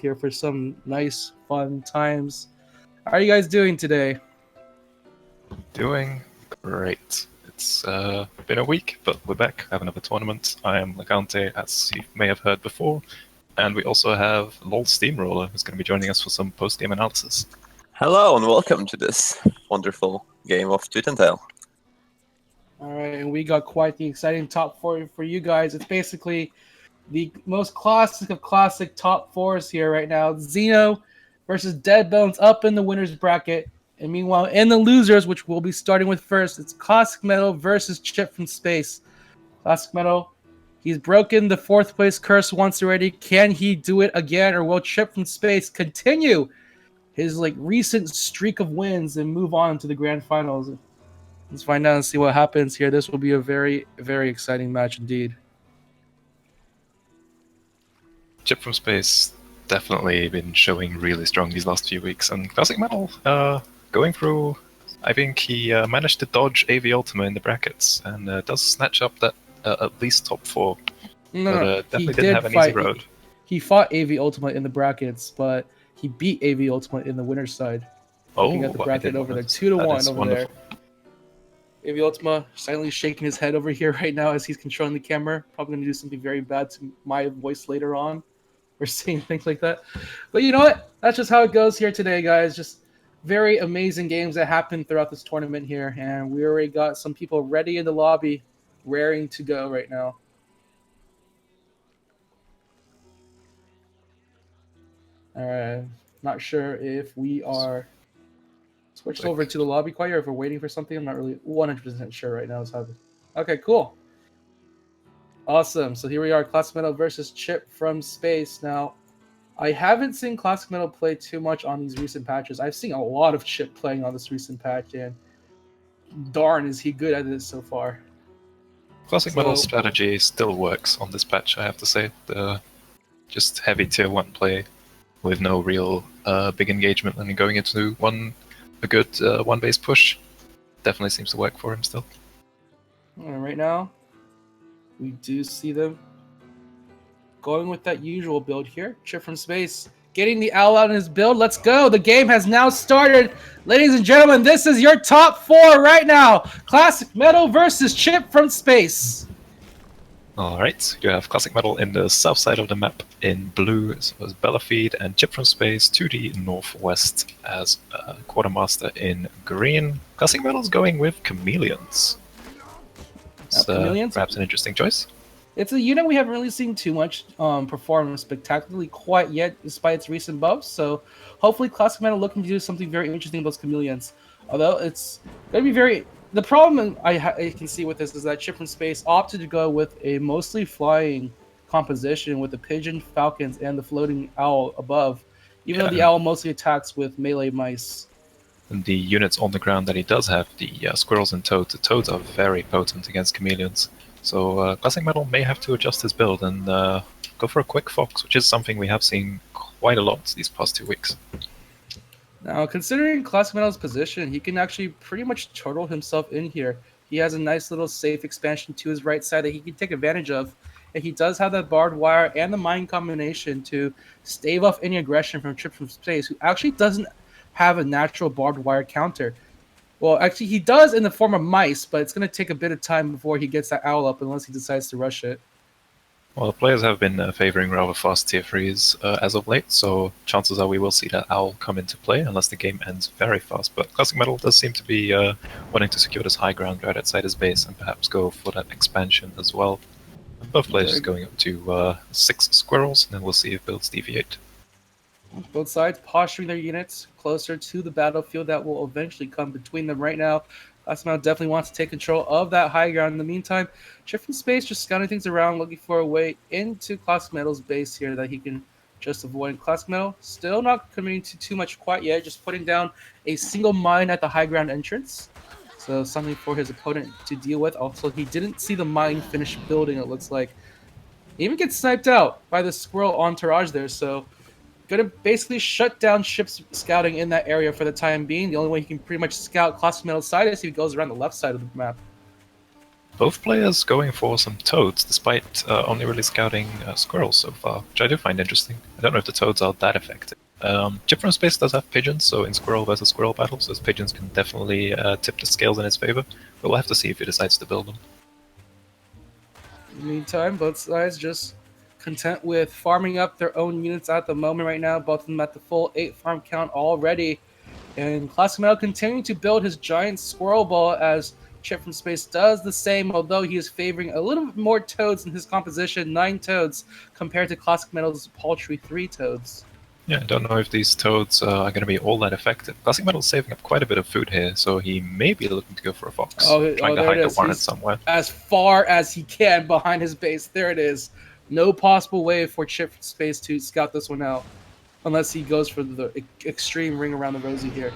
here for some nice, fun times. How are you guys doing today? Doing great. It's been a week, but we're back. I have another tournament. I am Lagante, as you may have heard before. And we also have LOL Steamroller, who's going to be joining us for some post-game analysis. Hello and welcome to this wonderful game of Tooth and Tail. All right, and we got quite the exciting top four for you guys. It's basically the most classic of classic top fours here right now. Xeno versus Dead Bones up in the winner's bracket. And meanwhile, in the losers, which we'll be starting with first, it's Classic Metal versus Chip from Space. Classic Metal, he's broken the fourth place curse once already. Can he do it again, or will Chip from Space continue his recent streak of wins and move on to the grand finals? Let's find out and see what happens here. This will be a very, very exciting match indeed. Chip from Space definitely been showing really strong these last few weeks, and Classic Metal going through. I think he managed to dodge AV Ultima in the brackets and does snatch up that at least top four. No, definitely didn't have an easy road. He fought AV Ultima in the brackets, but he beat AV Ultima in the winner's side. Looking at the bracket over there, 2-1 over there. AV Ultima silently shaking his head over here right now as he's controlling the camera. Probably going to do something very bad to my voice later on, or saying things like that. But you know what? That's just how it goes here today, guys. Just very amazing games that happened throughout this tournament here, and we already got some people ready in the lobby, raring to go right now. All right, not sure if we are switched over to the lobby quite, or if we're waiting for something. I'm not really 100% sure right now. Okay, cool. Awesome. So here we are, Classic Metal versus Chip from Space. Now, I haven't seen Classic Metal play too much on these recent patches. I've seen a lot of Chip playing on this recent patch, and darn, is he good at this so far. Classic Metal strategy still works on this patch, I have to say. The just heavy tier 1 play with no real big engagement and going into a good one-base push definitely seems to work for him still. Right now, we do see them going with that usual build here. Chip from Space getting the owl out in his build. Let's go. The game has now started. Ladies and gentlemen, this is your top four right now. Classic Metal versus Chip from Space. Alright, you have Classic Metal in the south side of the map in blue, as well as Bellafeed, and Chip from Space to the northwest as Quartermaster in green. Classic Metal's going with Chameleons. It's perhaps an interesting choice. It's a unit we haven't really seen too much perform spectacularly quite yet, despite its recent buffs. So hopefully Classic Metal looking to do something very interesting with those Chameleons. Although it's going to be very... The problem I can see with this is that Chip from Space opted to go with a mostly flying composition with the Pigeon, Falcons, and the floating owl above, even though the owl mostly attacks with melee mice. And the units on the ground that he does have, the squirrels and toads, the toads are very potent against chameleons. So Classic Metal may have to adjust his build and go for a quick fox, which is something we have seen quite a lot these past 2 weeks. Now, considering Classic Metal's position, he can actually pretty much turtle himself in here. He has a nice little safe expansion to his right side that he can take advantage of. And he does have that barbed wire and the mine combination to stave off any aggression from Chip from Space, who actually doesn't have a natural barbed wire counter. Well, actually, he does in the form of mice, but it's going to take a bit of time before he gets that owl up unless he decides to rush it. Well, the players have been favoring rather fast tier 3s as of late, so chances are we will see that owl come into play unless the game ends very fast. But Classic Metal does seem to be wanting to secure this high ground right outside his base and perhaps go for that expansion as well. And both players are going up to 6 squirrels, and then we'll see if builds deviate. Both sides posturing their units closer to the battlefield that will eventually come between them right now. Classic Metal definitely wants to take control of that high ground. In the meantime, Chip from Space just scouting things around, looking for a way into Classic Metal's base here that he can just avoid. Classic Metal still not committing to too much quite yet, just putting down a single mine at the high ground entrance. So something for his opponent to deal with. Also, he didn't see the mine finish building, it looks like. He even gets sniped out by the squirrel entourage there, so going to basically shut down Chip's scouting in that area for the time being. The only way he can pretty much scout Classic Metal's side is if he goes around the left side of the map. Both players going for some toads, despite only really scouting squirrels so far, which I do find interesting. I don't know if the toads are that effective. Chip from Space does have pigeons, so in squirrel versus squirrel battles, those pigeons can definitely tip the scales in his favor, but we'll have to see if he decides to build them. In the meantime, both sides just content with farming up their own units at the moment right now, both of them at the full 8 farm count already. And Classic Metal continuing to build his giant squirrel ball as Chip from Space does the same, although he is favoring a little bit more toads in his composition, 9 toads, compared to Classic Metal's paltry 3 toads. Yeah, I don't know if these toads are going to be all that effective. Classic Metal's saving up quite a bit of food here, so he may be looking to go for a fox, trying to hide the warren somewhere. As far as he can behind his base, there it is. No possible way for Chip from Space to scout this one out, unless he goes for the extreme ring around the rosy here.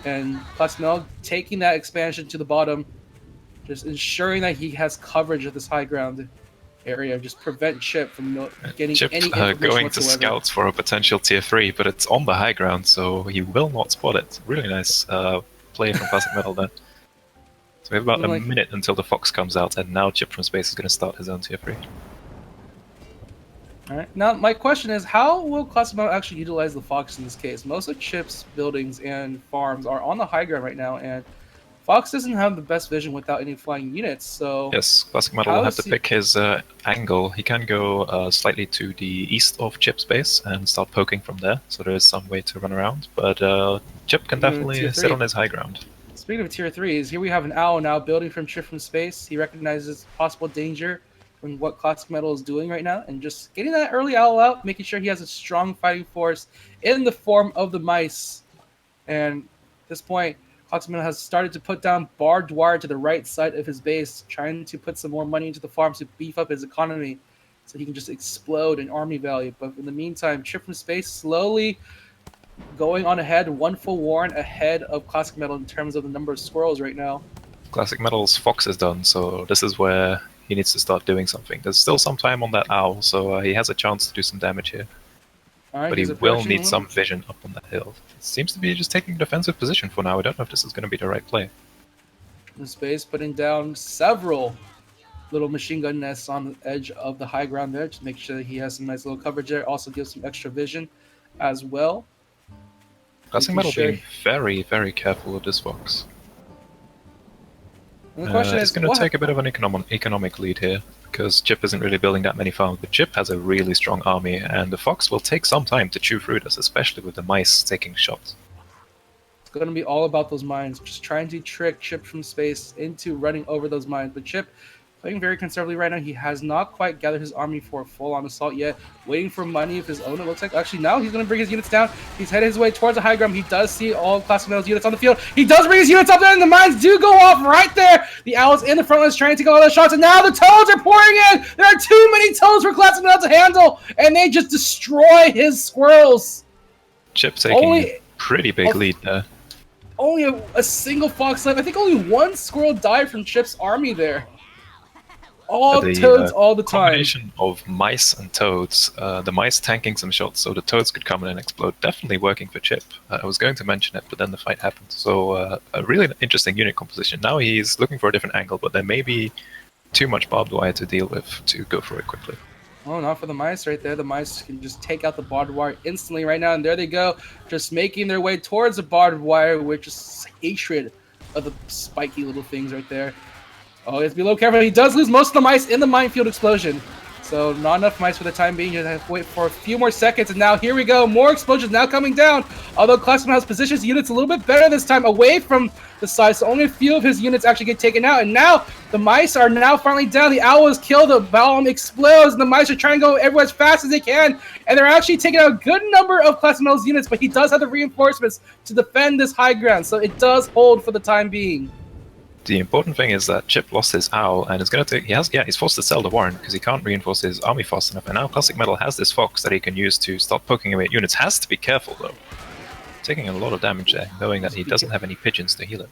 And Classic Metal taking that expansion to the bottom, just ensuring that he has coverage of this high ground area, just prevent Chip from getting Chip, any information going whatsoever. to scouts for a potential tier 3, but it's on the high ground, so he will not spot it. Really nice play from Classic Metal there. So we have about a minute until the fox comes out, and now Chip from Space is going to start his own tier 3. Alright, now my question is, how will Classic Metal actually utilize the fox in this case? Most of Chip's buildings and farms are on the high ground right now, and Fox doesn't have the best vision without any flying units, so... Yes, Classic Metal will have to pick his angle. He can go slightly to the east of Chip's base and start poking from there, so there is some way to run around, but Chip can definitely sit on his high ground. Speaking of tier 3s, here we have an owl now building from Chip from Space. He recognizes possible danger from what Classic Metal is doing right now, and just getting that early owl out, making sure he has a strong fighting force in the form of the mice. And at this point, Classic Metal has started to put down barbed wire to the right side of his base, trying to put some more money into the farms to beef up his economy so he can just explode in army value. But in the meantime, Chip from Space slowly going on ahead, one full warren ahead of Classic Metal in terms of the number of squirrels right now. Classic Metal's fox is done, so this is where he needs to start doing something. There's still some time on that owl, so he has a chance to do some damage here. Right, but he will need some vision up on that hill. It seems to be just taking a defensive position for now. I don't know if this is going to be the right play. In space, putting down several little machine gun nests on the edge of the high ground there to make sure that he has some nice little coverage there. Also gives some extra vision as well. Classic Metal being very, very careful with this fox. And the question is going to take a bit of an economic lead here, because Chip isn't really building that many farms, but Chip has a really strong army, and the fox will take some time to chew through this, especially with the mice taking shots. It's going to be all about those mines, just trying to trick Chip from Space into running over those mines. But Chip, playing very conservatively right now, he has not quite gathered his army for a full-on assault yet, waiting for money of his own, it looks like. Actually, now he's going to bring his units down. He's headed his way towards the high ground. He does see all Classic Metal's units on the field. He does bring his units up there, and the mines do go off right there. The Owls in the front lines trying to take all those shots, and now the Toads are pouring in. There are too many Toads for Classic Metal to handle, and they just destroy his squirrels. Chip taking a pretty big lead there. Only a single fox left. I think only one squirrel died from Chip's army there. All toads all the time. Combination of mice and toads. The mice tanking some shots so the toads could come in and explode. Definitely working for Chip. I was going to mention it, but then the fight happened. So a really interesting unit composition. Now he's looking for a different angle, but there may be too much barbed wire to deal with to go for it quickly. Oh, not for the mice right there. The mice can just take out the barbed wire instantly right now, and there they go, just making their way towards the barbed wire with just hatred of the spiky little things right there. Oh, he has to be a little careful. He does lose most of the mice in the minefield explosion. So not enough mice for the time being. You have to wait for a few more seconds. And now here we go. More explosions now coming down. Although Classic Metal positions units a little bit better this time away from the side. So only a few of his units actually get taken out. And now the mice are now finally down. The owl is killed. The bomb explodes. And the mice are trying to go everywhere as fast as they can. And they're actually taking out a good number of Classic Metal's units. But he does have the reinforcements to defend this high ground. So it does hold for the time being. The important thing is that Chip lost his owl, and it's going to take. He's forced to sell the warren because he can't reinforce his army fast enough. And now Classic Metal has this fox that he can use to start poking away at units. Has to be careful though, taking a lot of damage there, knowing that he doesn't have any pigeons to heal it.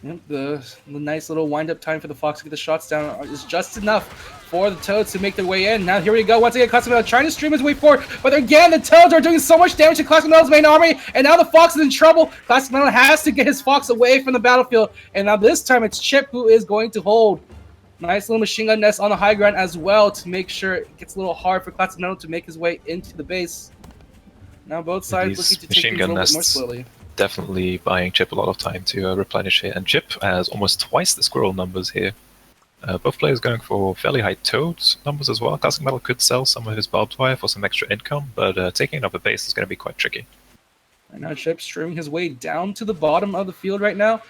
Yep, the nice little wind-up time for the fox to get the shots down is just enough for the toads to make their way in. Now here we go. Once again, Classic Metal trying to stream his way forward, but again, the toads are doing so much damage to Classic Metal's main army, and now the fox is in trouble. Classic Metal has to get his fox away from the battlefield, and now this time it's Chip who is going to hold. Nice little machine gun nest on the high ground as well to make sure it gets a little hard for Classic Metal to make his way into the base. Now both sides looking to take things a little bit more slowly. Definitely buying Chip a lot of time to replenish it, and Chip has almost twice the squirrel numbers here. Both players going for fairly high toad numbers as well. Classic Metal could sell some of his barbed wire for some extra income, but taking another base is going to be quite tricky. Right now Chip streaming his way down to the bottom of the field right now.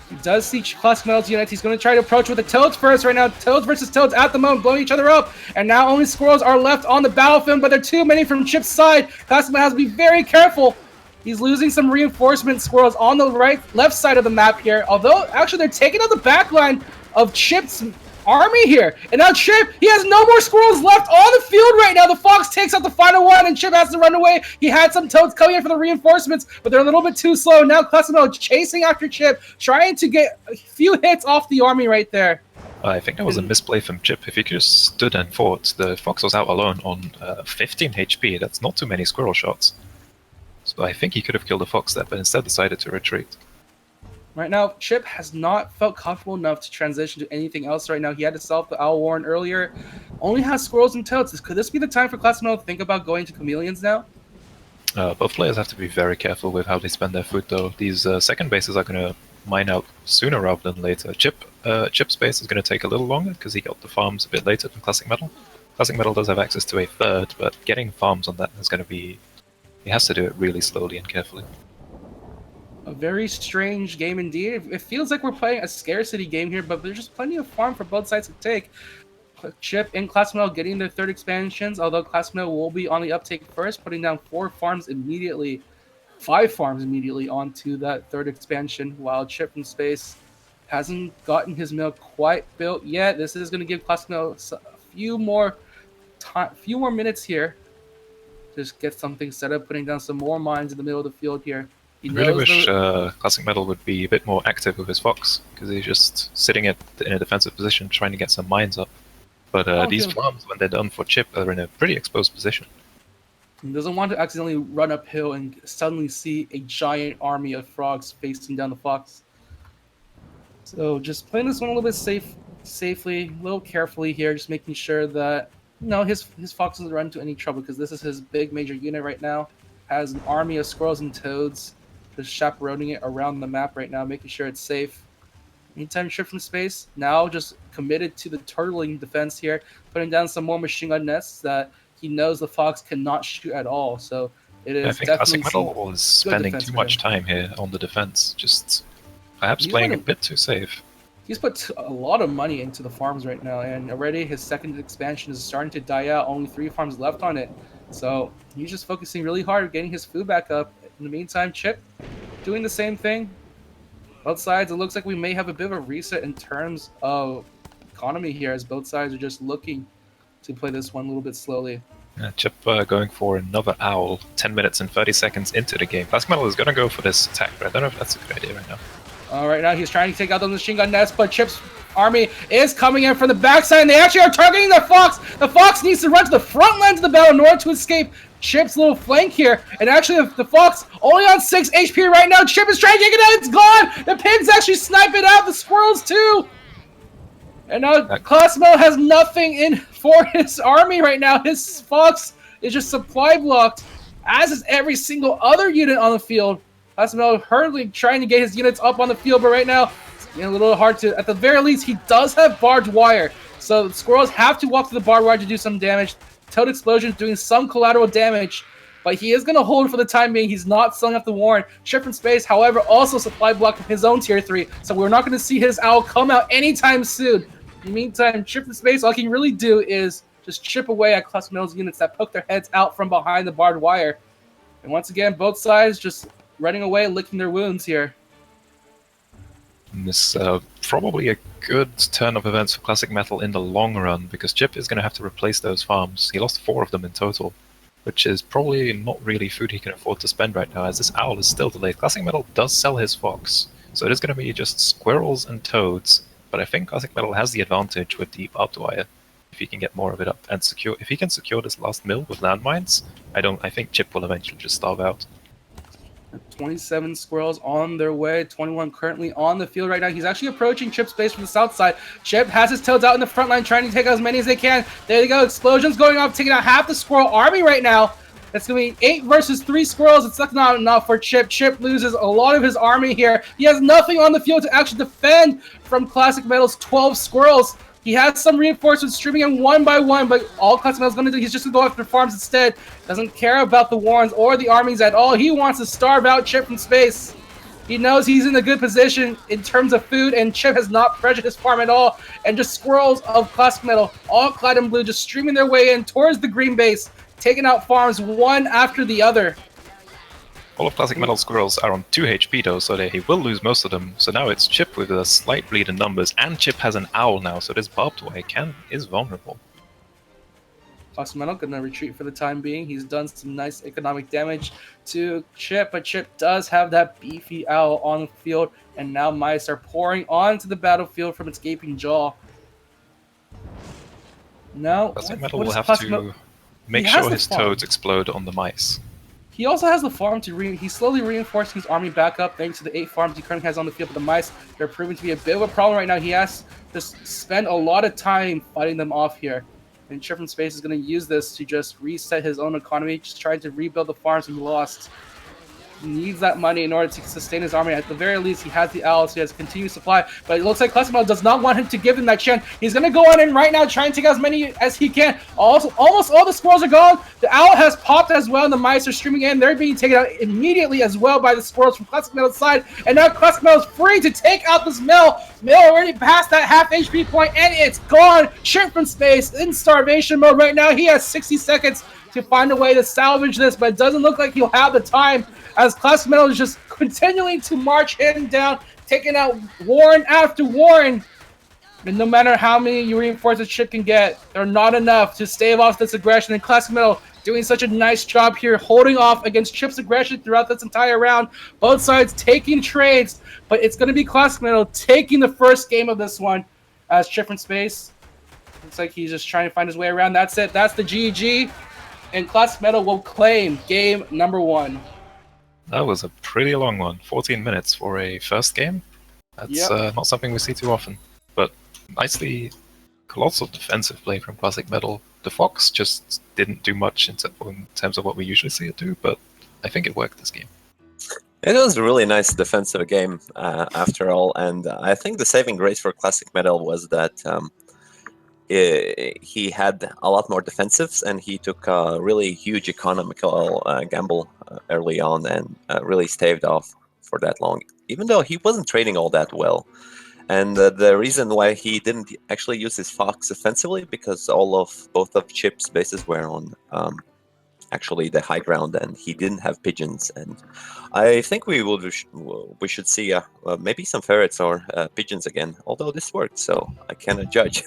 He does see Classic Metal's units. He's going to try to approach with the Toads first right now. Toads versus Toads at the moment, blowing each other up. And now only Squirrels are left on the battlefield, but they're too many from Chip's side. Classic Metal has to be very careful. He's losing some reinforcement Squirrels on the left side of the map here. Although, actually, they're taking out the back line of Chip's army here. And now Chip, he has no more Squirrels left on the field right now. The Fox takes out the final one, and Chip has to run away. He had some Toads coming in for the reinforcements, but they're a little bit too slow. Now Classico chasing after Chip, trying to get a few hits off the army right there. I think that was a misplay from Chip. If he could just stood and fought, the Fox was out alone on 15 HP. That's not too many squirrel shots. So I think he could have killed the Fox there, but instead decided to retreat. Right now, Chip has not felt comfortable enough to transition to anything else right now. He had to sell the Owl Warren earlier. Only has Squirrels and Toads. Could this be the time for Classico to think about going to Chameleons now? Both players have to be very careful with how they spend their food, though. These second bases are going to mine out sooner rather than later. Chip's base is going to take a little longer because he got the farms a bit later than Classic Metal. Classic Metal does have access to a third, but getting farms on that is going to be... He has to do it really slowly and carefully. A very strange game indeed. It feels like we're playing a scarcity game here, but there's just plenty of farm for both sides to take. Chip and Classic Metal getting their third expansions, although Classic Metal will be on the uptake first, putting down 5 farms immediately onto that third expansion, while Chip from Space hasn't gotten his mill quite built yet. This is going to give Classic Metal a few more minutes here. Just get something set up, putting down some more mines in the middle of the field here. I really wish Classic Metal would be a bit more active with his Fox, because he's just sitting in a defensive position trying to get some mines up. But these farms, when they're done for Chip, are in a pretty exposed position. He doesn't want to accidentally run uphill and suddenly see a giant army of frogs facing down the Fox. So just playing this one a little bit safely, a little carefully here, just making sure that his Fox doesn't run into any trouble, because this is his big major unit right now. Has an army of Squirrels and Toads just chaperoning it around the map right now, making sure it's safe. Anytime Chip from Space, now just committed to the turtling defense here, putting down some more machine gun nests that he knows the Fox cannot shoot at all. So it is. I think Classic Metal was spending too much time here on the defense, just perhaps playing a bit too safe. He's put a lot of money into the farms right now, and already his second expansion is starting to die out. Only 3 farms left on it. So he's just focusing really hard, getting his food back up. In the meantime, Chip doing the same thing. Both sides, it looks like we may have a bit of a reset in terms of economy here, as both sides are just looking to play this one a little bit slowly. Chip going for another Owl 10 minutes and 30 seconds into the game. Classic Metal is going to go for this attack, but I don't know if that's a good idea right now. Right now he's trying to take out the machine gun nest, but Chip's army is coming in from the backside, and they actually are targeting the Fox. The Fox needs to run to the front lines of the battle in order to escape Chip's little flank here. And actually, the Fox only on 6 HP right now. Chip is trying to take it out. It's gone. The pigs actually snipe it out. The squirrels too. And now Classico has nothing in for his army right now. His Fox is just supply blocked, as is every single other unit on the field. Classico hurriedly trying to get his units up on the field, but right now it's a little hard to. At the very least, he does have barbed wire, so the squirrels have to walk through the barbed wire to do some damage. Toad Explosion is doing some collateral damage, but he is going to hold for the time being. He's not selling up the Warren. Chip from Space, however, also supply blocked from his own tier 3, so we're not going to see his Owl come out anytime soon. In the meantime, Chip from Space, all he can really do is just chip away at Classic Metal's units that poke their heads out from behind the barbed wire. And once again, both sides just running away, licking their wounds here. And this probably a good turn of events for Classic Metal in the long run, because Chip is going to have to replace those farms. He lost 4 of them in total, which is probably not really food he can afford to spend right now, as this Owl is still delayed. Classic Metal does sell his Fox, so it is going to be just squirrels and toads, but I think Classic Metal has the advantage with the barbed wire, if he can get more of it up and secure. If he can secure this last mill with landmines, I think Chip will eventually just starve out. 27 squirrels on their way. 21 currently on the field right now. He's actually approaching Chip's base from the south side. Chip has his toads out in the front line, trying to take out as many as they can. There they go. Explosions going off, taking out half the squirrel army right now. It's going to be 8 versus 3 squirrels. It's not enough for Chip. Chip loses a lot of his army here. He has nothing on the field to actually defend from Classic Metal's 12 squirrels. He has some reinforcements streaming in one by one, but all Classic Metal's going to do, he's just going to go after farms instead. Doesn't care about the Warrens or the armies at all. He wants to starve out Chip from space. He knows he's in a good position in terms of food, and Chip has not pressured his farm at all. And just squirrels of Classic Metal, all clad in blue, just streaming their way in towards the green base, taking out farms one after the other. All of Classic Metal squirrels are on 2 HP though, so he will lose most of them. So now it's Chip with a slight bleed in numbers, and Chip has an owl now, so this barbed wire is vulnerable. Classic Metal gonna retreat for the time being. He's done some nice economic damage to Chip, but Chip does have that beefy owl on the field, and now mice are pouring onto the battlefield from its gaping jaw. Now, Classic Metal will have to make sure his toads explode on the mice. He also has the farm to he's slowly reinforcing his army back up thanks to the 8 farms he currently has on the field. But the mice, they're proving to be a bit of a problem right now. He has to spend a lot of time fighting them off here. And Chip from Space is going to use this to just reset his own economy, just trying to rebuild the farms he lost. He needs that money in order to sustain his army. At the very least, he has the owls, so he has continued supply. But it looks like Classic Metal does not want him to give him that chance. He's going to go on in right now, trying to take as many as he can. Also, almost all the squirrels are gone. The owl has popped as well, and the mice are streaming in. They're being taken out immediately as well by the squirrels from Classic Metal's side. And now Classic Metal is free to take out this mill. Mill already passed that half HP point, and it's gone. Chip from Space in starvation mode right now. He has 60 seconds to find a way to salvage this, but it doesn't look like he'll have the time, as Classic Metal is just continuing to march him down, taking out Warren after Warren. And no matter how many reinforcements Chip can get, they're not enough to stave off this aggression. And Classic Metal doing such a nice job here, holding off against Chip's aggression throughout this entire round. Both sides taking trades, but it's going to be Classic Metal taking the first game of this one, as Chip from Space looks like he's just trying to find his way around. That's it. That's the GG. And Classic Metal will claim game number 1. That was a pretty long one. 14 minutes for a first game. That's not something we see too often. But nicely, colossal defensive play from Classic Metal. The Fox just didn't do much in terms of what we usually see it do, but I think it worked this game. It was a really nice defensive game after all, and I think the saving grace for Classic Metal was that he had a lot more defensives, and he took a really huge economical gamble early on and really staved off for that long, even though he wasn't trading all that well. And the reason why he didn't actually use his Fox offensively, because both of Chip's bases were on actually the high ground, and he didn't have pigeons. And I think we should see maybe some ferrets or pigeons again, although this worked, so I cannot judge.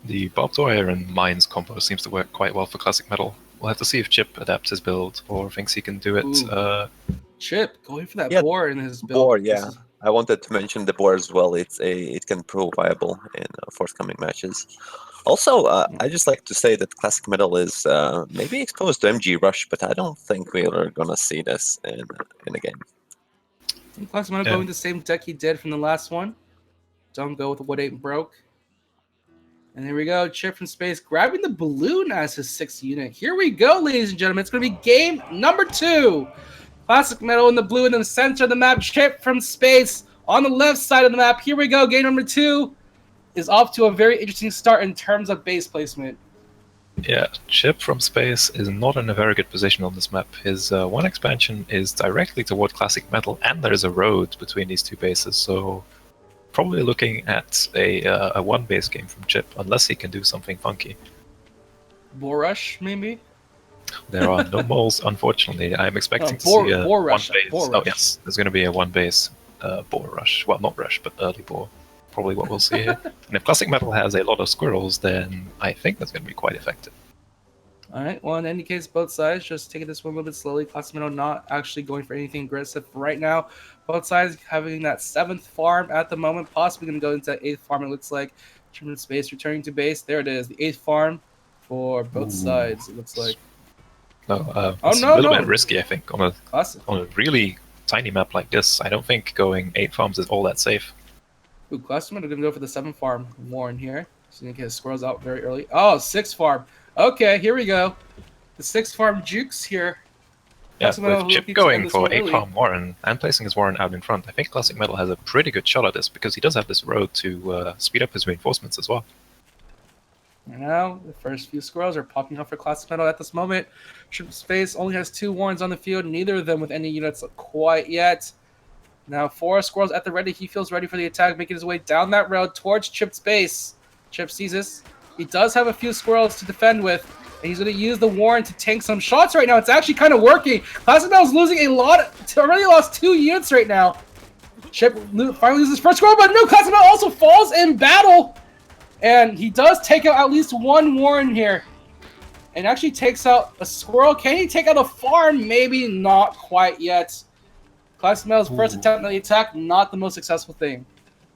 The barbed wire and mines combo seems to work quite well for Classic Metal. We'll have to see if Chip adapts his build or thinks he can do it. Chip going for that boar in his build. Boar, yeah. I wanted to mention the boar as well. It can prove viable in forthcoming matches. Also, I just like to say that Classic Metal is maybe exposed to MG Rush, but I don't think we are gonna see this in a game. Classic Metal going the same deck he did from the last one. Don't go with what ain't broke. And here we go, Chip from Space grabbing the balloon as his 6th unit. Here we go, ladies and gentlemen. It's going to be game number 2. Classic Metal in the blue in the center of the map. Chip from Space on the left side of the map. Here we go. Game number 2 is off to a very interesting start in terms of base placement. Yeah, Chip from Space is not in a very good position on this map. His one expansion is directly toward Classic Metal, and there is a road between these two bases, so probably looking at a one-base game from Chip, unless he can do something funky. Boar Rush, maybe? There are no moles, unfortunately. I'm expecting to see a one-base. Oh, yes, there's going to be a one-base boar rush. Well, not rush, but early boar. Probably what we'll see here. And if Classic Metal has a lot of squirrels, then I think that's going to be quite effective. All right. Well, in any case, both sides just taking this one a little bit slowly. Classic Metal not actually going for anything aggressive right now. Both sides having that 7th farm at the moment, possibly going to go into that 8th farm. It looks like German Space returning to base. There it is, the 8th farm for both sides. It looks like No, Oh, it's a no, little no. bit risky, I think, on Classic. a really tiny map like this. I don't think going 8 farms is all that safe. Ooh, Clusterman are going to go for the 7 farm Warren here. He's going to get his squirrels out very early. Oh, 6 farm. Okay, here we go. The 6 farm jukes here. Yeah, Classic with Metal Chip looking to end going this for one 8 early. farm Warren and placing his Warren out in front, I think Classic Metal has a pretty good shot at this because he does have this road to speed up his reinforcements as well. Right now, the first few squirrels are popping up for Classic Metal at this moment. Chip Space only has 2 Warrens on the field, neither of them with any units quite yet. Now, 4 squirrels at the ready. He feels ready for the attack, making his way down that road towards Chip's base. Chip sees this. He does have a few squirrels to defend with, and he's going to use the Warren to tank some shots right now. It's actually kind of working. Classic Metal's losing a lot. Already lost 2 units right now. Chip finally loses his first squirrel, but no, Classic Metal also falls in battle. And he does take out at least 1 Warren here. And actually takes out a squirrel. Can he take out a farm? Maybe not quite yet. Classic Metal's first attempt on the attack, not the most successful thing.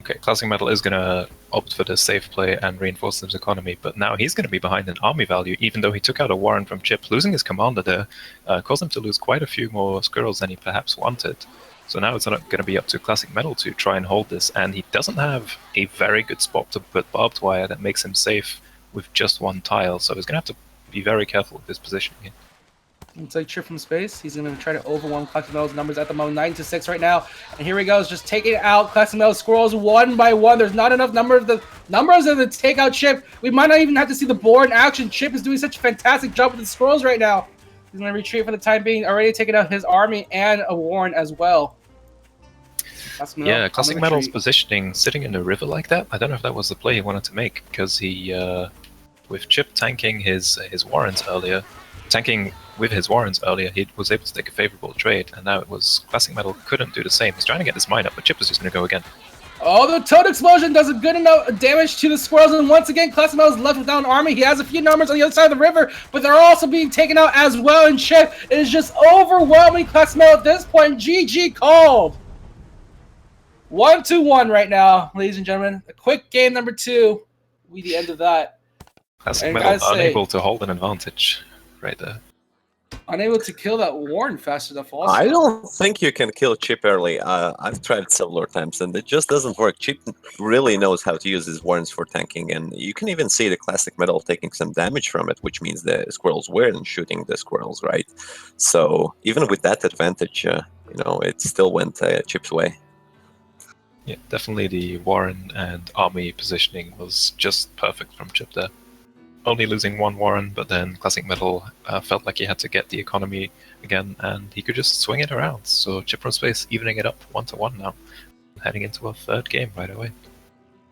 Okay, Classic Metal is going to opt for the safe play and reinforce his economy, but now he's going to be behind in army value, even though he took out a Warren from Chip. Losing his commander there caused him to lose quite a few more squirrels than he perhaps wanted. So now it's going to be up to Classic Metal to try and hold this, and he doesn't have a very good spot to put barbed wire that makes him safe with just 1 tile, so he's going to have to be very careful with his positioning here. Looks like Chip from space. He's going to try to overwhelm Classic Metal's numbers at the moment, 9-6 right now. And here he goes, just taking out Classic Metal squirrels 1 by 1. There's not enough numbers of the takeout Chip. We might not even have to see the board in action. Chip is doing such a fantastic job with the squirrels right now. He's going to retreat for the time being, already taking out his army and a Warren as well. Classic Metal's positioning, sitting in the river like that, I don't know if that was the play he wanted to make, because he, with Chip tanking his Warrens earlier, he was able to take a favorable trade, and now it was Classic Metal couldn't do the same. He's trying to get this mine up, but Chip is just going to go again. Oh, the Toad Explosion does a good enough damage to the squirrels, and once again, Classic Metal is left without an army. He has a few numbers on the other side of the river, but they're also being taken out as well, and Chip is just overwhelming Classic Metal at this point. GG called. 1-1 right now, ladies and gentlemen. A quick game number 2 will be the end of that. Classic Metal unable to hold an advantage right there. Unable to kill that Warren fast enough also. I don't think you can kill Chip early. I've tried it several times, and it just doesn't work. Chip really knows how to use his Warrens for tanking, and you can even see the Classic Metal taking some damage from it, which means the squirrels weren't shooting the squirrels, right? So even with that advantage, it still went Chip's way. Yeah, definitely the Warren and army positioning was just perfect from Chip there. Only losing 1 Warren, but then Classic Metal felt like he had to get the economy again, and he could just swing it around. So Chip from space evening it up 1-1 now, heading into our 3rd game right away.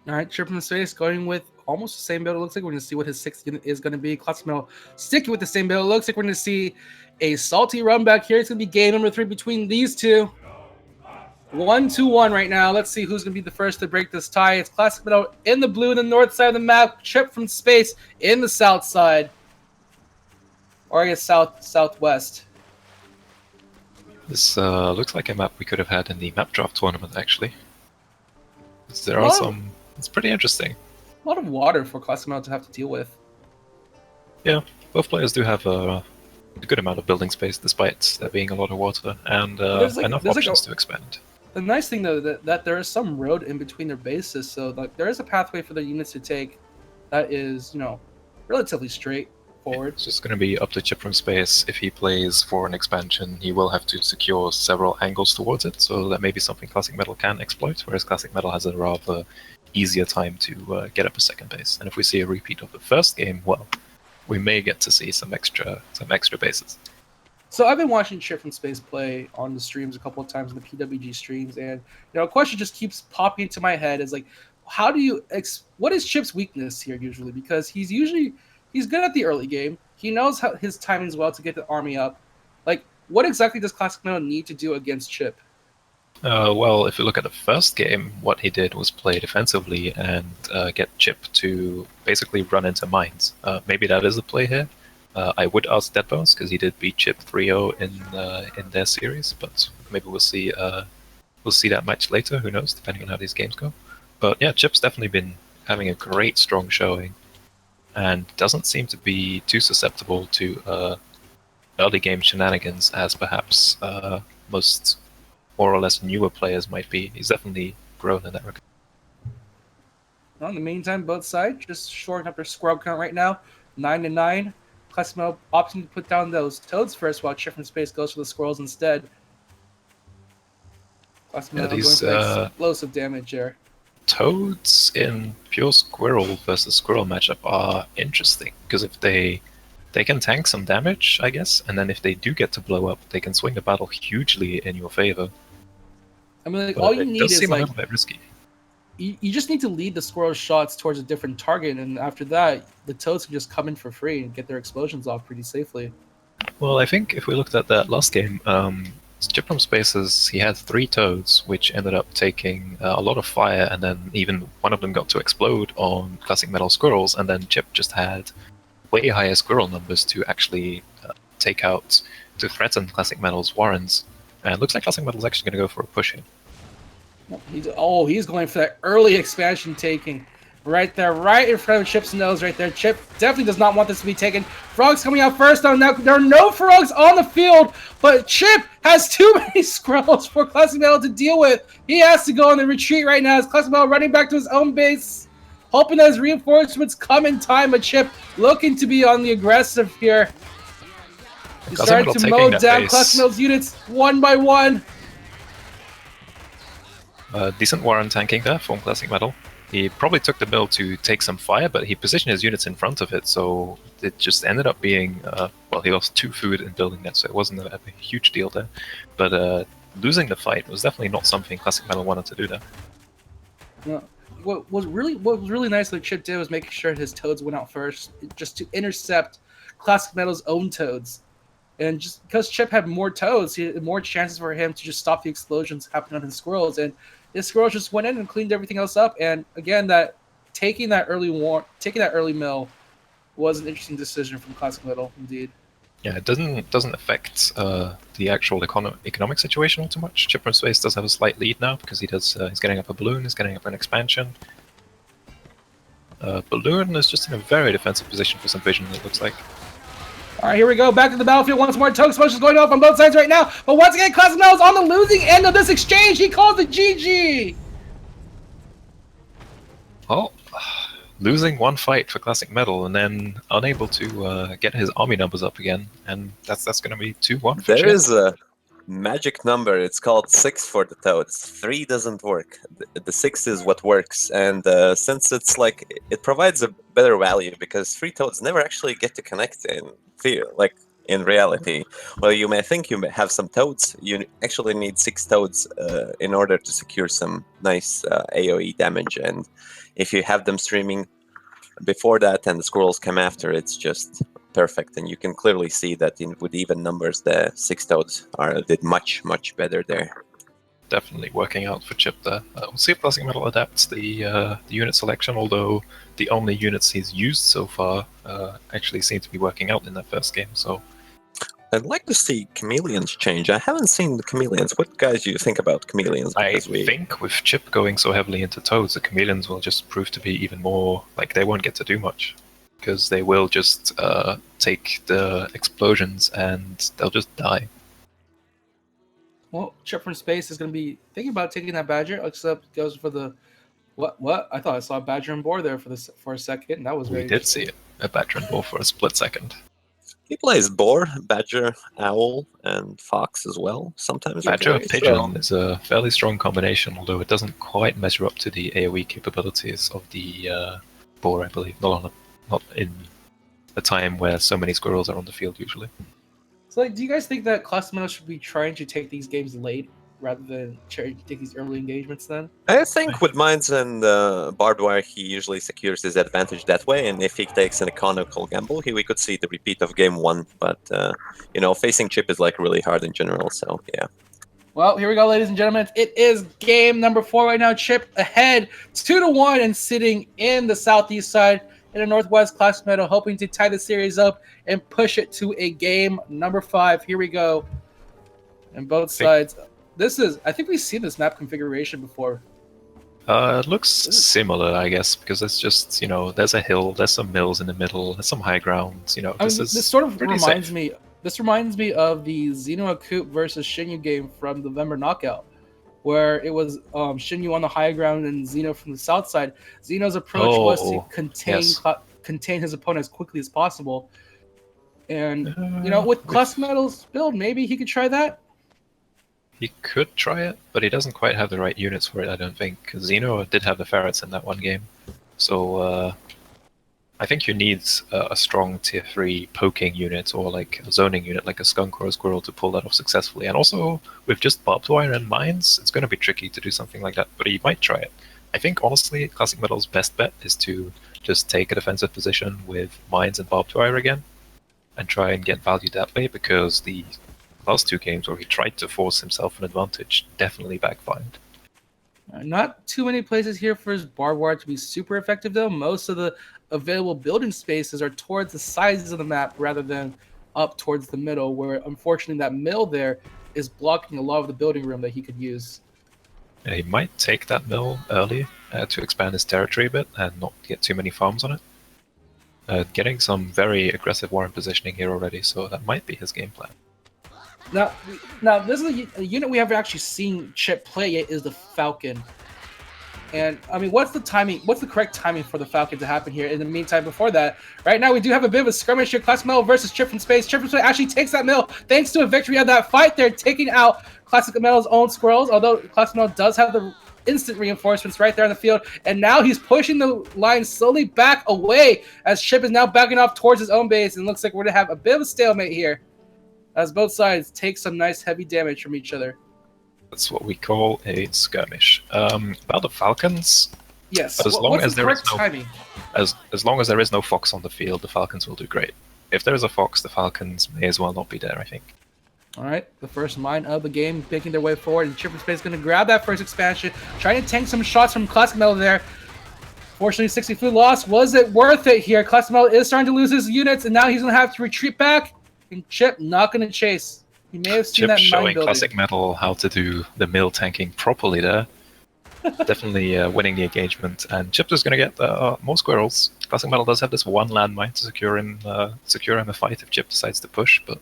All right, Chip from space going with almost the same build. It looks like we're going to see what his 6th unit is going to be. Classic Metal sticking with the same build. It looks like we're going to see a salty run back here. It's going to be game number 3 between these two. 1-1 right now. Let's see who's going to be the first to break this tie. It's Classic Metal in the blue, in the north side of the map. Chip from space in the south side. Or I guess southwest. This looks like a map we could have had in the map draft tournament, actually. There are some... It's pretty interesting. A lot of water for Classic Metal to have to deal with. Yeah, both players do have a good amount of building space, despite there being a lot of water, and enough options to expand. The nice thing, though, that there is some road in between their bases, so there is a pathway for their units to take that is, relatively straightforward. It's just going to be up to Chip from space. If he plays for an expansion, he will have to secure several angles towards it, so that may be something Classic Metal can exploit, whereas Classic Metal has a rather easier time to get up a second base. And if we see a repeat of the first game, well, we may get to see some extra bases. So I've been watching Chip from space play on the streams a couple of times in the PWG streams, and a question just keeps popping into my head is like, how do you what is Chip's weakness here usually? Because he's good at the early game. He knows how his timing's well to get the army up. Like, what exactly does Classic Metal need to do against Chip? Well, if you look at the first game, what he did was play defensively and get Chip to basically run into mines. Maybe that is a play here. I would ask Deadbones, because he did beat Chip 3-0 in their series, but maybe we'll see that match later, who knows, depending on how these games go. But yeah, Chip's definitely been having a great, strong showing, and doesn't seem to be too susceptible to early game shenanigans as perhaps most more or less newer players might be. He's definitely grown in that regard. Well, in the meantime, both sides just shorting up their squirrel count right now, 9-9. Classic opting to put down those toads first, while Chip from Space goes for the squirrels instead. Classic Yeah, going these for the explosive damage there. toads in pure squirrel versus squirrel matchup are interesting because if they can tank some damage, I guess, and then if they do get to blow up, they can swing the battle hugely in your favor. I mean, like, But all you it need does is seem a like little bit risky. you just need to lead the squirrel shots towards a different target, and after that, the toads can just come in for free and get their explosions off pretty safely. Well, I think if we looked at that last game, Chip from Spaces, he had 3 toads, which ended up taking a lot of fire, and then even one of them got to explode on Classic Metal Squirrels, and then Chip just had way higher squirrel numbers to actually take out, to threaten Classic Metal's Warrens. And it looks like Classic Metal's actually going to go for a push in. He's going for that early expansion taking. Right there, right in front of Chip's nose right there. Chip definitely does not want this to be taken. Frogs coming out first. Now there are no frogs on the field, but Chip has too many squirrels for Classic Metal to deal with. He has to go on the retreat right now as Classic Metal running back to his own base, hoping that his reinforcements come in time, but Chip looking to be on the aggressive here. He's starting to mow down Classic Metal's units one by one. Decent Warren tanking there from Classic Metal. He probably took the mill to take some fire, but he positioned his units in front of it, so it just ended up being, well, he lost 2 food in building that, so it wasn't a huge deal there. But losing the fight was definitely not something Classic Metal wanted to do there. Yeah. What was really nice that Chip did was making sure his toads went out first, just to intercept Classic Metal's own toads. And just because Chip had more toads, he had more chances for him to just stop the explosions happening on his squirrels. And his squirrels just went in and cleaned everything else up. And again, taking that early mill was an interesting decision from Classic Metal, indeed. Yeah, it doesn't affect the actual economic situation all too much. Chip from Space does have a slight lead now because he's getting up a balloon, he's getting up an expansion. Balloon is just in a very defensive position for some vision, it looks like. All right, here we go. Back to the battlefield once more. Toad Smush is going off on both sides right now. But once again, Classic Metal is on the losing end of this exchange. He calls it GG. Well, losing one fight for Classic Metal and then unable to get his army numbers up again. And that's going to be 2-1 for There is a magic number. It's called 6 for the toads. 3 doesn't work. The 6 is what works. And since it's like, it provides a better value because 3 toads never actually get to connect in fear, like in reality. Well, you may think you may have some toads. You actually need 6 toads in order to secure some nice AoE damage. And if you have them streaming before that and the squirrels come after, it's just perfect. And you can clearly see that with even numbers, the 6 toads did much better there. Definitely working out for Chip there. We'll see if Classic Metal adapts the unit selection, although the only units he's used so far actually seem to be working out in that first game. So I'd like to see chameleons change. I haven't seen the chameleons. What guys do you think about chameleons? I think with Chip going so heavily into toads, the chameleons will just prove to be even more, like, they won't get to do much because they will just take the explosions and they'll just die. Well, Chip from Space is going to be thinking about taking that Badger, except goes for the what? I thought I saw a Badger and Boar there for a second. That was very We did see it, a Badger and Boar for a split second. He plays Boar, Badger, Owl, and Fox as well. Sometimes Badger Pigeon is a fairly strong combination, although it doesn't quite measure up to the AoE capabilities of the Boar, I believe. Not in a time where so many squirrels are on the field usually. So, like, do you guys think that Classic Metal should be trying to take these games late rather than take these early engagements then? I think with Mines and Barbed Wire, he usually secures his advantage that way, and if he takes an economical gamble, we could see the repeat of game 1, but, facing Chip is, like, really hard in general, so, yeah. Well, here we go, ladies and gentlemen. It is game number 4 right now. Chip ahead 2-1 and sitting in the southeast side. In the Northwest, Classic Metal hoping to tie the series up and push it to a game number 5. Here we go. And both sides. I think we've seen this map configuration before. It looks similar, I guess, because it's just, there's a hill, there's some mills in the middle, there's some high ground, this sort of reminds me This reminds me of the Xeno Acoup versus Shinyu game from November Knockout, where it was Shinyu on the high ground and Xeno from the south side. Xeno's approach was to contain his opponent as quickly as possible. And, with Classic Metal's build, maybe he could try that? He could try it, but he doesn't quite have the right units for it, I don't think. Xeno did have the ferrets in that one game. So I think you need a strong tier 3 poking unit or like a zoning unit like a skunk or a squirrel to pull that off successfully. And also, with just barbed wire and mines, it's going to be tricky to do something like that, but he might try it. I think, honestly, Classic Metal's best bet is to just take a defensive position with mines and barbed wire again, and try and get value that way, because the last 2 games where he tried to force himself an advantage definitely backfired. Not too many places here for his barbed wire to be super effective, though. Most of the available building spaces are towards the sides of the map rather than up towards the middle, where unfortunately that mill there is blocking a lot of the building room that he could use. Yeah, he might take that mill early to expand his territory a bit and not get too many farms on it. Getting some very aggressive war and positioning here already, so that might be his game plan. Now this is a unit we haven't actually seen Chip play yet, is the Falcon. And, I mean, what's the timing? What's the correct timing for the Falcon to happen here? In the meantime, before that, right now we do have a bit of a skirmish here. Classic Metal versus Chip from Space. Chip from Space actually takes that mill thanks to a victory of that fight there, taking out Classic Metal's own squirrels, although Classic Metal does have the instant reinforcements right there on the field. And now he's pushing the line slowly back away as Chip is now backing off towards his own base. And it looks like we're going to have a bit of a stalemate here as both sides take some nice heavy damage from each other. That's what we call a skirmish. About the Falcons, yes. As long as there is no fox on the field, the Falcons will do great. If there is a fox, the Falcons may as well not be there, I think. All right, the first mine of the game making their way forward, and Chip from Space is going to grab that first expansion, trying to tank some shots from Classic Metal there. Fortunately, 60 food loss. Was it worth it here? Classic Metal is starting to lose his units, and now he's going to have to retreat back. And Chip not going to chase. You may have seen Chip that showing building. Classic Metal how to do the mill tanking properly there. Definitely winning the engagement, and Chip is going to get more squirrels. Classic Metal does have this one landmine to secure him a fight if Chip decides to push, but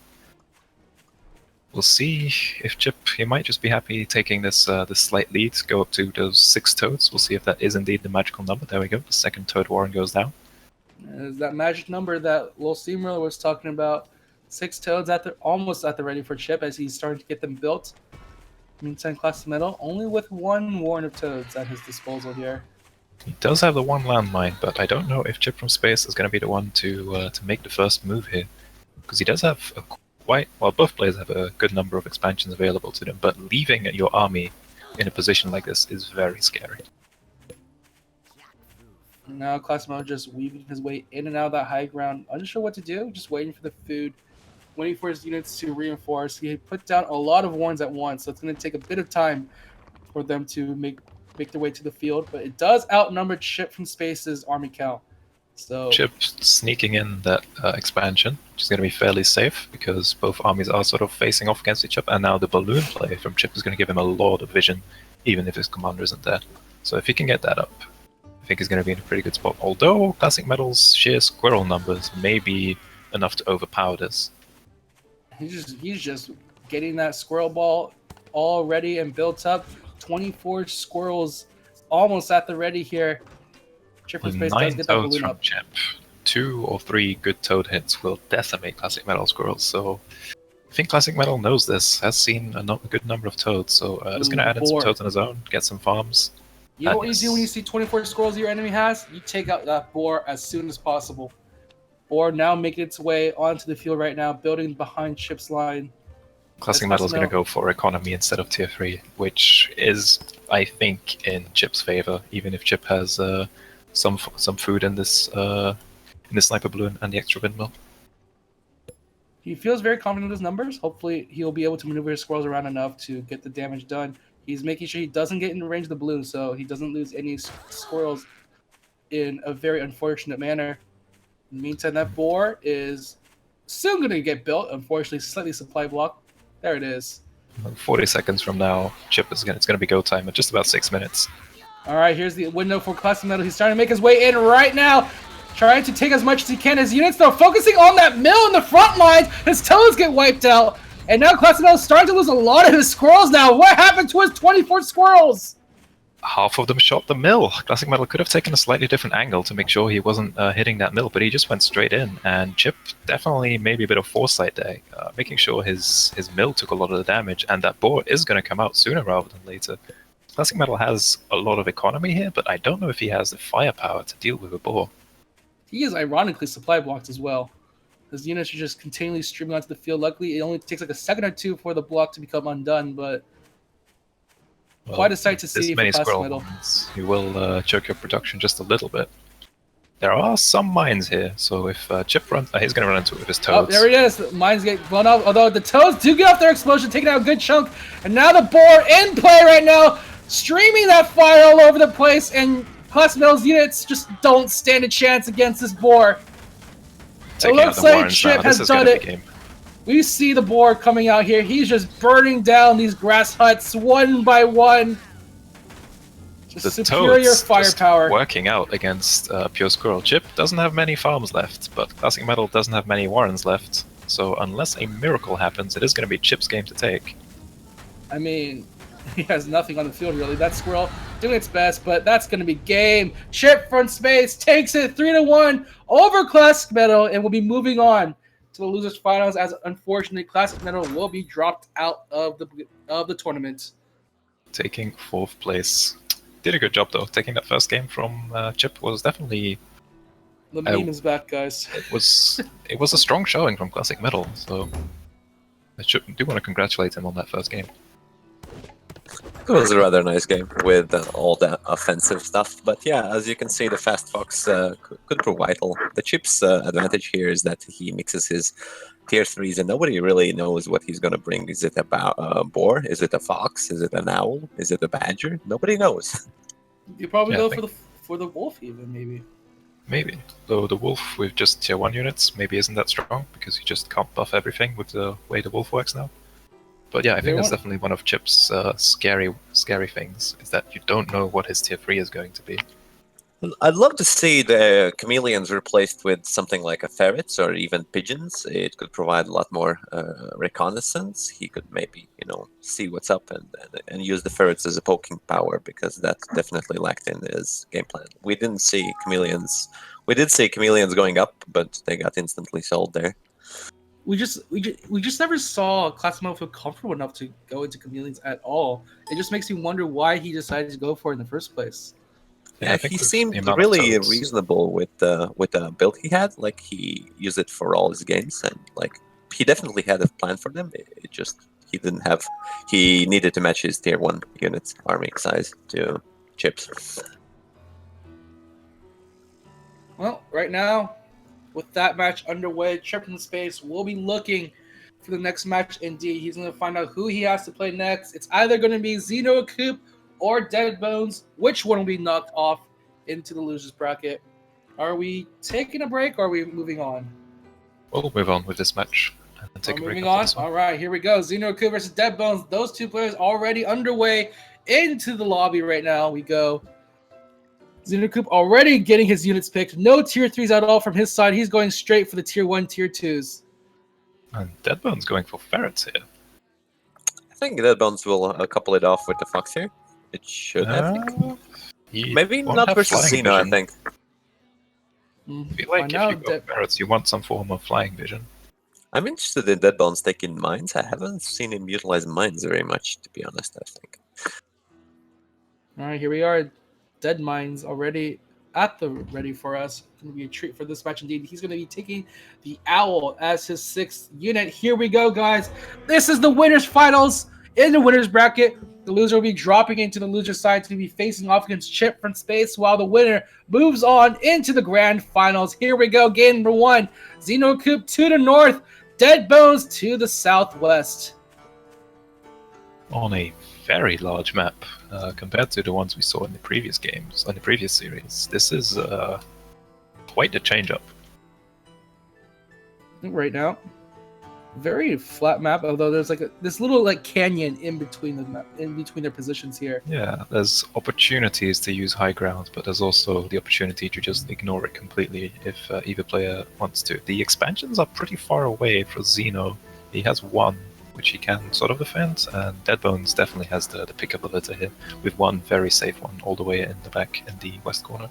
we'll see if Chip, he might just be happy taking this slight lead, go up to those 6 toads. We'll see if that is indeed the magical number. There we go, the second toad warren goes down. Is that magic number that Lil Steamroller was talking about. 6 toads almost at the ready for Chip as he's starting to get them built. Meantime, Classic Metal only with 1 warren of toads at his disposal here. He does have the 1 landmine, but I don't know if Chip from Space is going to be the one to make the first move here, because he does have both players have a good number of expansions available to them, but leaving your army in a position like this is very scary. Now Classic Metal just weaving his way in and out of that high ground, unsure what to do, just waiting for the food. Waiting for his units to reinforce. He put down a lot of warns at once, so it's going to take a bit of time for them to make their way to the field. But it does outnumber Chip from Space's army count. So Chip sneaking in that expansion, which is going to be fairly safe because both armies are sort of facing off against each other. And now the balloon play from Chip is going to give him a lot of vision, even if his commander isn't there. So if he can get that up, I think he's going to be in a pretty good spot. Although Classic Metal's sheer squirrel numbers may be enough to overpower this. He's just getting that squirrel ball all ready and built up. 24 squirrels almost at the ready here. Chip from Space does get that balloon up. Chip. 2 or 3 good toad hits will decimate Classic Metal squirrels. So I think Classic Metal knows this, has seen a good number of toads. So just going to add in some toads on his own, get some farms. You know what you do when you see 24 squirrels your enemy has? You take out that boar as soon as possible. Boar now making its way onto the field right now, building behind Chip's line. Classic Metal is going to go for economy instead of tier 3, which is, I think, in Chip's favor, even if Chip has some food in this sniper balloon and the extra windmill. He feels very confident in his numbers. Hopefully, he'll be able to maneuver his squirrels around enough to get the damage done. He's making sure he doesn't get in range of the balloon, so he doesn't lose any squirrels in a very unfortunate manner. In the meantime, that boar is soon going to get built. Unfortunately, slightly supply block. There it is. 40 seconds from now, Chip it's going to be go time at just about 6 minutes. All right, here's the window for Classic Metal. He's starting to make his way in right now. trying to take as much as he can. His units, though, focusing on that mill in the front lines. His tellers get wiped out. And now Classic Metal is starting to lose a lot of his squirrels now. What happened to his 24 squirrels? Half of them shot the mill. Classic Metal could have taken a slightly different angle to make sure he wasn't hitting that mill, but he just went straight in. And Chip definitely maybe a bit of foresight there, making sure his mill took a lot of the damage, and that boar is going to come out sooner rather than later. Classic Metal has a lot of economy here, but I don't know if he has the firepower to deal with a boar. He is ironically supply blocked as well. His units are just continually streaming onto the field. Luckily, it only takes like a second or two for the block to become undone, but quite a sight to see for Classic Metal. You will choke your production just a little bit. There are some mines here, so if Chip runs, he's going to run into it with his toads. Oh, there he is. The mines get blown up, although the toads do get off their explosion, taking out a good chunk. And now the boar in play right now, streaming that fire all over the place, and Classic Metal's units just don't stand a chance against this boar. It looks like Chip has done it. We see the boar coming out here. He's just burning down these grass huts one by one. Just superior firepower. Working out against Pure Squirrel. Chip doesn't have many farms left, but Classic Metal doesn't have many warrens left. So unless a miracle happens, it is going to be Chip's game to take. I mean, he has nothing on the field really. That squirrel doing its best, but that's going to be game. Chip from space takes it 3-1 over Classic Metal, and will be moving on to the losers finals, as unfortunately Classic Metal will be dropped out of the tournament. Taking 4th place. Did a good job though. Taking that first game from Chip was definitely. The meme is back, guys. It was a strong showing from Classic Metal, so I do want to congratulate him on that first game. It was a rather nice game with all the offensive stuff, but yeah, as you can see, the Fast Fox could prove vital. The Chip's advantage here is that he mixes his tier 3s, and nobody really knows what he's going to bring. Is it a boar? Is it a fox? Is it an owl? Is it a badger? Nobody knows. You probably go for the wolf, even maybe. Maybe, though the wolf with just tier 1 units maybe isn't that strong because you just can't buff everything with the way the wolf works now. But yeah, I think that's definitely one of Chip's scary things, is that you don't know what his tier 3 is going to be. I'd love to see the chameleons replaced with something like a ferrets or even pigeons. It could provide a lot more reconnaissance. He could maybe, see what's up and use the ferrets as a poking power, because that definitely lacked in his game plan. We didn't see chameleons. We did see chameleons going up, but they got instantly sold there. We just never saw Classic Metal feel comfortable enough to go into chameleons at all. It just makes me wonder why he decided to go for it in the first place. Yeah, he seemed really reasonable with the build he had. Like, he used it for all his games, and like he definitely had a plan for them. It just he needed to match his tier 1 units army size to Chip's. Well, right now, with that match underway, Chip in space will be looking for the next match. Indeed, he's going to find out who he has to play next. It's either going to be Xeno Coop or Dead Bones. Which one will be knocked off into the losers bracket? Are we taking a break, or are we moving on? We'll move on with this match and take a break. Moving on. All right, here we go. Xeno Coop versus Dead Bones. Those two players already underway into the lobby right now. We go. Xeno Coop already getting his units picked. No tier 3s at all from his side. He's going straight for the tier 1, tier 2s. And Deadbone's going for ferrets here. I think Deadbones will couple it off with the fox here. It should, I think. Maybe not versus Xeno, I think. I feel like if you go ferrets, you want some form of flying vision. I'm interested in Deadbones taking mines. I haven't seen him utilize mines very much, to be honest, I think. All right, here we are. Dead Mines already at the ready for us. Going to be a treat for this match indeed. He's going to be taking the Owl as his 6th unit. Here we go, guys. This is the winners finals in the winners bracket. The loser will be dropping into the loser side to be facing off against Chip from space, while the winner moves on into the grand finals. Here we go. Game number 1. Xeno Coop to the north, Dead Bones to the southwest. On a very large map compared to the ones we saw in the previous games, in the previous series. This is quite a change up. Right now. Very flat map, although there's like this little like canyon in between the map, in between their positions here. Yeah, there's opportunities to use high ground, but there's also the opportunity to just ignore it completely if either player wants to. The expansions are pretty far away for Xeno. He has one, which he can sort of defend, and Deadbones definitely has the pickup ability here, with one very safe one all the way in the back in the west corner.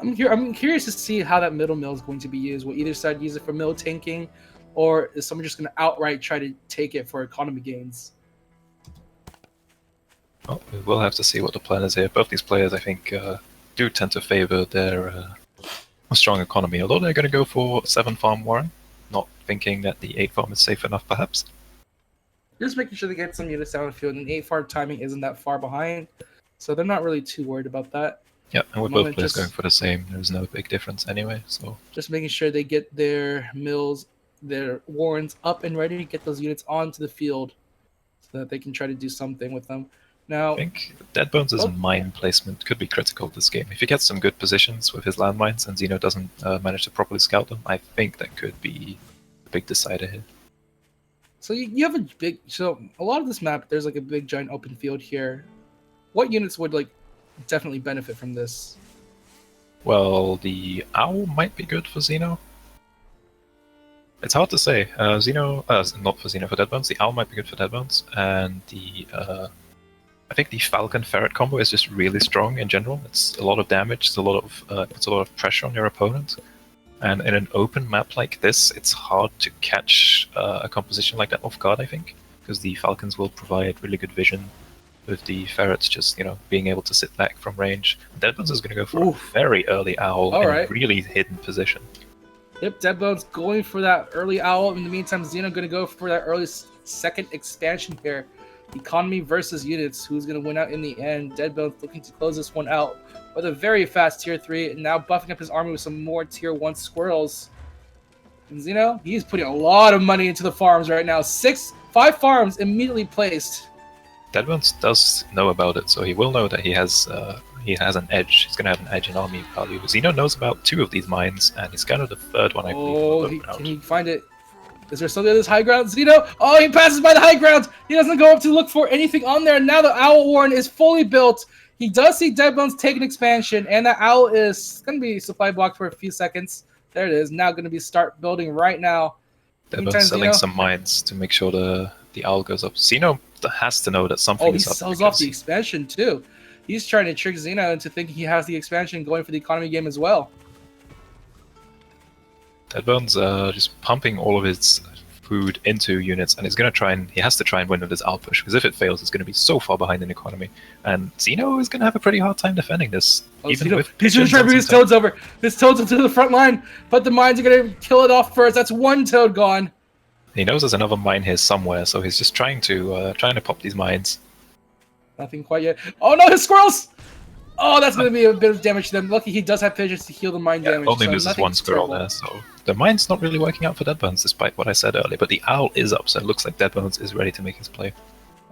I'm curious to see how that middle mill is going to be used. Will either side use it for mill tanking, or is someone just going to outright try to take it for economy gains? Well, we will have to see what the plan is here. Both these players, I think, do tend to favor their strong economy, although they're going to go for 7 farm Warren, not thinking that the 8 farm is safe enough, perhaps. Just making sure they get some units down the field, and 8 farm timing isn't that far behind, so they're not really too worried about that. Yeah, and with both players going for the same, there's no big difference anyway. So just making sure they get their mills, their warrens up and ready to get those units onto the field, so that they can try to do something with them. Now, I think Deadbones' mine placement could be critical this game. If he gets some good positions with his landmines and Xeno doesn't manage to properly scout them, I think that could be a big decider here. So you have a lot of this map, there's like a big giant open field here. What units would like definitely benefit from this? Well, the owl might be good for Xeno. It's hard to say. Xeno, not for Xeno, for Deadbones. The owl might be good for Deadbones, and the I think the Falcon Ferret combo is just really strong in general. It's a lot of damage. It's a lot of pressure on your opponent. And in an open map like this, it's hard to catch a composition like that off guard, I think, because the Falcons will provide really good vision, with the Ferrets just, being able to sit back from range. Deadbones is going to go for a very early owl in a really hidden position. Yep, Deadbones going for that early owl. In the meantime, Xeno going to go for that early second expansion here. Economy versus units. Who's going to win out in the end? Deadbones looking to close this one out with a very fast tier 3, and now buffing up his army with some more tier 1 squirrels. And Xeno, he's putting a lot of money into the farms right now. 5 farms immediately placed. Deadbones does know about it, so he will know that he has an edge. He's going to have an edge in army value. Xeno knows about 2 of these mines, and he's kind of the 3rd one, I believe. Can he find it? Is there something on this high ground? Xeno! Oh, he passes by the high ground! He doesn't go up to look for anything on there. Now the Owl Warren is fully built. He does see Deadbones take an expansion, and the Owl is going to be supply blocked for a few seconds. There it is. Now going to be start building right now. Deadbones selling some mines to make sure the Owl goes up. Xeno has to know that something is up. He sells off the expansion too. He's trying to trick Xeno into thinking he has the expansion going for the economy game as well. Deadbones just pumping all of his food into units, and he has to try and win with his Owl push, because if it fails, it's going to be so far behind in economy. And Xeno is going to have a pretty hard time defending this. He's going to try to bring his toads over. His toads into the front line, but the mines are going to kill it off first. That's 1 toad gone. He knows there's another mine here somewhere, so he's just trying to pop these mines. Nothing quite yet. Oh no, his squirrels! Oh, that's going to be a bit of damage to them. Lucky he does have pigeons to heal the mine damage. Only loses 1 squirrel there, so the mine's not really working out for Deadbones, despite what I said earlier. But the Owl is up, so it looks like Deadbones is ready to make his play.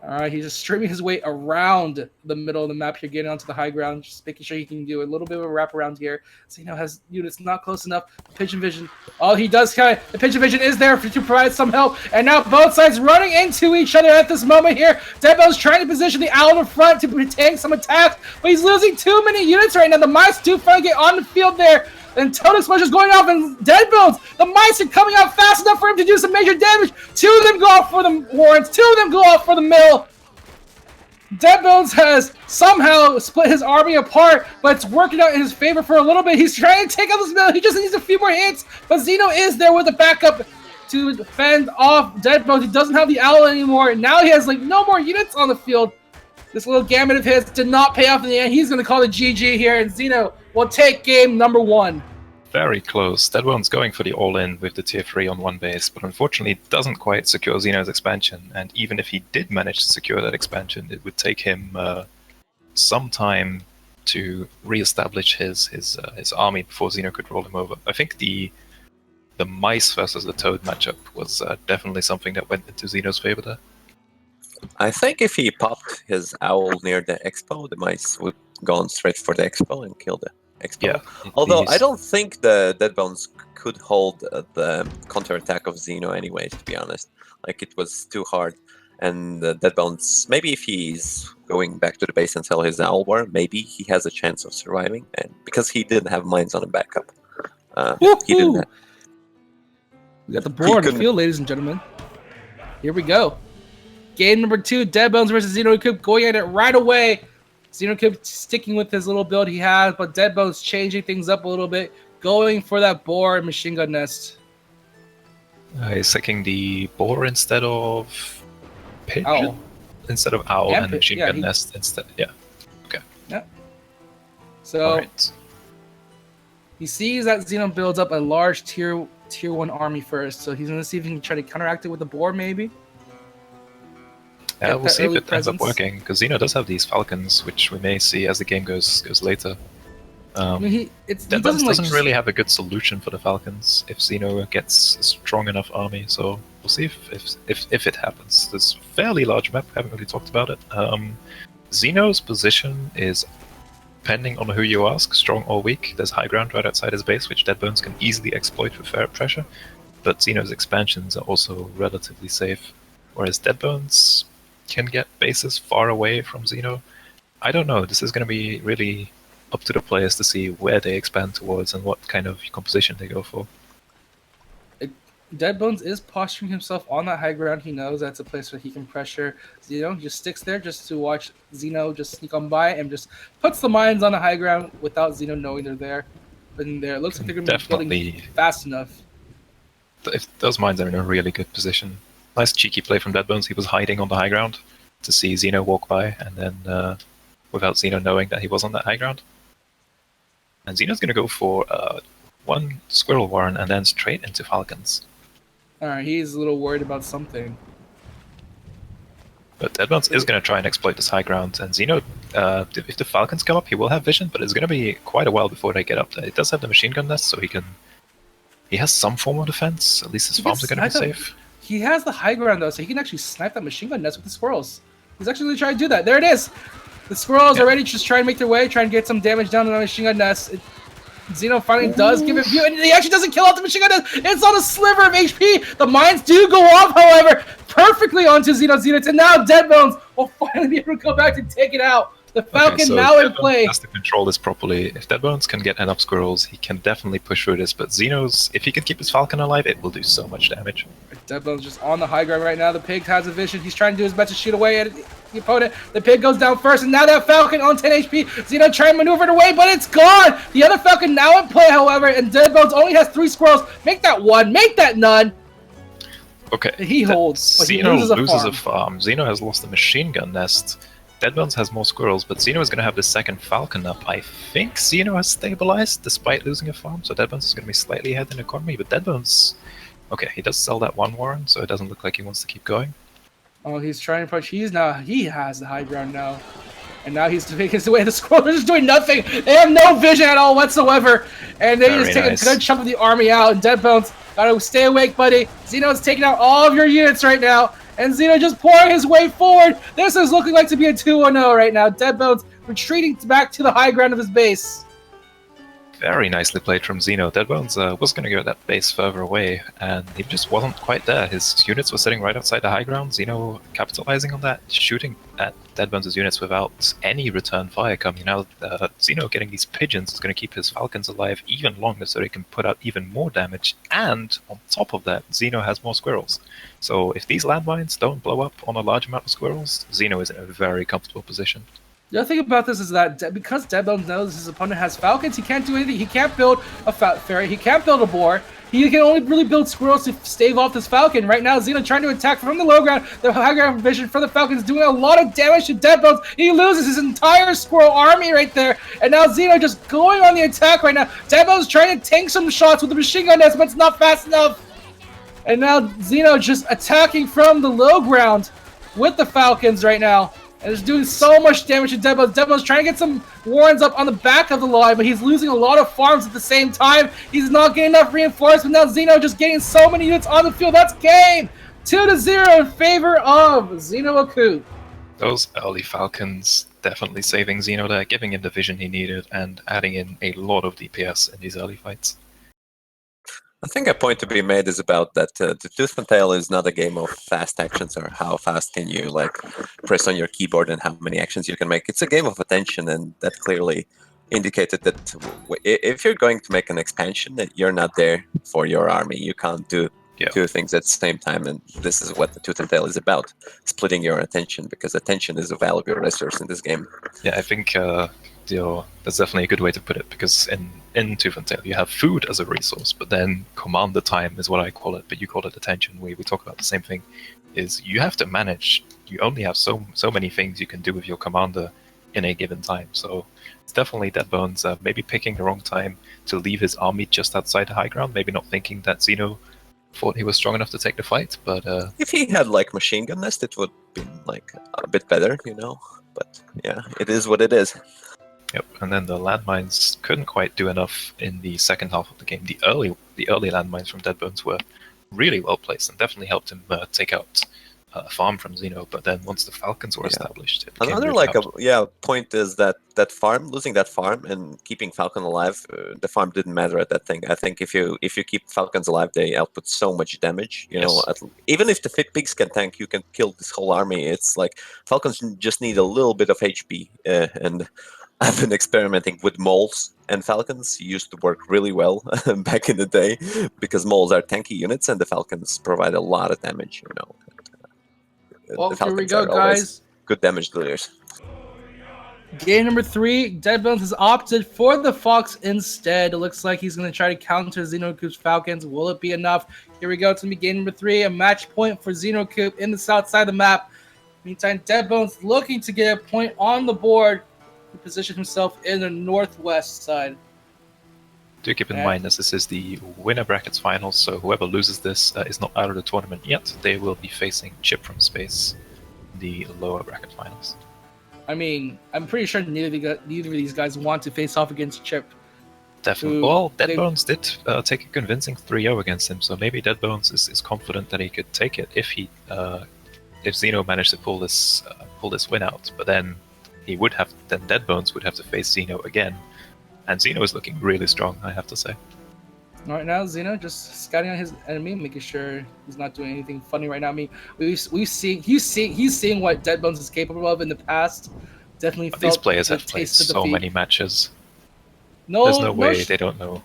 Alright, he's just streaming his way around the middle of the map here, getting onto the high ground, just making sure he can do a little bit of a wraparound here. Xeno has units not close enough. Pigeon Vision. Oh, he does the Pigeon Vision is there to provide some help, and now both sides running into each other at this moment here. Deadbones trying to position the Owl in front to tank some attacks, but he's losing too many units right now. The mice do finally get on the field there. And Toad Explosion's going off, and Deadbones, the mice are coming out fast enough for him to do some major damage. 2 of them go off for the warrants, 2 of them go off for the mill. Deadbones has somehow split his army apart, but it's working out in his favor for a little bit. He's trying to take out this mill. He just needs a few more hits, but Xeno is there with the backup to fend off Deadbones. He doesn't have the Owl anymore, and now he has no more units on the field. This little gamut of hits did not pay off in the end. He's going to call it GG here, and Xeno will take game number 1. Very close. Deadbones going for the all-in with the tier 3 on 1 base, but unfortunately doesn't quite secure Xeno's expansion. And even if he did manage to secure that expansion, it would take him some time to re-establish his army before Xeno could roll him over. I think the mice versus the toad matchup was definitely something that went into Xeno's favor there. I think if he popped his Owl near the expo, the mice would gone straight for the expo and killed it. Expo. Yeah. Although I these- don't think the Deadbones could hold the counterattack of Xeno anyways, to be honest. Like, it was too hard. And Deadbones, maybe if he's going back to the base until his Owl War, maybe he has a chance of surviving. And because he didn't have mines on a backup. He didn't Woohoo! have, We got the board on the couldn't- field, ladies and gentlemen. Here we go. Game number 2, Deadbones versus Xenocoop, going at it right away. Xenocoop sticking with his little build he has, but Deadbones changing things up a little bit, going for that boar and machine gun nest. He's taking the boar instead of pigeon? Owl. Instead of owl And and machine yeah, gun he- nest instead. Yeah. So Alright. he sees that Xeno builds up a large tier 1 army first, so he's going to see if he can try to counteract it with the boar, maybe. Yeah, Get we'll that see if early it ends up presence. working, because Xeno does have these falcons, which we may see as the game goes later. I mean, he Deadbones doesn't like doesn't really have a good solution for the falcons if Xeno gets a strong enough army, so we'll see if it happens. There's a fairly large map, we haven't really talked about it. Xeno's position is, depending on who you ask, strong or weak. There's high ground right outside his base, which Deadbones can easily exploit with fair pressure, but Xeno's expansions are also relatively safe, whereas Deadbones can get bases far away from Xeno. I don't know, this is going to be really up to the players to see where they expand towards and what kind of composition they go for. Deadbones is posturing himself on that high ground. He knows that's a place where he can pressure Xeno. He just sticks there just to watch Xeno just sneak on by and just puts the mines on the high ground without Xeno knowing they're there. And there, it looks like they're going to be building Definitely. fast enough. If those mines are in a really good position. Nice cheeky play from Deadbones. He was hiding on the high ground to see Xeno walk by, and then without Xeno knowing that he was on that high ground. And Xeno's going to go for one Squirrel Warren and then straight into Falcons. Alright, he's a little worried about something. But Deadbones is going to try and exploit this high ground, and Xeno, if the Falcons come up, he will have vision, but it's going to be quite a while before they get up there. It does have the machine gun nest, so he has some form of defense. At least his He farms are can going to be snipe safe. He has the high ground though, so he can actually snipe that machine gun nest with the squirrels. He's actually going to try to do that. There it is! The squirrels Yeah. already just trying to make their way, trying to get some damage down on the machine gun nest. Xeno finally does give it view, and he actually doesn't kill off the machine gun nest. It's on a sliver of HP. The mines do go off, however, perfectly onto Xeno's units, and now Deadbones will finally be able to go back and take it out. The Falcon so now in Deadbones play. has to control this properly. If Deadbones can get enough squirrels, he can definitely push through this. But Xeno's, if he can keep his Falcon alive, it will do so much damage. Deadbones just on the high ground right now. The pig has a vision. He's trying to do his best to shoot away at the opponent. The pig goes down first, and now that Falcon on 10 HP. Xeno trying to maneuver it away, but it's gone. The other Falcon now in play, however, and Deadbones only has 3 squirrels. Make that 1. Make that none. Okay. He holds, but he Xeno loses a loses farm. a farm. Xeno has lost the machine gun nest. Deadbones has more squirrels, but Xeno is going to have the second Falcon up. I think Xeno has stabilized despite losing a farm, so Deadbones is going to be slightly ahead in the economy, but Deadbones... Okay, he does sell that one Warren, so it doesn't look like he wants to keep going. Oh, he's trying to push. He has the high ground now. And now he's taking his way. The squirrels are just doing nothing. They have no vision at all whatsoever. And they Very just take nice. a good chunk of the army out. And Deadbones, gotta stay awake, buddy. Xeno's taking out all of your units right now. And Xeno just pouring his way forward. This is looking like to be a 2-0 right now. Deadbones retreating back to the high ground of his base. Very nicely played from Xeno. Deadbones was going to go that base further away, and he just wasn't quite there. His units were sitting right outside the high ground. Xeno capitalizing on that, shooting at Deadbones' units without any return fire coming out. Xeno getting these pigeons is going to keep his Falcons alive even longer so they can put out even more damage. And on top of that, Xeno has more squirrels. So if these landmines don't blow up on a large amount of squirrels, Xeno is in a very comfortable position. The other thing about this is that because Deadbones knows his opponent has Falcons, he can't do anything. He can't build a ferret. He can't build a boar. He can only really build squirrels to stave off this Falcon. Right now, Xeno trying to attack from the low ground. The high ground vision for the Falcons doing a lot of damage to Deadbones. He loses his entire squirrel army right there. And now Xeno just going on the attack right now. Deadbones trying to tank some shots with the machine gun nest, but it's not fast enough. And now Xeno just attacking from the low ground with the Falcons right now. And it's doing so much damage to Deadbones. Deadbones trying to get some Warrens up on the back of the line, but he's losing a lot of farms at the same time. He's not getting enough reinforcement. Now Xeno just getting so many units on the field. That's game! 2-0 in favor of Xenocoop. Those early Falcons definitely saving Xeno there, giving him the vision he needed, and adding in a lot of DPS in these early fights. I think a point to be made is about that the Tooth and Tail is not a game of fast actions or how fast can you like press on your keyboard and how many actions you can make. It's a game of attention, and that clearly indicated that if you're going to make an expansion, that you're not there for your army. You can't do two things at the same time, and this is what the Tooth and Tail is about: splitting your attention, because attention is a valuable resource in this game. Yeah, I think that's definitely a good way to put it, because in Tooth and Tail you have food as a resource, but then commander time is what I call it, but you call it attention. We talk about the same thing. Is you have to manage. You only have so many things you can do with your commander in a given time. So it's definitely Deadbones maybe picking the wrong time to leave his army just outside the high ground. Maybe not thinking that Xeno thought he was strong enough to take the fight, but if he had like machine gun nest, it would be like a bit better, But yeah, it is what it is. Yep, and then the landmines couldn't quite do enough in the second half of the game. The early landmines from Deadbones were really well placed and definitely helped him take out a farm from Xeno. But then once the Falcons were established, it became another really point is that farm, losing that farm and keeping Falcon alive, the farm didn't matter at that thing. I think if you keep Falcons alive, they output so much damage. Even if the pigs can tank, you can kill this whole army. It's like Falcons just need a little bit of HP, and I've been experimenting with moles and falcons. Used to work really well back in the day, because moles are tanky units and the falcons provide a lot of damage. Well, here we go, guys. Good damage dealers. Game number 3, Deadbones has opted for the Fox instead. It looks like he's going to try to counter Xenocoop's Falcons. Will it be enough? Here we go. It's going to be game number 3, a match point for Xenocoop in the south side of the map. Meantime, Deadbones looking to get a point on the board to position himself in the northwest side. Do keep in mind that this is the winner brackets finals, so whoever loses this is not out of the tournament yet. They will be facing Chip from Space in the lower bracket finals. I mean, I'm pretty sure neither of these guys want to face off against Chip. Definitely. Well, Deadbones did take a convincing 3-0 against him, so maybe Deadbones is confident that he could take it if Xeno managed to pull this win out. But then Deadbones would have to face Xeno again. And Xeno is looking really strong, I have to say. Right now, Xeno just scouting on his enemy, making sure he's not doing anything funny right now. I mean, he's seeing what Deadbones is capable of in the past. Definitely felt these players have played so many matches. There's no way they don't know.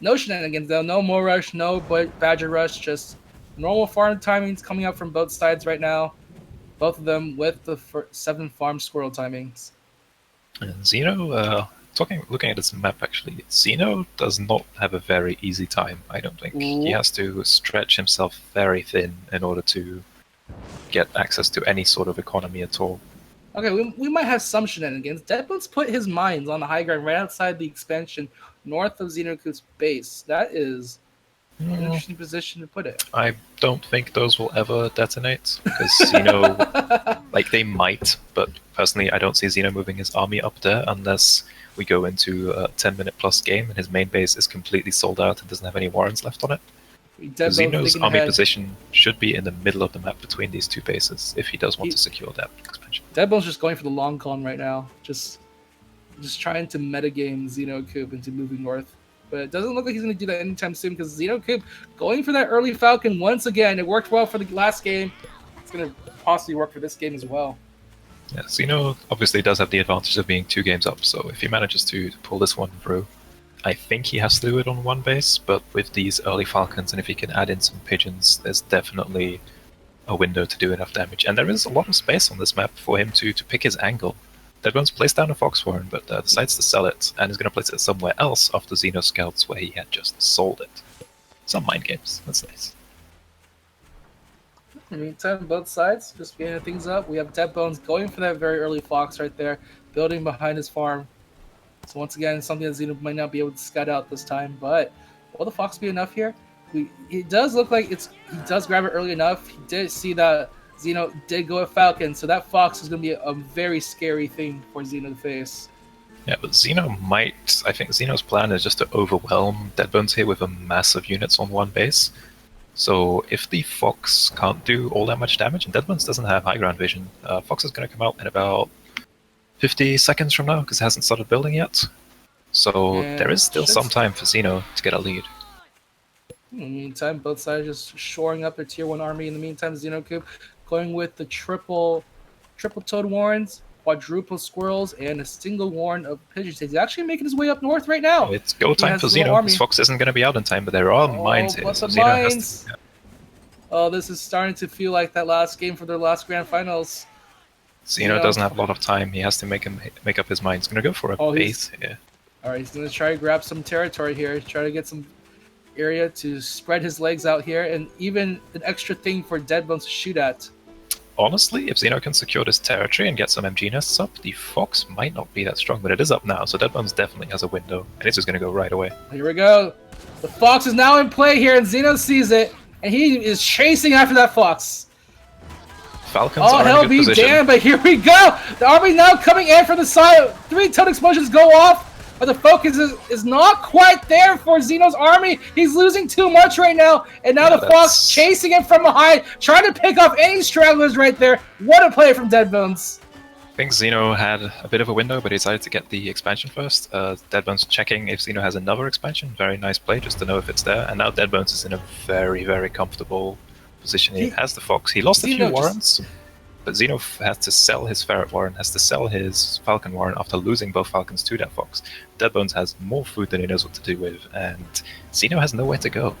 No shenanigans though. No more rush. No Badger rush. Just normal farm timings coming up from both sides right now. Both of them with the 7 farm squirrel timings. And Xeno, looking at this map, actually, Xeno does not have a very easy time, I don't think. He has to stretch himself very thin in order to get access to any sort of economy at all. Okay, we might have some shenanigans. Deadbones put his mines on the high ground right outside the expansion, north of Xenocoop's base. That is an interesting position to put it. I don't think those will ever detonate, because Xeno, they might, but personally I don't see Xeno moving his army up there unless we go into a 10-minute plus game and his main base is completely sold out and doesn't have any warrens left on it. Xeno's army position should be in the middle of the map between these two bases if he does want to secure that expansion. Deadbone's just going for the long con right now, just trying to metagame Xenocoop into moving north. But it doesn't look like he's going to do that anytime soon, because Xenocoop going for that early Falcon once again. It worked well for the last game. It's going to possibly work for this game as well. Yeah, Xeno obviously does have the advantage of being 2 games up, so if he manages to pull this one through, I think he has to do it on one base, but with these early Falcons, and if he can add in some pigeons, there's definitely a window to do enough damage. And there is a lot of space on this map for him to pick his angle. Deadbones placed down a Fox Warren, but decides to sell it, and is going to place it somewhere else after Xeno scouts where he had just sold it. Some mind games, that's nice. In the meantime, both sides just getting things up. We have Deadbones going for that very early Fox right there, building behind his farm. So once again, something that Xeno might not be able to scout out this time, but will the Fox be enough here? It does look like he does grab it early enough. He did see that Xeno did go with Falcon, so that Fox is going to be a very scary thing for Xeno to face. Yeah, but I think Xeno's plan is just to overwhelm Deadbones here with a massive units on one base. So if the Fox can't do all that much damage, and Deadbones doesn't have high ground vision, Fox is going to come out in about 50 seconds from now because it hasn't started building yet. So And there is still some time for Xeno to get a lead. In the meantime, both sides just shoring up their tier 1 army. In the meantime, Xenocoop going with the triple toad warrens, quadruple squirrels, and a single warren of pigeons. He's actually making his way up north right now. It's go time for Xeno, because Fox isn't going to be out in time, but there are mines here. But So the Xeno mines. has to, yeah. Oh, this is starting to feel like that last game for their last grand finals. Xeno doesn't have a lot of time. He has to make up his mind. He's going to go for a base here. Alright, he's going to try to grab some territory here. Try to get some area to spread his legs out here, and even an extra thing for Deadbones to shoot at. Honestly, if Xeno can secure this territory and get some MG nests up, the Fox might not be that strong, but it is up now, so Deadbones definitely has a window, and it's just going to go right away. Here we go. The Fox is now in play here, and Xeno sees it, and he is chasing after that Fox. Falcons are in a good position. Damn, but here we go! The army now coming in from the side. 3 toad explosions go off, but the focus is not quite there for Xeno's army. He's losing too much right now, and now the Fox chasing him from behind, trying to pick off any stragglers right there. What a play from Deadbones. I think Xeno had a bit of a window, but he decided to get the expansion first. Deadbones checking if Xeno has another expansion. Very nice play, just to know if it's there. And now Deadbones is in a very, very comfortable position. He has the Fox. He lost a few warrens, but Xeno has to sell his Ferret Warren, has to sell his Falcon Warren after losing both Falcons to that Fox. Deadbones has more food than he knows what to do with, and Xeno has nowhere to go.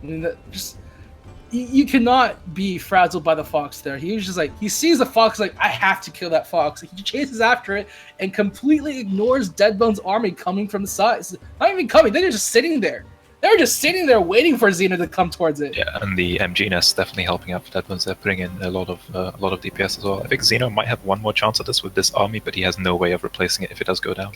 I mean, you cannot be frazzled by the Fox there. He was just like, he sees the Fox like, I have to kill that Fox. He chases after it and completely ignores Deadbones' army coming from the side. Not even coming, they're just sitting there. They're just sitting there waiting for Xeno to come towards it. Yeah, and the MG nest definitely helping out for Deadbones. They're putting in a lot of DPS as well. I think Xeno might have one more chance at this with this army, but he has no way of replacing it if it does go down.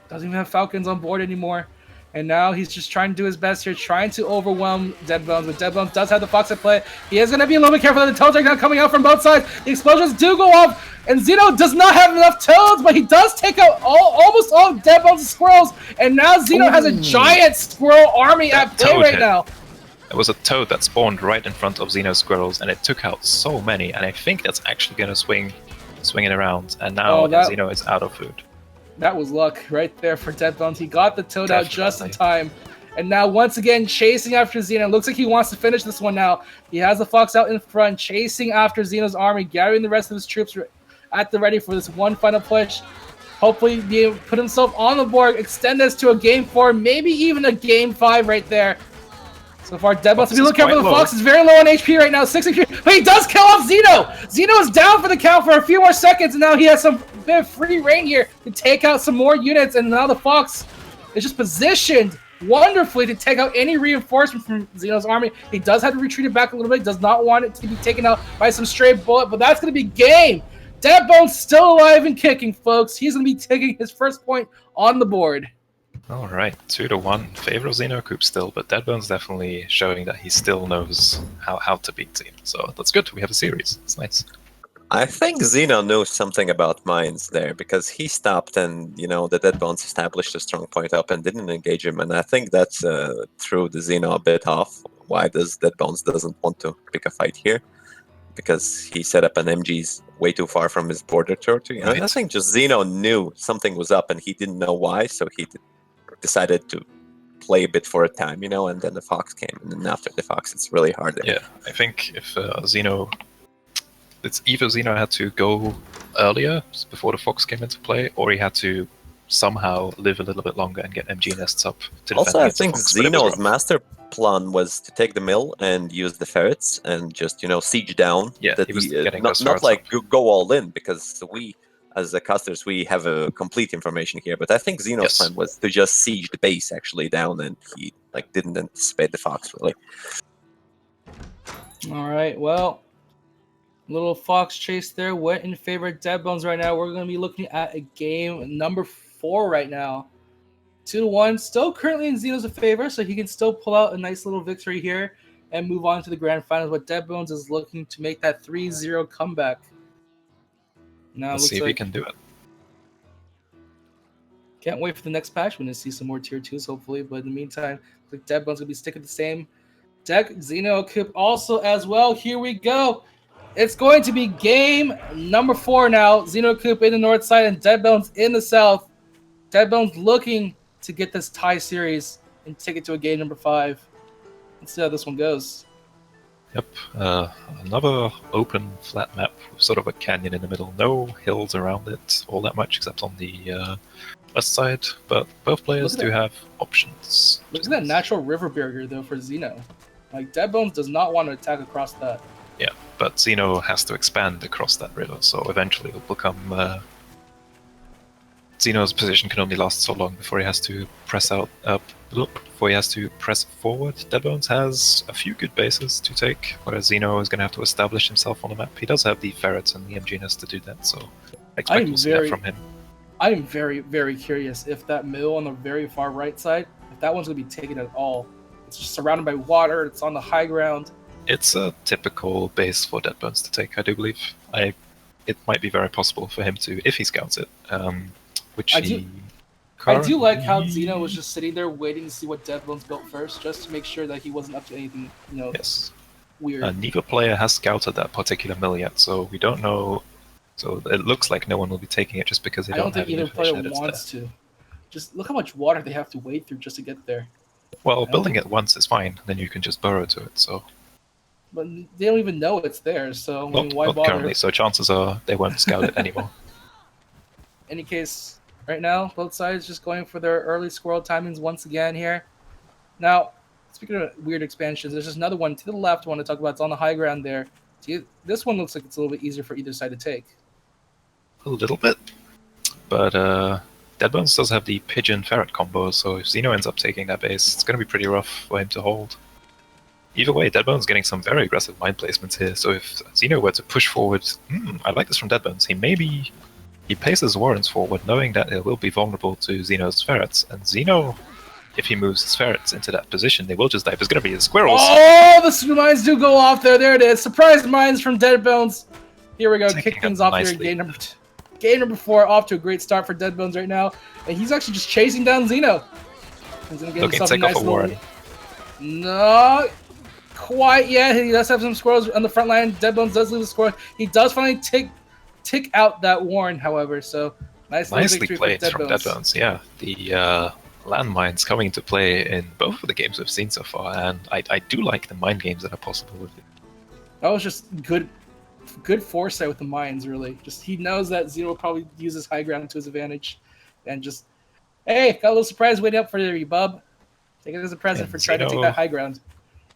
Doesn't even have Falcons on board anymore. And now he's just trying to do his best here, trying to overwhelm Deadbones. But Deadbones does have the Fox at play. He is going to be a little bit careful. The toads are now coming out from both sides. The explosions do go off. And Xeno does not have enough toads, but he does take out almost all of Deadbones' squirrels. And now Xeno has a giant squirrel army at play right now. There was a toad that spawned right in front of Xeno's squirrels, and it took out so many. And I think that's actually going to swing it around. And now Xeno is out of food. That was luck right there for Deadbones. He got the toad out just in time. And now once again chasing after Xeno. Looks like he wants to finish this one now. He has the Fox out in front, chasing after Xeno's army, gathering the rest of his troops at the ready for this one final push. Hopefully be able to put himself on the board, extend this to a game 4, maybe even a game 5 right there. So far, Deadbones to be looking for the Fox. Is very low on HP right now, 6 HP, but he does kill off Xeno! Xeno is down for the count for a few more seconds, and now he has some bit of free reign here to take out some more units, and now the Fox is just positioned wonderfully to take out any reinforcement from Xeno's army. He does have to retreat it back a little bit, does not want it to be taken out by some stray bullet, but that's going to be game! Deadbones still alive and kicking, folks. He's going to be taking his first point on the board. All right, 2-1 in favor of Xenocoop still, but Deadbones definitely showing that he still knows how to beat Xeno. So that's good. We have a series. It's nice. I think Xeno knows something about mines there, because he stopped and, the Deadbones established a strong point up and didn't engage him. And I think that's threw the Xeno a bit off. Why does Deadbones doesn't want to pick a fight here? Because he set up an MGs way too far from his border territory. Right. I think just Xeno knew something was up and he didn't know why, so he decided to play a bit for a time, and then the Fox came. And then after the Fox, it's really hard there. Yeah, I think if it's either Xeno had to go earlier before the Fox came into play, or he had to somehow live a little bit longer and get MG nests up to defend. Also, I think Xeno's master plan was to take the mill and use the ferrets and just siege down. Yeah, that he was getting those not like up. go all in, because we as the casters we have a complete information here. But I think Xeno's plan was to just siege the base actually down, and he didn't anticipate the Fox really. All right, well. Little Fox chase there went in favor of Deadbones right now. We're going to be looking at a game number 4 right now. 2-1, still currently in Xeno's favor, so he can still pull out a nice little victory here and move on to the grand finals. But Deadbones is looking to make that 3-0 comeback. Now Let's see if he can do it. Can't wait for the next patch when we see some more tier 2s, hopefully. But in the meantime, Deadbones going to be sticking the same Deck Xeno Coop also as well. Here we go. It's going to be game number 4 now. Xeno Coop in the north side and Deadbones in the south. Deadbones looking to get this tie series and take it to a game number 5. Let's see how this one goes. Yep, another open flat map with sort of a canyon in the middle. No hills around it all that much except on the west side, but both players do have options. Look at that natural river barrier though for Xeno. Like Deadbones does not want to attack across that. Yeah, but Xeno has to expand across that river, so eventually it'll become... Xeno's position can only last so long before he has to press out before he has to press forward. Deadbones has a few good bases to take, whereas Xeno is going to have to establish himself on the map. He does have the ferrets and the MGNS to do that, so I expect we'll see that from him. I am very, very curious if that mill on the very far right side, if that one's going to be taken at all. It's just surrounded by water, it's on the high ground. It's a typical base for Deadbones to take, I do believe. It might be very possible for him to, if he scouts it, which I do like how Xeno was just sitting there waiting to see what Deadbones built first, just to make sure that he wasn't up to anything, yes. Weird. Neither player has scouted that particular mill yet, so we don't know. So it looks like no one will be taking it just because they don't have either player that wants to. Just look how much water they have to wade through just to get there. Well, building it once is fine, then you can just burrow to it, so... But they don't even know it's there, so I mean, why bother? Currently, so chances are they won't scout it anymore. Any case, right now, both sides just going for their early squirrel timings once again here. Now, speaking of weird expansions, there's just another one to the left I want to talk about. It's on the high ground there. This one looks like it's a little bit easier for either side to take. A little bit, but Deadbones does have the pigeon ferret combo, so if Xeno ends up taking that base, it's going to be pretty rough for him to hold. Either way, Deadbones getting some very aggressive mine placements here, so if Xeno were to push forward, I like this from Deadbones, he paces Warrens forward, knowing that it will be vulnerable to Xeno's ferrets, and Xeno, if he moves his ferrets into that position, they will just die. There's going to be the squirrels. Oh, the mines do go off there. There it is. Surprise mines from Deadbones. Here we go. Kick things off here. Game number 4, off to a great start for Deadbones right now, and he's actually just chasing down Xeno. He's going to get himself a nice little... Warren. No, quite yet. He does have some squirrels on the front line. Deadbones does lose the squirrel. He does finally tick out that Warren, however. So nicely played from Deadbones. Yeah, the landmines coming into play in both of the games we've seen so far, and I do like the mine games that are possible with it. That was just good foresight with the mines, really. Just he knows that Xeno will probably use his high ground to his advantage, and just, hey, got a little surprise waiting up for you, bub. Take it as a present for trying to take that high ground.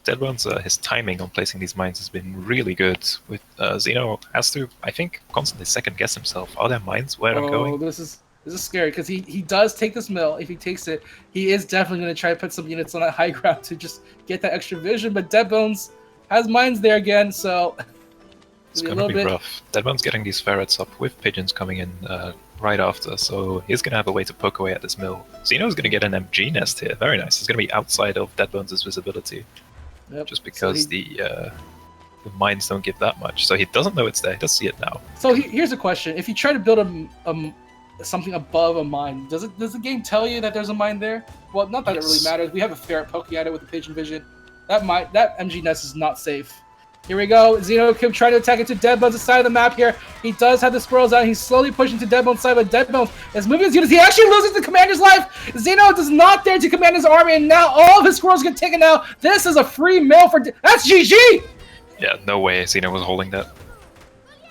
Deadbones, his timing on placing these mines has been really good. With Xeno has to, I think, constantly second guess himself. Are there mines where I'm going? This is scary because he does take this mill. If he takes it, he is definitely going to try to put some units on that high ground to just get that extra vision. But Deadbones has mines there again, so it's going to be rough. Deadbones getting these ferrets up with pigeons coming in right after, so he's going to have a way to poke away at this mill. Xeno's going to get an MG nest here. Very nice. It's going to be outside of Deadbones' visibility. Yep. Just because so the mines don't give that much. So he doesn't know it's there. He does see it now. So here's a question. If you try to build something above a mine, does the game tell you that there's a mine there? Well, not that it really matters. We have a ferret poking at it with the pigeon vision. That MG nest is not safe. Here we go. Xeno Kim trying to attack it to Deadbones' side of the map here. He does have the squirrels out. He's slowly pushing to Deadbones' side, but Deadbones is moving his units. He actually loses the commander's life. Xeno does not dare to command his army, and now all of his squirrels get taken out. This is a free mill for... That's GG! Yeah, no way Xeno was holding that.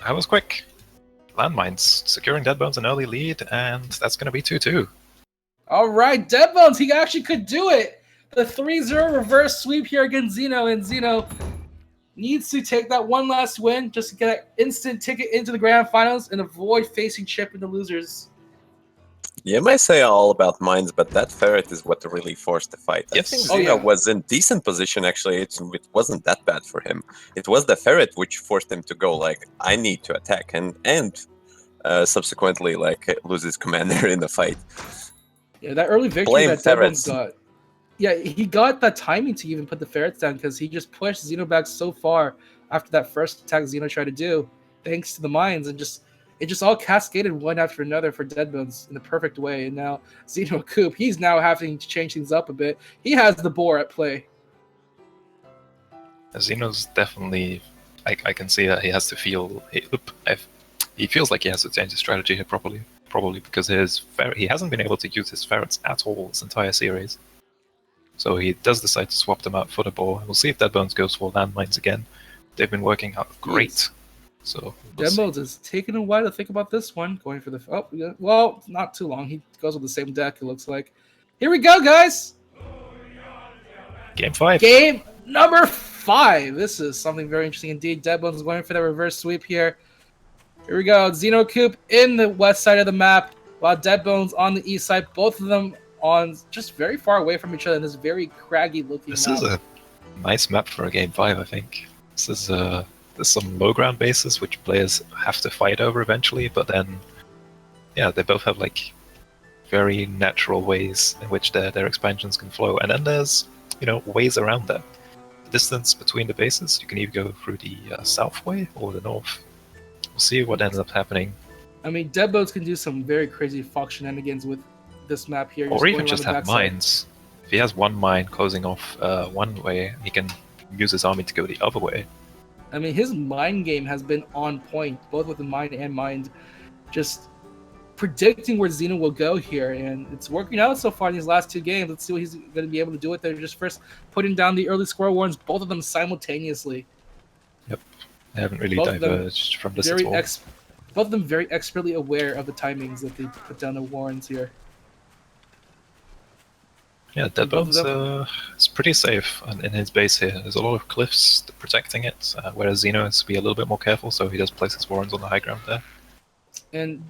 That was quick. Landmines securing Deadbones an early lead, and that's going to be 2-2. All right, Deadbones, he actually could do it. The 3-0 reverse sweep here against Xeno, and Xeno needs to take that one last win just to get an instant ticket into the grand finals and avoid facing Chip in the losers. You might say all about mines, but that ferret is what really forced the fight. Yes. I think Xeno was in decent position, actually. It wasn't that bad for him. It was the ferret which forced him to go, like, I need to attack, and subsequently, like, lose his commander in the fight. Yeah, that early victory that Deadbones got. Yeah, he got the timing to even put the ferrets down because he just pushed Xeno back so far after that first attack Xeno tried to do, thanks to the mines, and it just all cascaded one after another for Deadbones in the perfect way. And now Xeno Coop, he's now having to change things up a bit. He has the boar at play. Xeno's definitely. I can see that he has to feel. He feels like he has to change his strategy here probably because he hasn't been able to use his ferrets at all this entire series. So he does decide to swap them out for the boar. We'll see if Deadbones goes for landmines again. They've been working out great. Yes. So Deadbones is taking a while to think about this one. Going for the well, not too long. He goes with the same deck. It looks like. Here we go, guys. Game 5. Game number 5. This is something very interesting indeed. Deadbones is going for the reverse sweep here. Here we go. Xeno Coop in the west side of the map, while Deadbones on the east side. Both of them on just very far away from each other in this very craggy looking This map. is a nice map for a game 5, I think. This is there's some low ground bases which players have to fight over eventually, but then yeah, they both have like very natural ways in which their expansions can flow, and then there's ways around that. The distance between the bases, you can either go through the south way or the north. We'll see what ends up happening. I mean, Deadbones can do some very crazy fox shenanigans with this map here. Or even just have mines. If he has one mine closing off one way, he can use his army to go the other way. I mean, his mine game has been on point, both with the mine and mind. Just predicting where Xeno will go here, and it's working out so far in these last 2 games. Let's see what he's going to be able to do with it. Just first putting down the early squirrel warns, both of them simultaneously. Yep, they haven't really Both diverged from this at all. Both of them very expertly aware of the timings that they put down the warns here. Yeah, Deadbones is pretty safe in his base here. There's a lot of cliffs protecting it, whereas Xeno has to be a little bit more careful, so he does place his warrens on the high ground there. And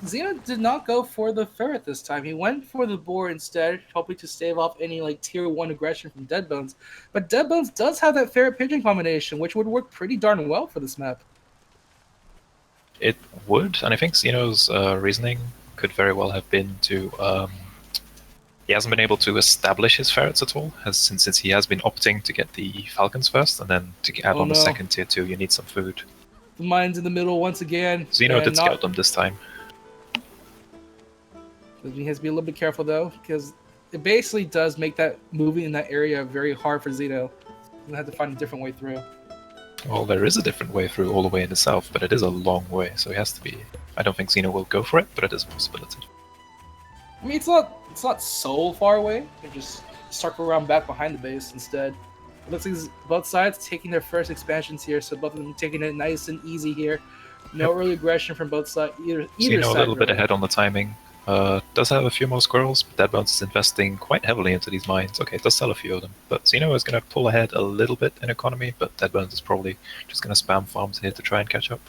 Xeno did not go for the ferret this time. He went for the boar instead, hoping to stave off any like tier 1 aggression from Deadbones. But Deadbones does have that ferret pigeon combination, which would work pretty darn well for this map. It would, and I think Xeno's reasoning could very well have been to. He hasn't been able to establish his ferrets at all, since he has been opting to get the falcons first, and then to add on the second tier 2, you need some food. The mines in the middle once again. Xeno did scout them this time. He has to be a little bit careful though, because it basically does make that moving in that area very hard for Xeno. He'll have to find a different way through. Well, there is a different way through all the way in the south, but it is a long way, so he has to be. I don't think Xeno will go for it, but it is a possibility. I mean, it's not so far away. You just circle around back behind the base instead. It looks like both sides taking their first expansions here, so both of them taking it nice and easy here. No early aggression from both sides. Either Xeno side, a little bit ahead on the timing. Does have a few more squirrels, but Deadbones is investing quite heavily into these mines. Okay, it does sell a few of them, but Xeno is going to pull ahead a little bit in economy, but Deadbones is probably just going to spam farms here to try and catch up.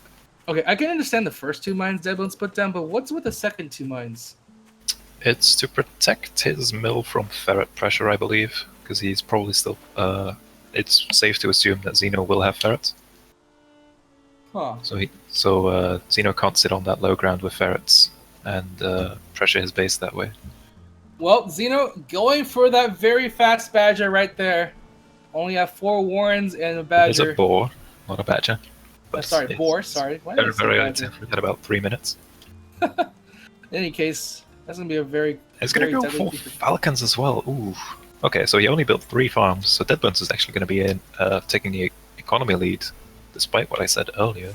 Okay, I can understand the first 2 mines Deadbones put down, but what's with the second 2 mines? It's to protect his mill from ferret pressure, I believe, because he's probably still. It's safe to assume that Xeno will have ferrets. Huh. So Xeno can't sit on that low ground with ferrets and pressure his base that way. Well, Xeno going for that very fast badger right there. Only have 4 warrens and a badger. It's a boar, not a badger. Sorry, boar. Sorry. Why did I say Very badger? active. We had about 3 minutes. In any case, that's gonna be a very. It's gonna go for falcons as well. Ooh. Okay, so he only built 3 farms, so Deadbones is actually gonna be in taking the economy lead, despite what I said earlier.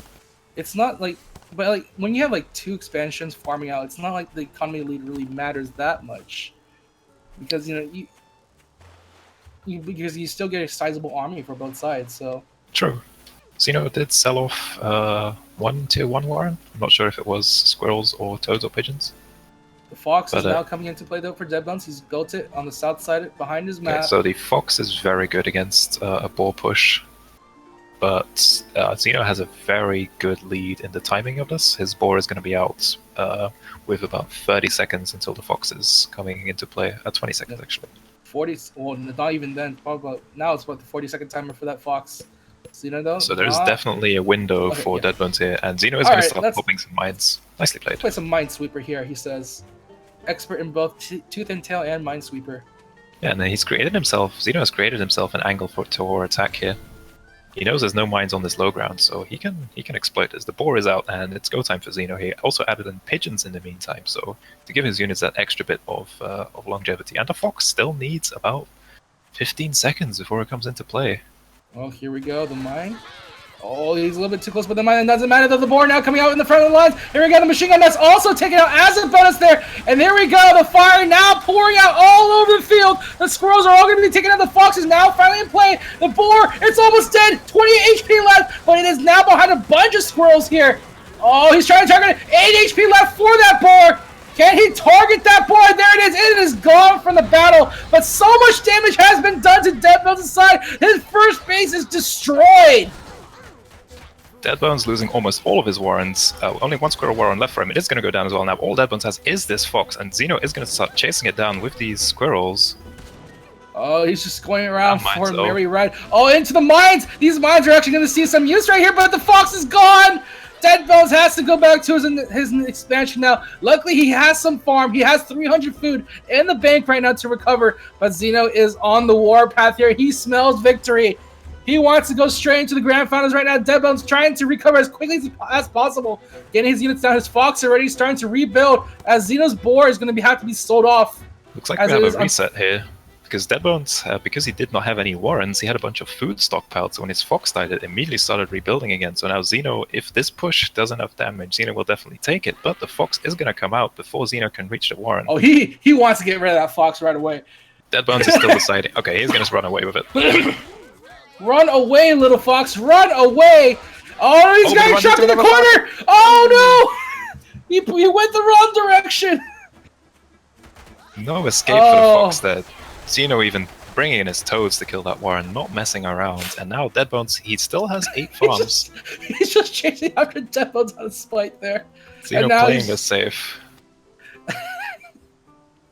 It's not like, but like when you have like 2 expansions farming out, it's not like the economy lead really matters that much, because because you still get a sizable army for both sides. So true. Xeno did sell off 1 tier 1 warren. I'm not sure if it was squirrels or toads or pigeons. the fox is now coming into play though for Deadbones. He's built it on the south side behind his map. Okay, so the fox is very good against a boar push, but Xeno has a very good lead in the timing of this. His boar is going to be out with about 30 seconds until the fox is coming into play. 20 seconds actually. 40. Well, not even then. Probably about, now it's about the 40-second timer for that fox. Xeno though. So there's definitely a window for Deadbones here, and Xeno is going to start popping some mines. Nicely played. Play some Minesweeper here. He says, expert in both Tooth and Tail and Minesweeper. Yeah, and then he's created himself. Xeno has created himself an angle for Tor attack here. He knows there's no mines on this low ground, so he can exploit this. The boar is out, and it's go time for Xeno. He also added in pigeons in the meantime, so to give his units that extra bit of longevity. And the fox still needs about 15 seconds before it comes into play. Oh, here we go. The mine. Oh, he's a little bit too close, but the mine doesn't matter. The board now coming out in the front of the lines. Here we go. The machine gun that's also taken out as a bonus there. And there we go. The fire now pouring out all over the field. The squirrels are all going to be taken out. The fox is now finally in play. The boar, it's almost dead. 28 HP left, but it is now behind a bunch of squirrels here. Oh, he's trying to target it. 8 HP left for that boar. Can he target that boar? There it is. It is gone from the battle. But so much damage has been done to Deadbones' side. His first base is destroyed. Deadbones losing almost all of his warrants. Only one squirrel warren left for him. It is going to go down as well. Now all Deadbones has is this fox, and Zeno is going to start chasing it down with these squirrels. Oh, he's just going around for a though. merry ride. Oh, into the mines! These mines are actually going to see some use right here, but the fox is gone! Deadbones has to go back to his expansion now. Luckily, he has some farm. He has 300 food in the bank right now to recover, but Zeno is on the warpath here. He smells victory. He wants to go straight into the grand finals right now. Deadbones trying to recover as quickly as possible. Getting his units down. His fox already starting to rebuild as Zeno's boar is going to have to be sold off. Looks like we have a reset here. Because Deadbones, because he did not have any warrants, he had a bunch of food stockpiled. So when his fox died, it immediately started rebuilding again. So now Zeno, if this push does enough damage, Zeno will definitely take it. But the fox is going to come out before Zeno can reach the warren. Oh, he wants to get rid of that fox right away. Deadbones is still deciding. Okay, he's going to run away with it. Run away, little fox! Run away! Oh, he's getting shot in the corner! Oh no! He went the wrong direction. No escape for the fox there. Zeno even bringing in his toads to kill that warren, not messing around. And now Deadbones, he still has 8 farms. He's just chasing after Deadbones out of spite there. Zeno playing this safe.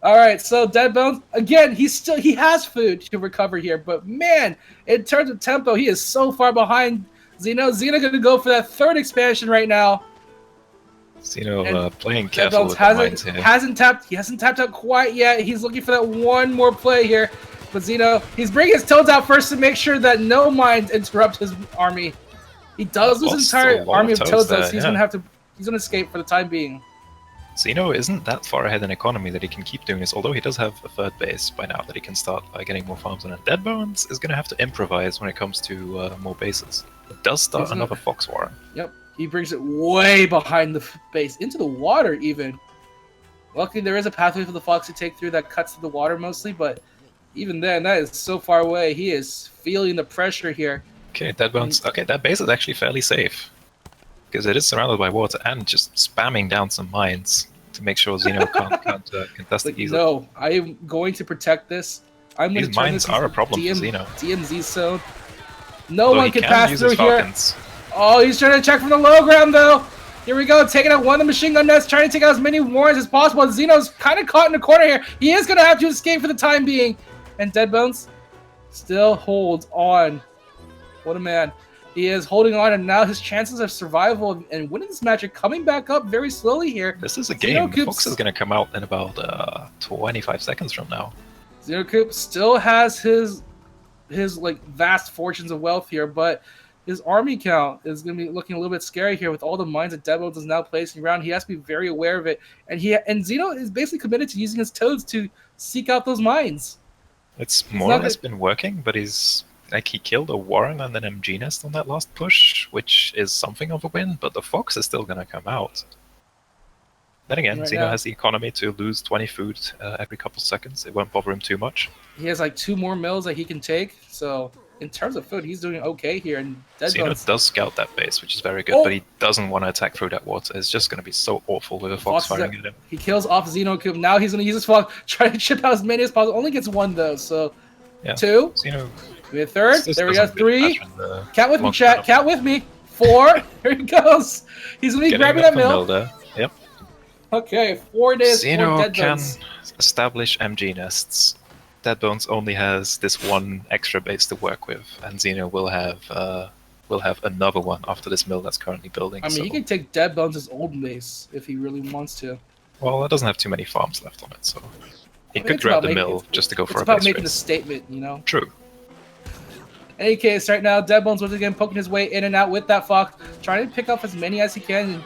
All right, so Deadbones again. He has food to recover here, but man, in terms of tempo, he is so far behind Zeno. Zeno going to go for that 3rd expansion right now. Zeno playing careful with the mines here. He hasn't tapped out quite yet. He's looking for that one more play here. But Zeno, he's bringing his toads out first to make sure that no mines interrupt his army. He does lose his entire army of toads, though, so he's gonna escape for the time being. Zeno isn't that far ahead in economy that he can keep doing this, although he does have a 3rd base by now that he can start getting more farms on. And Deadbones is going to have to improvise when it comes to more bases. It does start another fox warren. Yep, he brings it way behind the base, into the water even. Luckily, there is a pathway for the fox to take through that cuts through the water mostly, but even then, that is so far away. He is feeling the pressure here. Okay, Deadbones. Okay, that base is actually fairly safe. Because it is surrounded by water and just spamming down some mines to make sure Zeno can't contest it easily. No, I am going to protect this. I'm going to turn mines this are a problem for Zeno. DMZ zone. No one can pass through here. Oh, he's trying to check from the low ground though. Here we go, taking out one of the machine gun nests, trying to take out as many warrants as possible. Zeno's kind of caught in a corner here. He is going to have to escape for the time being. And Deadbones still holds on. What a man. He is holding on, and now his chances of survival and winning this match are coming back up very slowly here. This is a game. Fox is going to come out in about 25 seconds from now. Xenocoop still has his like vast fortunes of wealth here, but his army count is going to be looking a little bit scary here with all the mines that Deadbones is now placing around. He has to be very aware of it, and Zeno is basically committed to using his toads to seek out those mines. It's more or less been working, but he's like he killed a warren and an MG nest on that last push, which is something of a win. But the fox is still going to come out. Then again, Zeno has the economy to lose 20 food every couple seconds. It won't bother him too much. He has like 2 more mills that he can take, so in terms of food, he's doing okay here. And Zeno does scout that base, which is very good, but he doesn't want to attack through that water. It's just going to be so awful with a fox firing at him. He kills off Xenocoop. Now he's going to use his fox, try to chip out as many as possible. Only gets 1 though, so 2. Zeno, we have 3rd. There we go. 3. Cat with me, chat. Cat with me. 4. Here he goes. He's going to be grabbing that mill. Yep. Okay, 4 days. Zeno can establish MG nests. Deadbones only has this 1 extra base to work with, and Zeno will have another one after this mill that's currently building. I mean, he can take Deadbones' old base if he really wants to. Well, it doesn't have too many farms left on it, so he could grab the mill just to go for a base. It's about making a statement, you know. True. In any case, right now, Deadbones once again poking his way in and out with that fox, trying to pick up as many as he can, and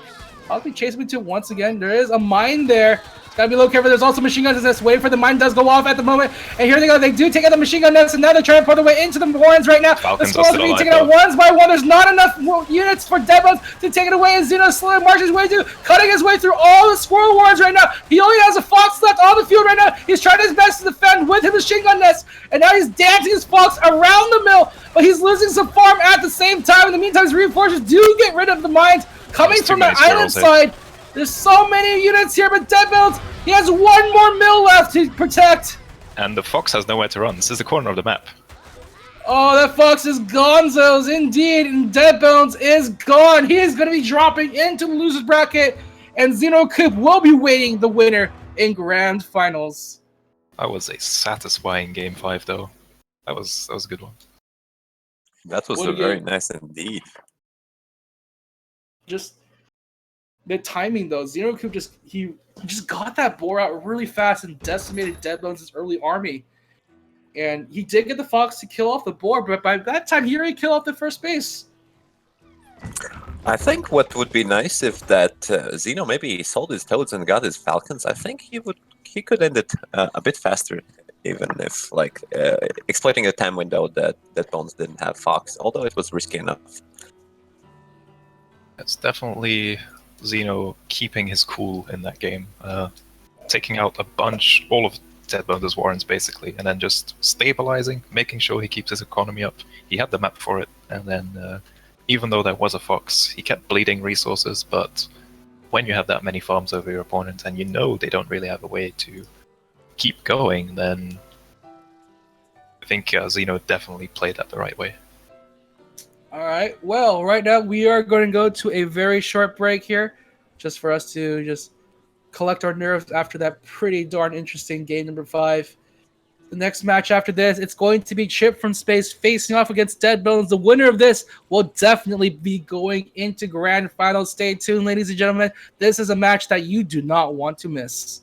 possibly chase him into once again. There is a mine there. Gotta be a little careful. There's also machine guns that's waiting for the mine does go off at the moment. And here they go. They do take out the machine gun nest, and now they're trying to put their way into the Warrens right now. Falcons the squirrels are being taken out ones by one. There's not enough units for Deadbones to take it away, and Xeno slowly marches his way through, cutting his way through all the squirrel Warrens right now. He only has a fox left on the field right now. He's trying his best to defend with his machine gun nest, and now he's dancing his fox around the mill, but he's losing some farm at the same time. In the meantime, his reinforcements do get rid of the mines coming from the island side. There's so many units here, but Deadbones, he has one more mill left to protect. And the fox has nowhere to run. This is the corner of the map. Oh, that fox is gonzos indeed, and Deadbones is gone. He is going to be dropping into the loser's bracket, and Xeno Coop will be waiting the winner in grand finals. That was a satisfying game 5, though. That was a good one. That was very nice indeed. Just the timing though, Xeno Coop just got that boar out really fast and decimated Deadbones' early army. And he did get the fox to kill off the boar, but by that time he already killed off the first base. I think what would be nice if that Xeno maybe sold his toads and got his falcons. I think he could end it a bit faster, even if like exploiting a time window that Bones didn't have fox, although it was risky enough. It's definitely Xeno keeping his cool in that game, taking out all of Deadbones' Warrens basically, and then just stabilizing, making sure he keeps his economy up. He had the map for it, and then even though there was a fox, he kept bleeding resources, but when you have that many farms over your opponent and you know they don't really have a way to keep going, then I think Xeno definitely played that the right way. All right. Well, right now we are going to go to a very short break here, just for us to just collect our nerves after that pretty darn interesting game number 5. The next match after this, it's going to be Chip from Space facing off against Deadbones. The winner of this will definitely be going into grand finals. Stay tuned, ladies and gentlemen. This is a match that you do not want to miss.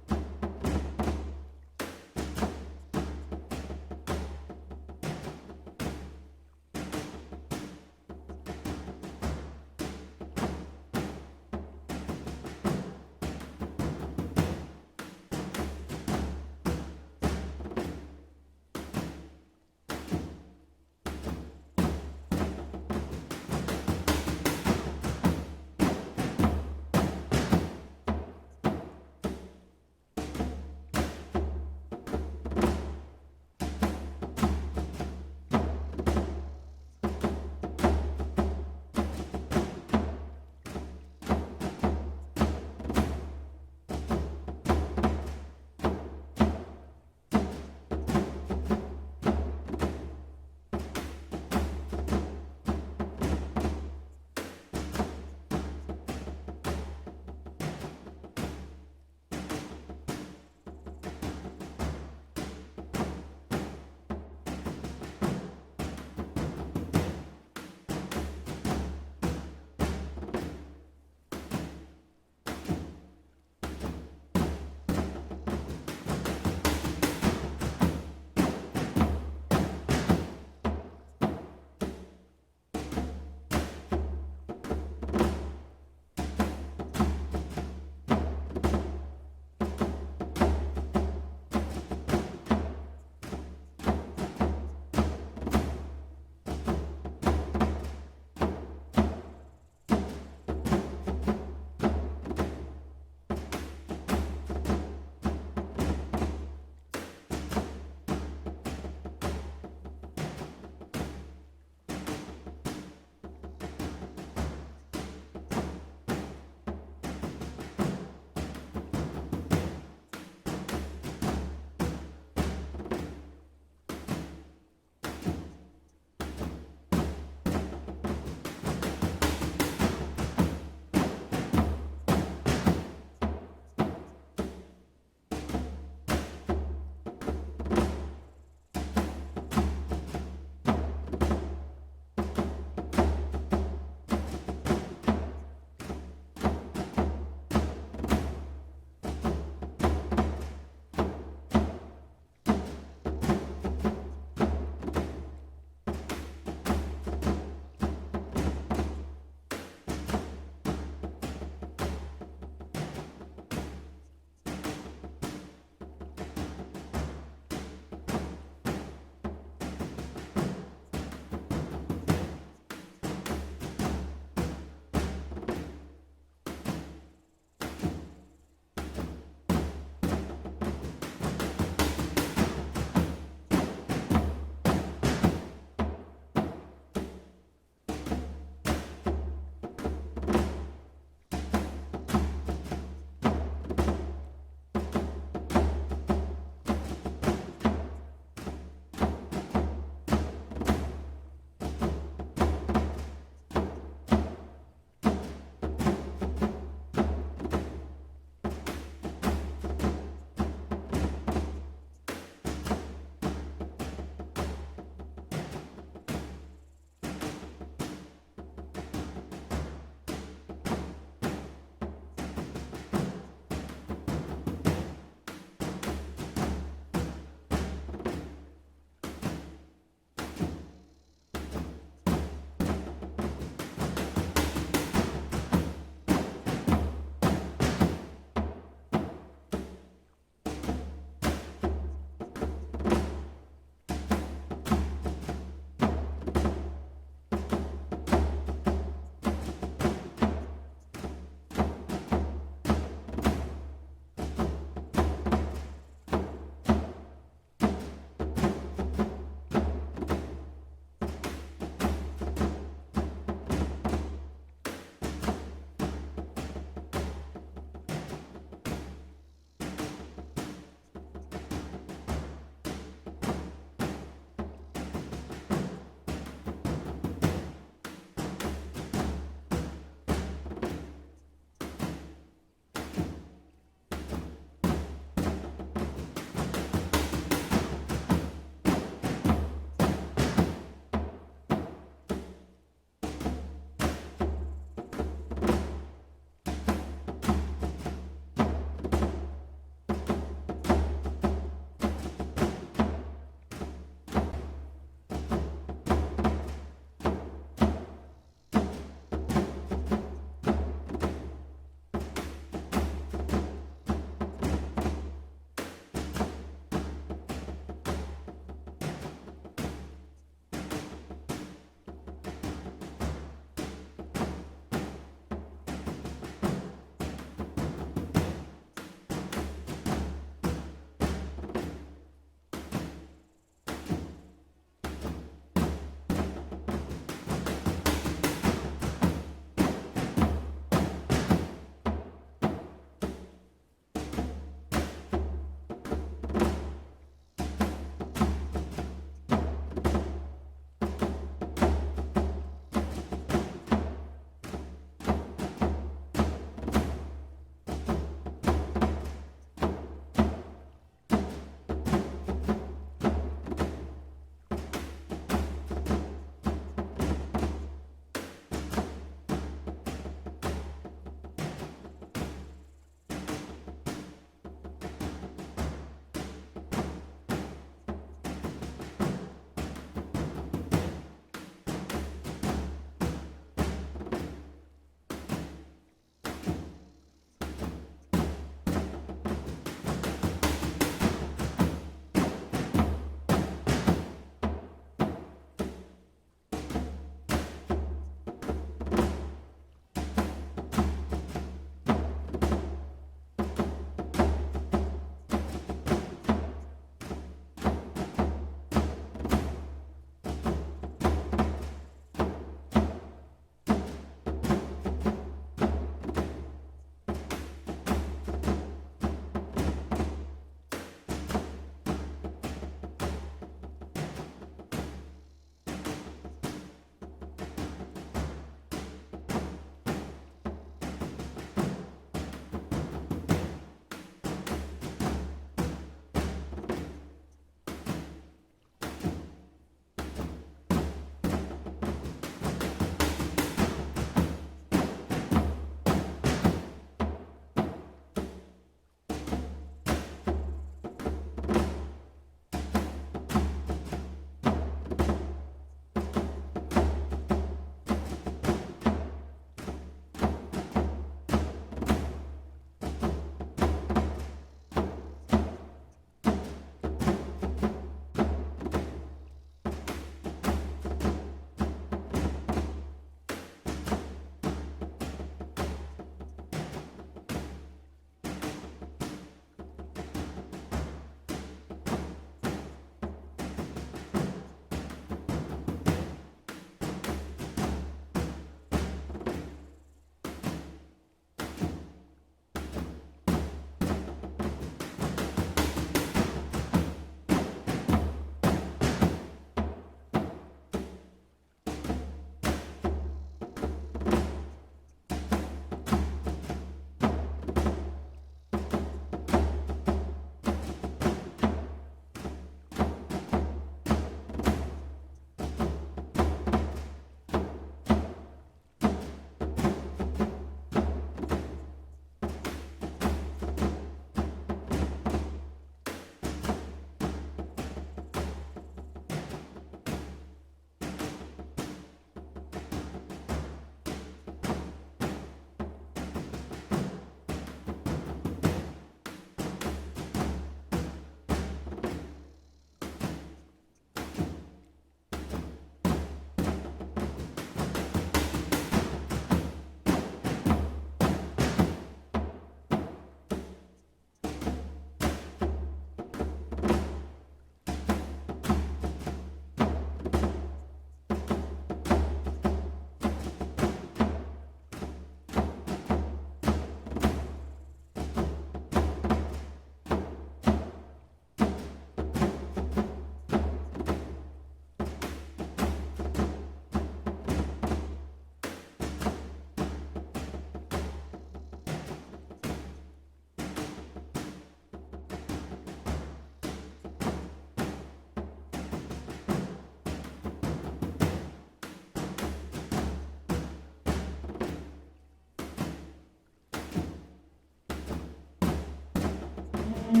Ready?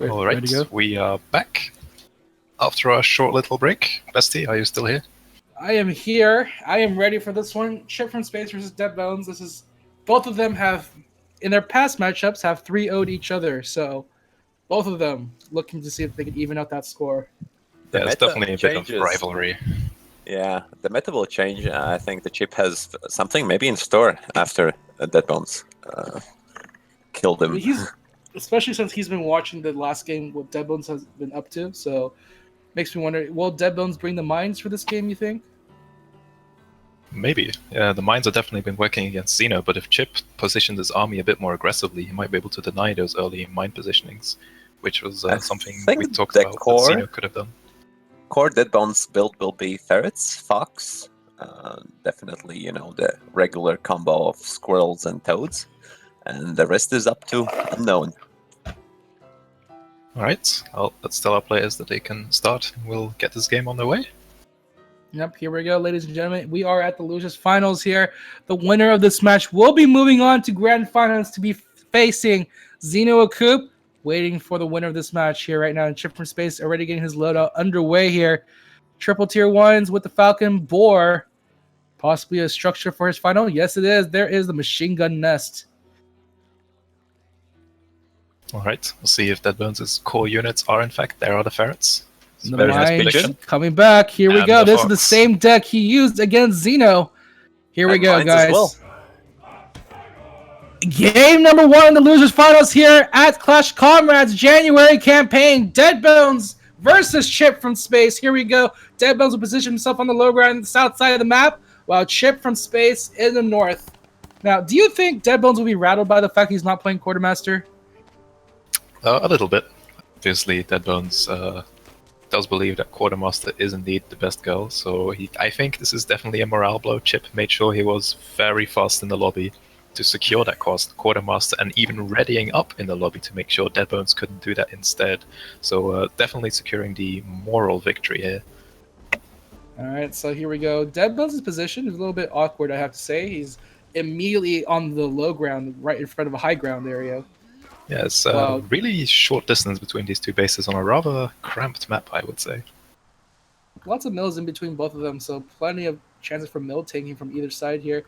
All Ready to right, go? we are back after a short little break. Bestie, are you still here? I am here. I am ready for this one. Chip from Space versus Dead Bones. This is both of them have in their past matchups have 3-0'd each other. So both of them looking to see if they can even out that score. The Yeah, it's meta definitely a bit of changes. rivalry. Yeah, the meta will change. I think the chip has something maybe in store after Dead Bones killed I him. mean, he's especially since he's been watching the last game what Dead Bones has been up to. So makes me wonder: will Dead Bones bring the mines for this game? You think? Maybe. Yeah, the mines have definitely been working against Zeno, but if Chip positioned his army a bit more aggressively, he might be able to deny those early mine positionings, which was I something we think talked the about that Zeno could have done. core Dead Bones build will be ferrets, fox, definitely, the regular combo of squirrels and toads, and the rest is up to unknown. Alright, well, let's tell our players that they can start and we'll get this game on their way. Yep, here we go, ladies and gentlemen. We are at the Lucius Finals here. The winner of this match will be moving on to Grand Finals to be facing Zeno Akup. Waiting for the winner of this match here right now. And Chip from Space already getting his loadout underway here. Triple tier 1s with the Falcon Boar. Possibly a structure for his final. Yes, it is. There is the machine gun nest. Alright, we'll see if Dead Bones' core units are in fact there are the ferrets. The Very nice mine prediction. coming back. Here we And go. the This is the fox. same deck he used against Zeno. Here we And go, mines as guys. well. Game number 1 in the Losers Finals here at Clash Comrades January campaign. Dead Bones versus Chip from Space. Here we go. Dead Bones will position himself on the low ground on the south side of the map, while Chip from Space in the north. Now, do you think Dead Bones will be rattled by the fact he's not playing Quartermaster? A little bit. Obviously, Dead Bones does believe that Quartermaster is indeed the best girl, so I think this is definitely a morale blow. Chip made sure he was very fast in the lobby to secure that Quartermaster, and even readying up in the lobby to make sure Dead Bones couldn't do that instead. So definitely securing the moral victory here. All right, so here we go. Dead Bones' position is a little bit awkward, I have to say. He's immediately on the low ground, right in front of a high ground area. Yeah, it's Wow. really short distance between these two bases on a rather cramped map, I would say. Lots of mills in between both of them, so plenty of chances for mill taking from either side here.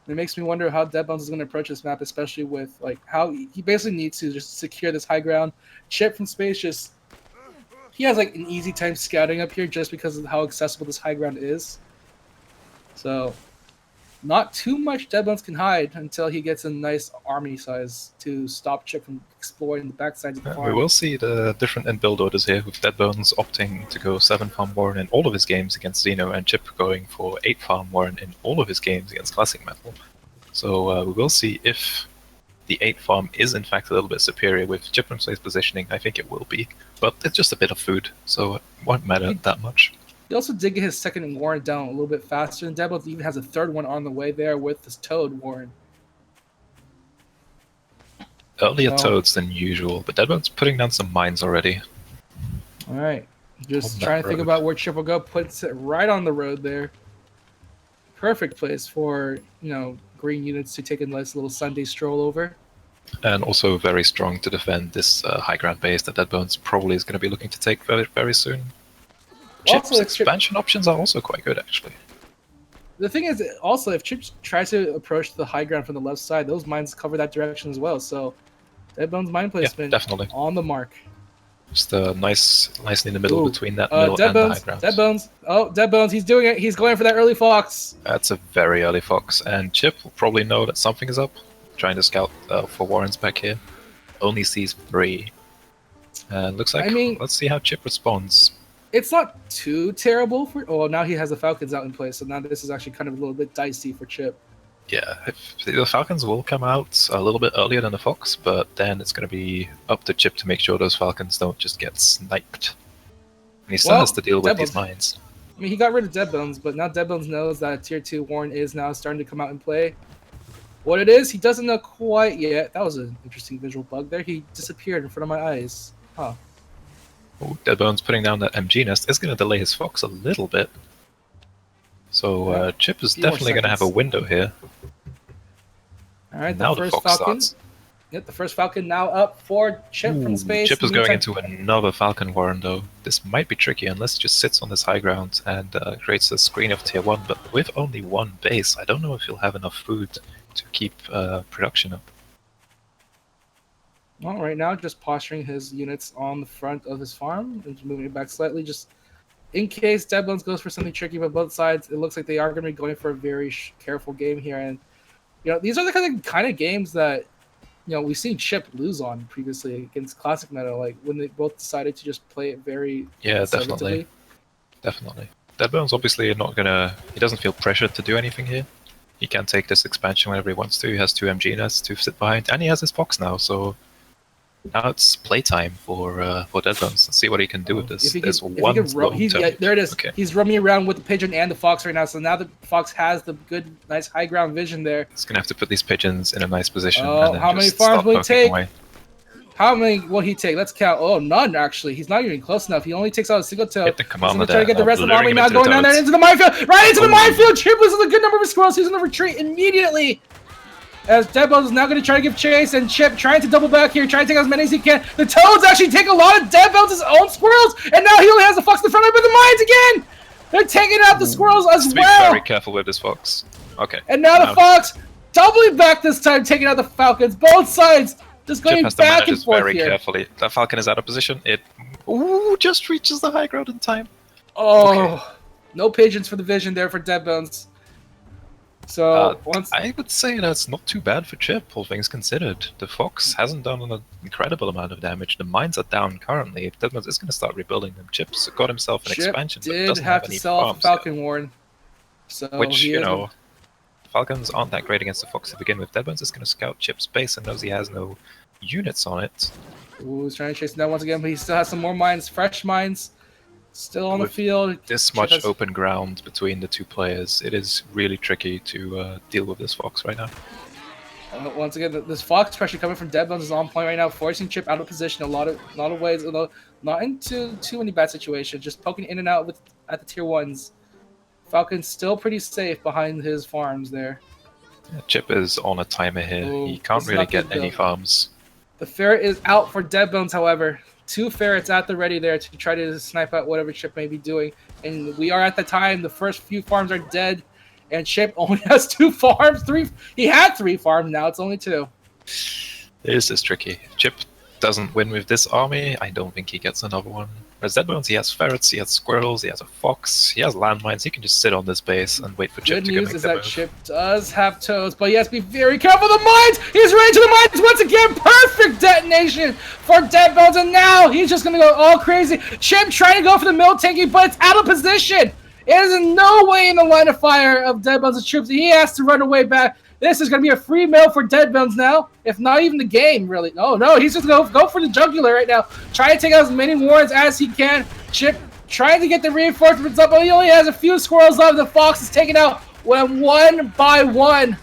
It makes me wonder how Dead Bones is going to approach this map, especially with like how he basically needs to just secure this high ground. Chip from Space he has like an easy time scouting up here just because of how accessible this high ground is. So not too much Dead Bones can hide until he gets a nice army size to stop Chip from exploring the backsides of the farm. We will see the different end build orders here, with Dead Bones opting to go 7 Farm Warren in all of his games against Xeno, and Chip going for 8 Farm Warren in all of his games against Classic Metal. So we will see if the 8 farm is in fact a little bit superior with Chip from Space positioning. I think it will be, but it's just a bit of food, so it won't matter that much. He also did get his second Warren down a little bit faster, and Dead Bones even has a third one on the way there with his Toad Warren. Earlier Toads than usual, but Dead Bones putting down some mines already. All right, just On trying that to think road. about where Chip will go. Puts it right on the road there. Perfect place for green units to take a nice little Sunday stroll over. And also very strong to defend this high ground base that Dead Bones probably is going to be looking to take very, very soon. Chip's Also, expansion options are also quite good, actually. The thing is, also, if Chip tries to approach the high ground from the left side, those mines cover that direction as well. So, Dead Bones mine placement definitely on the mark. Just nicely in the middle between that middle Dead and Bones, the high ground. Dead Bones. Oh, Dead Bones. He's doing it. He's going for that early fox. That's a very early fox, and Chip will probably know that something is up. Trying to scout for Warrens back here. Only sees 3. And looks like, let's see how Chip responds. It's not too terrible for. Oh, now he has the Falcons out in place, so now this is actually kind of a little bit dicey for Chip. Yeah, the Falcons will come out a little bit earlier than the Fox, but then it's going to be up to Chip to make sure those Falcons don't just get sniped. And he still has to deal with these mines. I mean, he got rid of Deadbones, but now Deadbones knows that a tier 2 Warren is now starting to come out and play. What it is, he doesn't know quite yet. That was an interesting visual bug there. He disappeared in front of my eyes. Huh. Oh, Deadbones putting down that MG nest is going to delay his Fox a little bit. So Chip is Few more definitely going to have a seconds. window here. All right, Now the the first Fox Falcon. starts. Yep, the first Falcon now up for Chip from Ooh, space. Chip is In the going meantime- into another Falcon Warren though. This might be tricky unless he just sits on this high ground and creates a screen of tier 1, but with only one base, I don't know if he'll have enough food to keep production up. Well, right now, just posturing his units on the front of his farm and just moving it back slightly, just in case Deadbones goes for something tricky. But both sides, it looks like they are going to be going for a very careful game here. And these are the kind of games that we've seen Chip lose on previously against Classic Meta, like when they both decided to just play it very Definitely. Deadbones obviously not gonna. He doesn't feel pressured to do anything here. He can take this expansion whenever he wants to. He has 2 MG nests to sit behind, and he has his Fox now. So now it's playtime for Deadbones. Let's see what he can do with this. There's one there it is. Okay. He's roaming around with the pigeon and the fox right now. So now the fox has the good, nice high ground vision there. He's gonna have to put these pigeons in a nice position. Oh, and then how many just farms start will he poking take? away. How many will he take? Let's count. Oh, none actually. He's not even close enough. He only takes out a single tail. Hit the He's commander gonna try to get the rest of the luring army him now, into the going down there toads. into the minefield, right into the minefield. Chip loses a good number of squirrels. He's gonna retreat immediately. As Deadbones is now going to try to give chase, and Chip trying to double back here, trying to take as many as he can. The Toads actually take a lot of Deadbones' own squirrels, and now he only has the Fox in the front line, but the mines again! They're taking out the squirrels as Just be well! very careful with this Fox. Okay. And now the Fox doubling back this time, taking out the Falcons. Both sides just going Chip has to back manage and this forth very here. carefully. That Falcon is out of position. It just reaches the high ground in time. Oh, no pigeons for the vision there for Deadbones. So I would say that's not too bad for Chip, all things considered. The Fox hasn't done an incredible amount of damage. The mines are down currently. If Deadbones is going to start rebuilding them, Chip's got himself an expansion, but did doesn't have have any to sell off farms a Falcon Warren. So which, Falcons aren't that great against the Fox to begin with. Deadbones is going to scout Chip's base and knows he has no units on it. Ooh, he's trying to chase him down once again, but he still has some more mines, fresh mines, still on the field. This much open ground between the two players, it is really tricky to deal with this Fox right now. Once again, this Fox pressure coming from Deadbones is on point right now, forcing Chip out of position a lot of ways, although not into too many bad situations, just poking in and out at the tier 1s. Falcon's still pretty safe behind his farms there. Yeah, Chip is on a timer here. Ooh, he can't really get any farms. The ferret is out for Deadbones, however. 2 ferrets at the ready there to try to snipe out whatever Chip may be doing. And we are at the time. The first few farms are dead. And Chip only has 2 farms. 3. He had 3 farms. Now it's only 2. This is tricky. Chip doesn't win with this army. I don't think he gets another one. Whereas Deadbones, he has ferrets, he has squirrels, he has a fox, he has landmines. He can just sit on this base and wait for Chip to go make the move. Good news is that Chip does have toes, but he has to be very careful. The mines! He's right to the mines once again! Perfect detonation for Deadbones, and now he's just going to go all crazy. Chip trying to go for the mill tanking, but it's out of position. It is in no way in the line of fire of Deadbones' troops. He has to run away back. This is going to be a free mill for Deadbones now, if not even the game, really. Oh, no, he's just going to go for the jugular right now. Trying to take out as many warrens as he can. Chip trying to get the reinforcements up, but he only has a few squirrels left. The Fox is taken out one by one.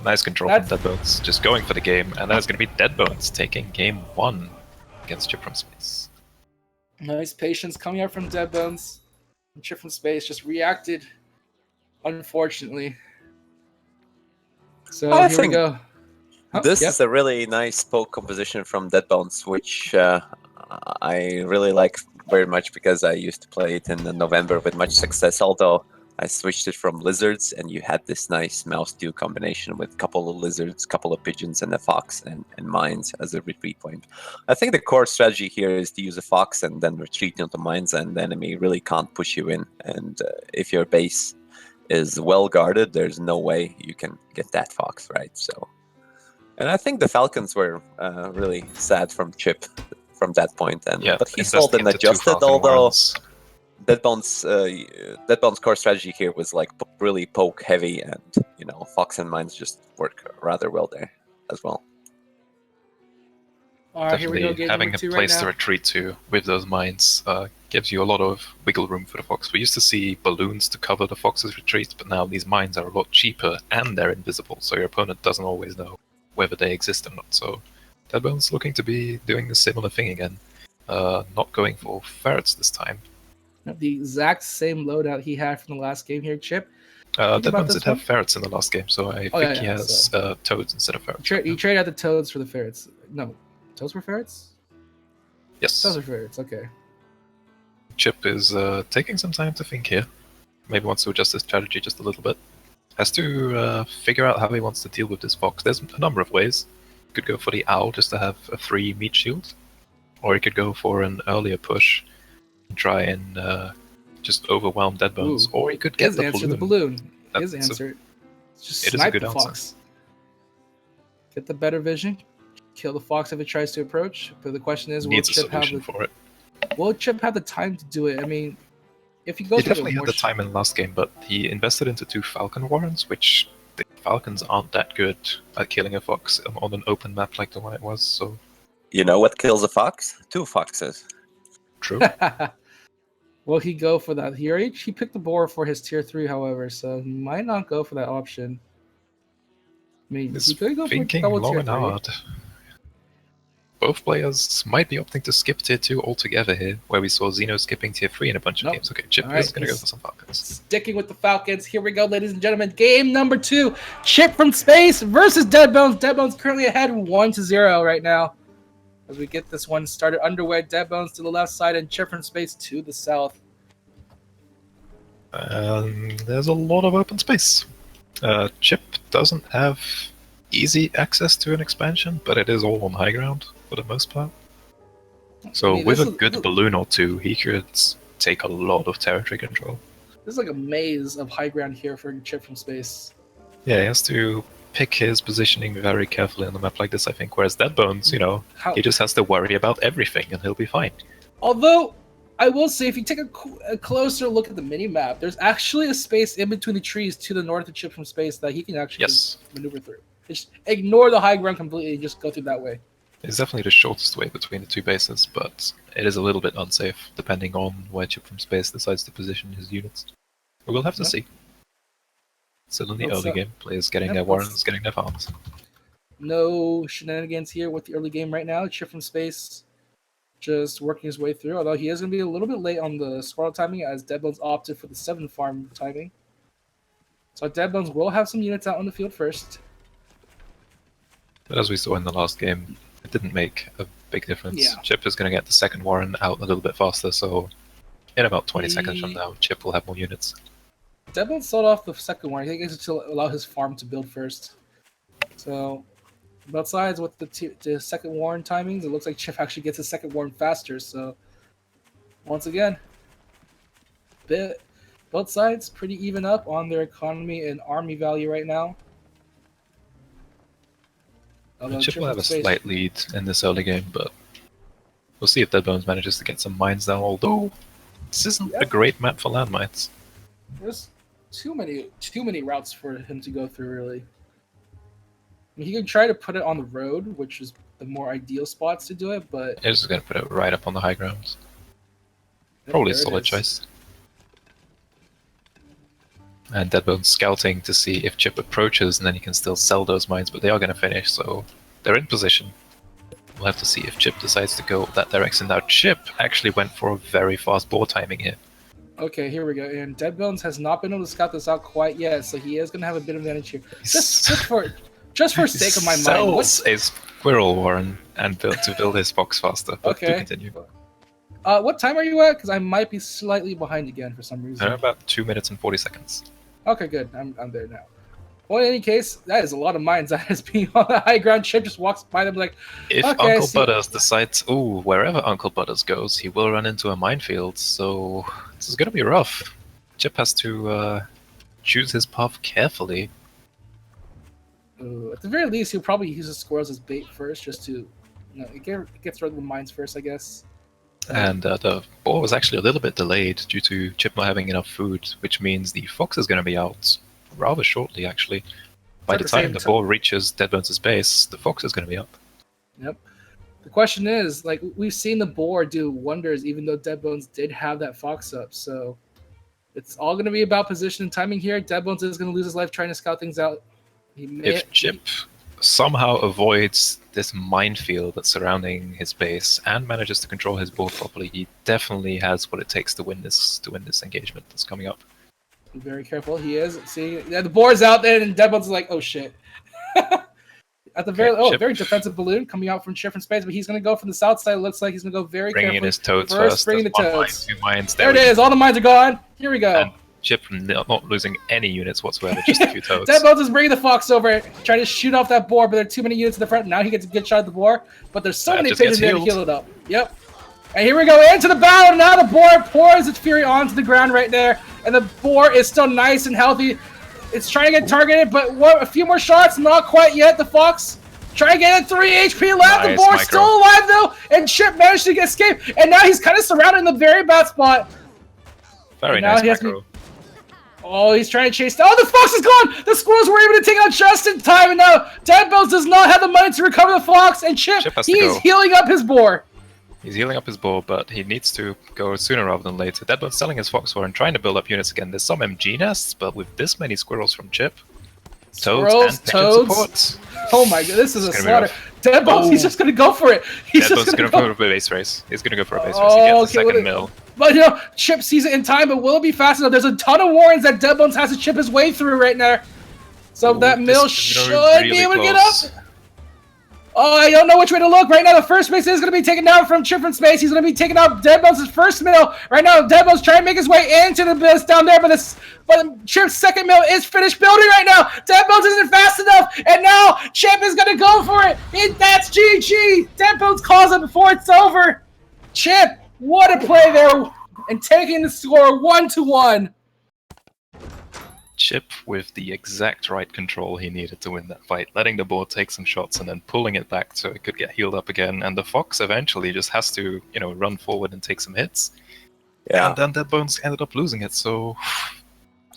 Nice control from Deadbones, just going for the game, and that's going to be Deadbones taking game 1 against Chip from space. Nice patience coming out from Deadbones. Chip from space just reacted, unfortunately. So here we go. This is a really nice poke composition from Deadbones, which I really like very much because I used to play it in November with much success, although I switched it from lizards, and you had this nice mouse-dew combination with a couple of lizards, couple of pigeons, and a fox and mines as a retreat point. I think the core strategy here is to use a fox and then retreat into mines, and the enemy really can't push you in. And if your base is well guarded, there's no way you can get that fox, right? So, and I think the Falcons were really sad from Chip from that point, and but he sold and adjusted, although Deadbones' core strategy here was like really poke heavy, and fox and mines just work rather well there as well. All right, here we go. Definitely having a place to retreat to with those mines gives you a lot of wiggle room for the fox. We used to see balloons to cover the fox's retreat, but now these mines are a lot cheaper and they're invisible, so your opponent doesn't always know whether they exist or not. So Deadbone's looking to be doing a similar thing again, not going for ferrets this time. The exact same loadout he had from the last game here, Chip. Think about Deadbones this did have one? ferrets in the last game, so I think he has toads instead of ferrets. He traded out the toads for the ferrets. No, toads were ferrets? Yes. Toads were ferrets, okay. Chip is taking some time to think here. Maybe wants to adjust his strategy just a little bit. Has to figure out how he wants to deal with this fox. There's a number of ways. He could go for the owl just to have a free meat shield, or he could go for an earlier push and try and just overwhelm Deadbones, or he could get the balloon. The balloon. His answer. Just it is a good answer. Get the better vision. Kill the fox if it tries to approach. But the question is, will Chip have the time to do it? I mean, if he goes, he definitely had the time in the last game, but he invested into 2 Falcon Warrens, which the Falcons aren't that good at killing a fox on an open map like the one it was. So, you know what kills a fox? 2 foxes. True. Will he go for that? He picked the boar for his tier 3, however, so he might not go for that option. I mean, he could go thinking for long and hard. Both players might be opting to skip tier 2 altogether here, where we saw Xeno skipping tier 3 in a bunch of games. Okay, Chip is going to go for some Falcons. Sticking with the Falcons. Here we go, ladies and gentlemen. Game number 2. Chip from Space versus Deadbones. Deadbones currently ahead 1-0 right now. As we get this one started underway, Deadbones to the left side and Chip from Space to the south. There's a lot of open space. Chip doesn't have easy access to an expansion, but it is all on high ground for the most part. So with a good balloon or 2, he could take a lot of territory control. This is like a maze of high ground here for Chip from Space. Yeah, he has to pick his positioning very carefully on the map like this, I think. Whereas Deadbones, he just has to worry about everything and he'll be fine. Although, I will say, if you take a closer look at the mini-map, there's actually a space in between the trees to the north of Chip from Space that he can actually maneuver through. Just ignore the high ground completely and just go through that way. It's definitely the shortest way between the 2 bases, but it is a little bit unsafe, depending on where Chip from Space decides to position his units. But we'll have to see. Still in the early game, players getting their warrens, getting their farms. No shenanigans here with the early game right now. Chip from Space just working his way through, although he is going to be a little bit late on the squirrel timing as Deadbones opted for the 7 farm timing. So Deadbones will have some units out on the field first. But as we saw in the last game, it didn't make a big difference. Yeah. Chip is going to get the second warren out a little bit faster, so in about 20 seconds from now, Chip will have more units. Deadbones sold off the second warren. I think he needs to allow his farm to build first. So, both sides with the second warren timings, it looks like Chip actually gets his second warren faster. So, once again, both sides pretty even up on their economy and army value right now. Chip will have a slight lead in this early game, but we'll see if Deadbones manages to get some mines down, although this isn't a great map for landmines. There's too many routes for him to go through, really. I mean, he could try to put it on the road, which is the more ideal spots to do it, but... He's just going to put it right up on the high ground. Probably a solid choice. And Deadbones scouting to see if Chip approaches, and then he can still sell those mines, but they are going to finish, so they're in position. We'll have to see if Chip decides to go that direction. Now, Chip actually went for a very fast boar timing here. Okay, here we go. And Deadbones has not been able to scout this out quite yet, so he is going to have a bit of advantage here. Just for sake of my mind. What's a squirrel warren and build his fox faster? But okay. Do continue. What time are you at? Because I might be slightly behind again for some reason. About 2 minutes and 40 seconds. Okay, good. I'm there now. Well, in any case, that is a lot of mines that is being on the high ground. Chip just walks by them like, if okay, Uncle Butters decides, wherever Uncle Butters goes, he will run into a minefield, so this is going to be rough. Chip has to choose his path carefully. At the very least, he'll probably use the squirrels as bait first, just to, get rid of the mines first, I guess. And the boar was actually a little bit delayed due to Chip not having enough food, which means the fox is going to be out rather shortly, actually. By the time the boar reaches Deadbones' base, the fox is going to be up. Yep. The question is, like, we've seen the board do wonders, even though Deadbones did have that Fox up. So it's all going to be about position and timing here. Deadbones is going to lose his life trying to scout things out. If Chip somehow avoids this minefield that's surrounding his base and manages to control his board properly, he definitely has what it takes to win this engagement that's coming up. Be very careful. He is. See, yeah, the board's out there, and Deadbones is like, oh shit. At the very defensive balloon coming out from Chip from space, but he's going to go from the south side. It looks like he's going to go very bringing carefully. in his toads first. Bringing the toads. 2 mines. There it is. All the mines are gone. Here we go. And Chip not losing any units whatsoever, just a few toads. Deadbones is bringing the Fox over, trying to shoot off that board, but there are too many units in the front. Now he gets a good shot at the board, but there's so many pigeons there to heal it up. Yep. And here we go into the battle. Now the board pours its fury onto the ground right there, and the board is still nice and healthy. It's trying to get targeted, but a few more shots, not quite yet. The Fox trying to get it. 3 HP left. Nice, the board's still alive though, and Chip managed to escape. And now he's kind of surrounded in the very bad spot. Very nice micro. Oh, he's trying to chase. Oh, the Fox is gone! The squirrels were able to take out just in time, and now Deadbones does not have the money to recover the Fox, and Chip he's healing up his boar. He's healing up his boar, but he needs to go sooner rather than later. Deadbones selling his Fox war and trying to build up units again. There's some MG nests, but with this many squirrels from Chip, toads. Support. Oh my god, this is a slaughter. Deadbones, he's just gonna go for it. Deadbones is gonna go for a base race. He's gonna go for a base race. He gets a second mill. But you know, Chip sees it in time, but will it be fast enough? There's a ton of warrants that Deadbones has to chip his way through right now. So that mill should be able to get up. Oh, I don't know which way to look. Right now, the first base is going to be taken down from Chip from space. He's going to be taking out Deadbones' first mill. Right now, Deadbones trying to make his way into the base down there, but Chip's second mill is finished building right now. Deadbones isn't fast enough, and now Chip is going to go for it. That's GG. Deadbones calls it before it's over. Chip, what a play there, and taking the score 1-1. Chip with the exact right control he needed to win that fight, letting the board take some shots and then pulling it back so it could get healed up again. And the Fox eventually just has to, run forward and take some hits. Yeah. And then Deadbones ended up losing it. So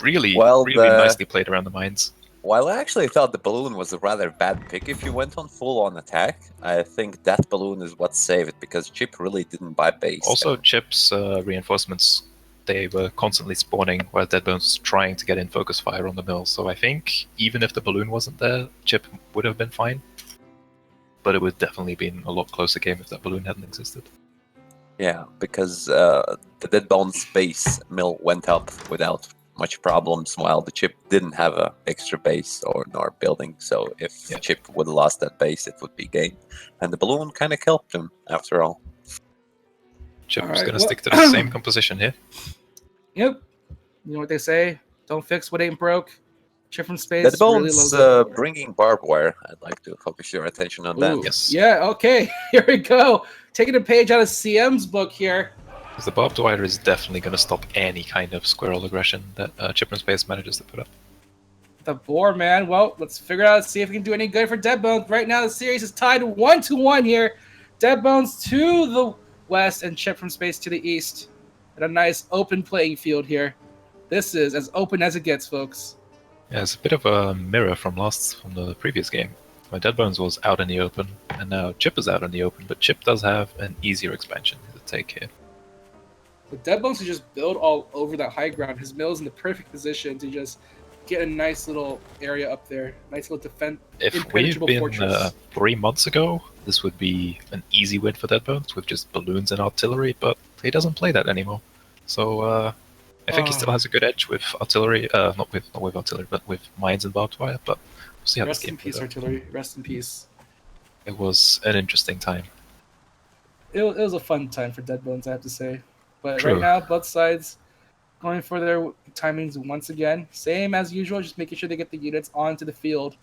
really nicely played around the mines. While I actually thought the balloon was a rather bad pick if you went on full-on attack, I think that balloon is what saved it because Chip really didn't buy base. Also, Chip's reinforcements, they were constantly spawning while Deadbones was trying to get in focus fire on the mill. So I think even if the balloon wasn't there, Chip would have been fine. But it would definitely been a lot closer game if that balloon hadn't existed. Yeah, because the Deadbones base mill went up without much problems, while the Chip didn't have an extra base nor building. So if Chip would have lost that base, it would be gained. And the balloon kind of helped him after all. Chip's going to stick to the same composition here. Yep. You know what they say? Don't fix what ain't broke. Chip from space. Deadbones really bringing barbed wire. I'd like to focus your attention on that. Yes. Yeah, okay. Here we go. Taking a page out of CM's book here. The barbed wire is definitely going to stop any kind of squirrel aggression that Chip from space manages to put up. The boar, man. Well, let's figure out, see if we can do any good for Deadbones. Right now, the series is tied 1-1 here. Deadbones to the west and Chip from space to the east. And a nice open playing field here. This is as open as it gets, folks. Yeah, it's a bit of a mirror from the previous game, where Deadbones was out in the open, and now Chip is out in the open, but Chip does have an easier expansion to take here. But Deadbones can just build all over that high ground. His mill is in the perfect position to just get a nice little area up there. Nice little defense. If we'd been 3 months ago, this would be an easy win for Deadbones with just balloons and artillery, but he doesn't play that anymore. So I think he still has a good edge with artillery, not with artillery, but with mines and barbed wire. But we'll see how this game plays out. Rest in peace, artillery. Rest in peace. It was an interesting time. It was a fun time for Deadbones, I have to say. But True. Right now, both sides going for their timings once again. Same as usual, just making sure they get the units onto the field.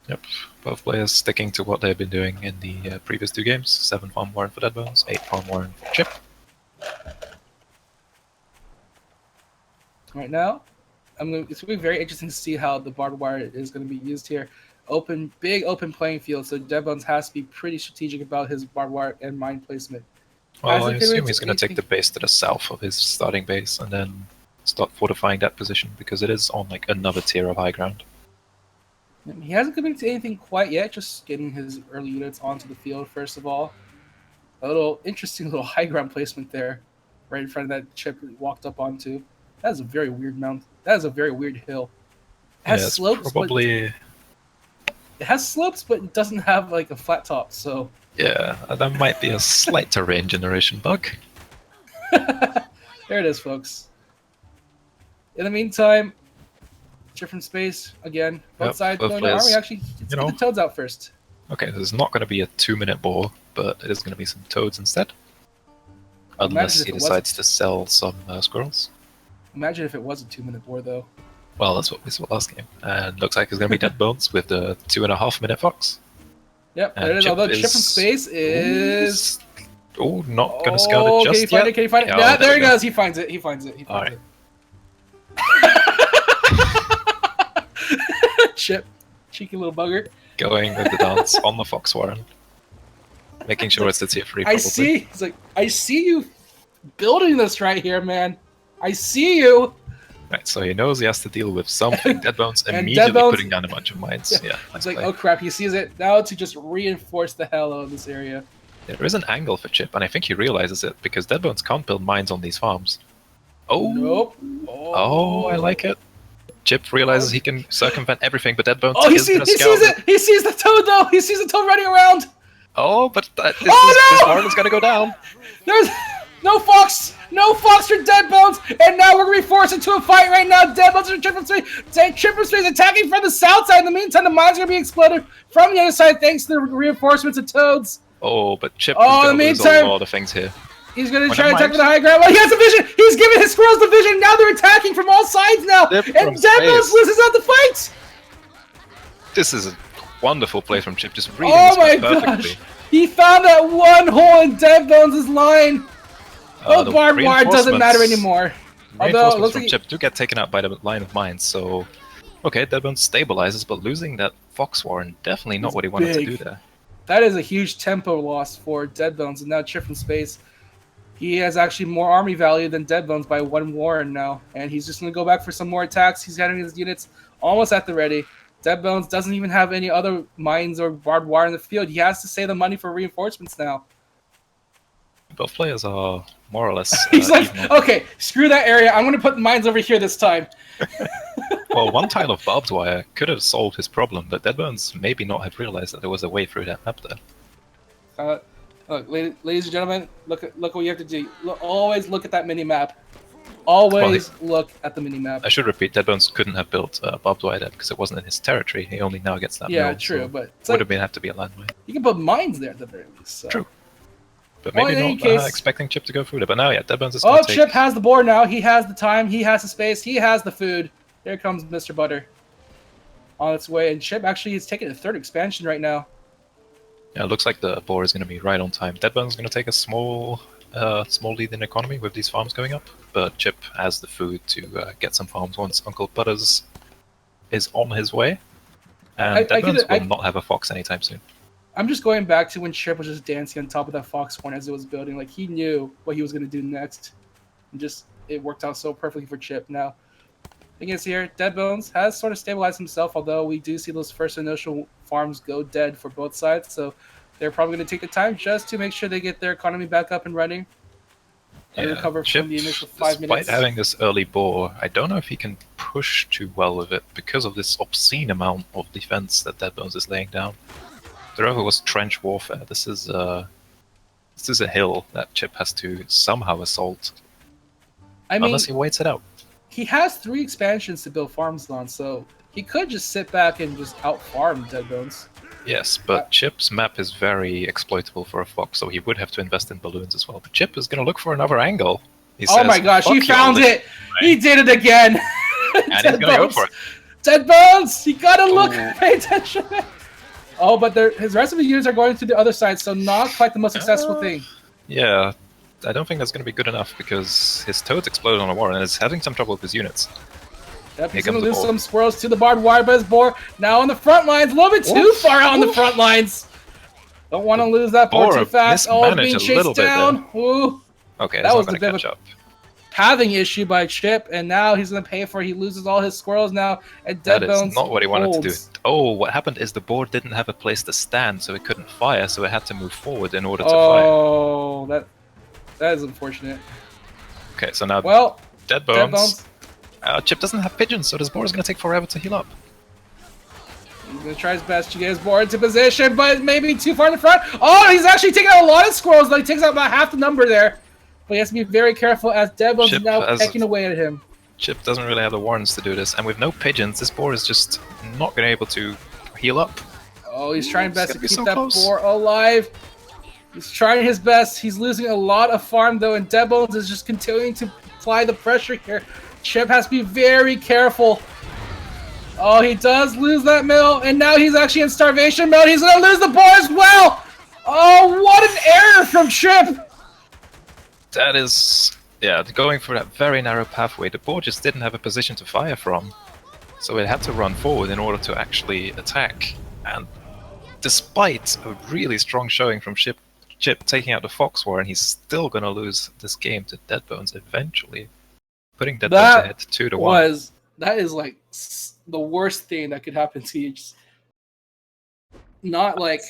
Yep, both players sticking to what they've been doing in the previous 2 games. 7 farm warren for Deadbones, 8 farm warren for Chip. Right now, it's going to be very interesting to see how the barbed wire is going to be used here. Big open playing field, so Deadbones has to be pretty strategic about his barbed wire and mine placement. Well, I assume he's going to take the base to the south of his starting base and then start fortifying that position because it is on like another tier of high ground. He hasn't committed to anything quite yet, just getting his early units onto the field first of all. A little interesting little high ground placement there, right in front of that chip that he walked up onto. That is a very weird mount. That is a very weird hill. It has slopes, probably... it has slopes, but it doesn't have like a flat top, so... Yeah, that might be a slight terrain generation bug. There it is, folks. In the meantime, chip from space, again, both sides going to army. Actually, let's get the toads out first. Okay, there's not going to be a 2-minute war, but it is going to be some toads instead. Unless he decides to sell some squirrels. Imagine if it was a 2-minute war, though. Well, that's what we saw last game. And looks like it's going to be dead bones with the 2.5-minute fox. Yep, there it is. Although chip from space is... Oh, not going to scout it just yet. Can you find it? Yeah, there he goes. He finds it. All right. Chip. Cheeky little bugger. Going with the dance on the fox warren. Making sure it's the tier 3 probably. He's like, I see you building this right here, man. I see you. Right, so he knows he has to deal with something. Dead Bones immediately putting down a bunch of mines. Yeah, it's like, oh crap, he sees it. Now to just reinforce the hell out of this area. There is an angle for Chip, and I think he realizes it, because Dead Bones can't build mines on these farms. Oh! Nope. Oh, I like it. Chip realizes he can circumvent everything, but Dead Bones is going to scout it. He sees the toad, though! He sees the toad running around! Oh, but this farm is going to go down. There's no fox! No fox for Dead Bones! And now we're going to be forced into a fight right now. Dead Bones and Chip from Space. Chip from Space attacking from the south side. In the meantime, the mines are going to be exploded from the other side thanks to the reinforcements of toads. Oh, but Chip is going to lose a lot of things here. He's going to try to attack with the high ground. Well, he has a vision! He's giving his squirrels the vision! Now they're attacking from all sides now! And Dead Bones loses out the fight! This is a wonderful play from Chip, just reading this perfectly. Gosh! He found that one hole in Dead Bones' line! Oh, barbed wire doesn't matter anymore. Reinforcements from Chip do get taken out by the line of mines, so... Okay, Dead Bones stabilizes, but losing that Fox Warren, definitely not what he wanted to do there. That is a huge tempo loss for Dead Bones, and now Chip from Space. He has actually more army value than Dead Bones by 1 Warren now, and he's just going to go back for some more attacks. He's having his units almost at the ready. Dead Bones doesn't even have any other mines or barbed wire in the field. He has to save the money for reinforcements now. Both players are more or less... He's like, okay, screw that area. I'm going to put mines over here this time. Well, one tile of barbed wire could have solved his problem, but Dead Bones maybe not have realized that there was a way through that map there. Look, ladies and gentlemen, look what you have to do. Always look at that mini-map. Always look at the mini-map. I should repeat, Dead Bones couldn't have built barbed wire there because it wasn't in his territory. He only now gets that mill, true, so but it would have to be a landmine. You can put mines there at the very least. So. True. But maybe not expecting Chip to go through it. But now, yeah, Dead Bones is going to take... Chip has the board now. He has the time. He has the space. He has the food. Here comes Mr. Butter. On its way. And Chip actually is taking a 3rd expansion right now. Yeah, it looks like the board is going to be right on time. Dead Bones is going to take a small lead in economy with these farms going up. But Chip has the food to get some farms once Uncle Butters is on his way. And Dead Bones will not have a fox anytime soon. I'm just going back to when Chip was just dancing on top of that foxhorn as it was building. Like, he knew what he was going to do next. And just, it worked out so perfectly for Chip. Now, thing is here, Dead Bones has sort of stabilized himself, although we do see those first initial farms go dead for both sides. So they're probably going to take the time just to make sure they get their economy back up and running. And recover from the initial 5 minutes. Despite having this early boar, I don't know if he can push too well with it because of this obscene amount of defense that Dead Bones is laying down. There ever was trench warfare. This is a hill that Chip has to somehow assault. Unless he waits it out. He has 3 expansions to build farms on, so he could just sit back and just out-farm Dead Bones. Yes, but Chip's map is very exploitable for a fox, so he would have to invest in balloons as well. But Chip is going to look for another angle. He says, my gosh, he found it! Right? He did it again! And he's going to go for it. Dead Bones! You gotta look! Pay attention! Oh, but his rest of the units are going to the other side, so not quite the most successful thing. Yeah, I don't think that's going to be good enough because his toads exploded on a war and is having some trouble with his units. Yep, he's going to lose some squirrels to the barbed wire, but his boar now on the front lines, a little bit too far out on the front lines. Don't want to lose that boar too fast. Oh, being chased down. Ooh. Okay, that was a bit of a catch up. pathing issue by Chip, and now he's going to pay for it. He loses all his squirrels now, and That is Deadbones not what he wanted to do. holds. Oh, what happened is the board didn't have a place to stand, so it couldn't fire, so it had to move forward in order to fire. Oh, that is unfortunate. Okay, so now Well, Deadbones. Chip doesn't have pigeons, so this board is going to take forever to heal up. He's going to try his best to get his board into position, but maybe too far in the front. Oh, he's actually taking out a lot of squirrels. Like, he takes out about half the number there. But he has to be very careful as Deadbones is now pecking away at him. Chip doesn't really have the warrants to do this, and with no pigeons, this board is just not going to be able to heal up. Oh, he's trying best to keep so that close. board alive. He's trying his best. He's losing a lot of farm, though, and Deadbones is just continuing to apply the pressure here. Chip has to be very careful. Oh, he does lose that mill, and now he's actually in starvation mode. He's going to lose the board as well. Oh, what an error from Chip. That is, yeah, going for that very narrow pathway. The board just didn't have a position to fire from, so it had to run forward in order to actually attack. And despite a really strong showing from Chip taking out the Fox War, and he's still going to lose this game to Deadbones eventually, putting Deadbones ahead 2-1. That is like the worst thing that could happen to you. Just not like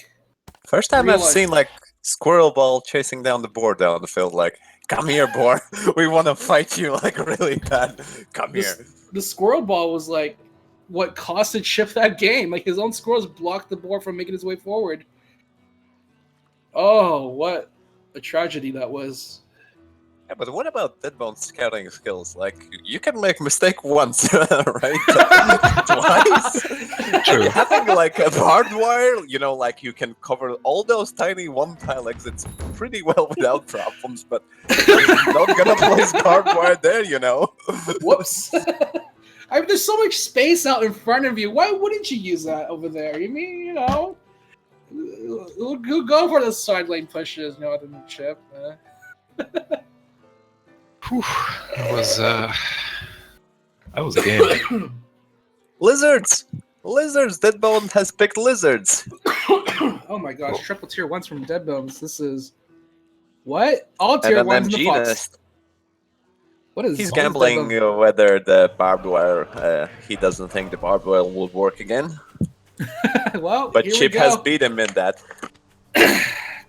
First time I've seen like Squirrel Ball chasing down the board down the field, like, come here, boy. We want to fight you like really bad. Come here. The Squirrel Ball was like what costed Chip that game. Like his own squirrels blocked the board from making his way forward. Oh, what a tragedy that was. Yeah, but what about Deadbone's scouting skills? Like, you can make mistake once, right? Twice? True. Having like a barbed wire, you know, like you can cover all those tiny one-tile exits pretty well without problems, but you're not gonna place barbed wire there, you know? Whoops. I mean, there's so much space out in front of you. Why wouldn't you use that over there? You mean, you know, we'll go for the side lane pushes, you know, other than Chip. Whew, that was a game. Lizards! Lizards! Deadbone has picked lizards! Oh my gosh, triple tier 1s from Deadbones. This is... What? All tier 1s in the Fox. What is He's gambling whether the barbed wire, he doesn't think the barbed wire will work again. Well, but Chip has beat him in that.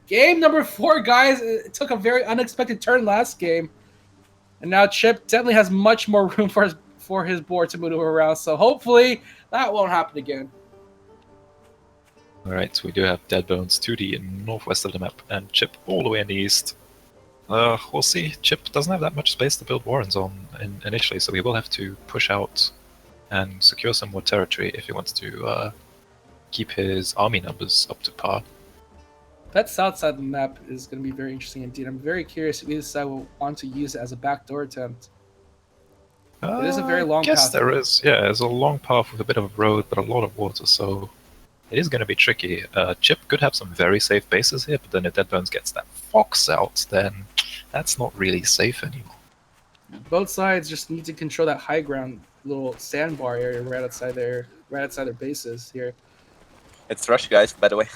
Game number 4, guys. It took a very unexpected turn last game. And now Chip definitely has much more room for his board to maneuver around. So hopefully that won't happen again. Alright, so we do have Deadbones to the northwest of the map, and Chip all the way in the east. We'll see. Chip doesn't have that much space to build warrens on initially, so he will have to push out and secure some more territory if he wants to keep his army numbers up to par. That south side of the map is going to be very interesting indeed. I'm very curious if either side will want to use it as a backdoor attempt. It is a very long path. Yes, there is. Yeah, there's a long path with a bit of a road, but a lot of water, so it is going to be tricky. Chip could have some very safe bases here, but then if Deadbones gets that Fox out, then that's not really safe anymore. Both sides just need to control that high ground little sandbar area right outside their bases here. It's Rush, guys, by the way.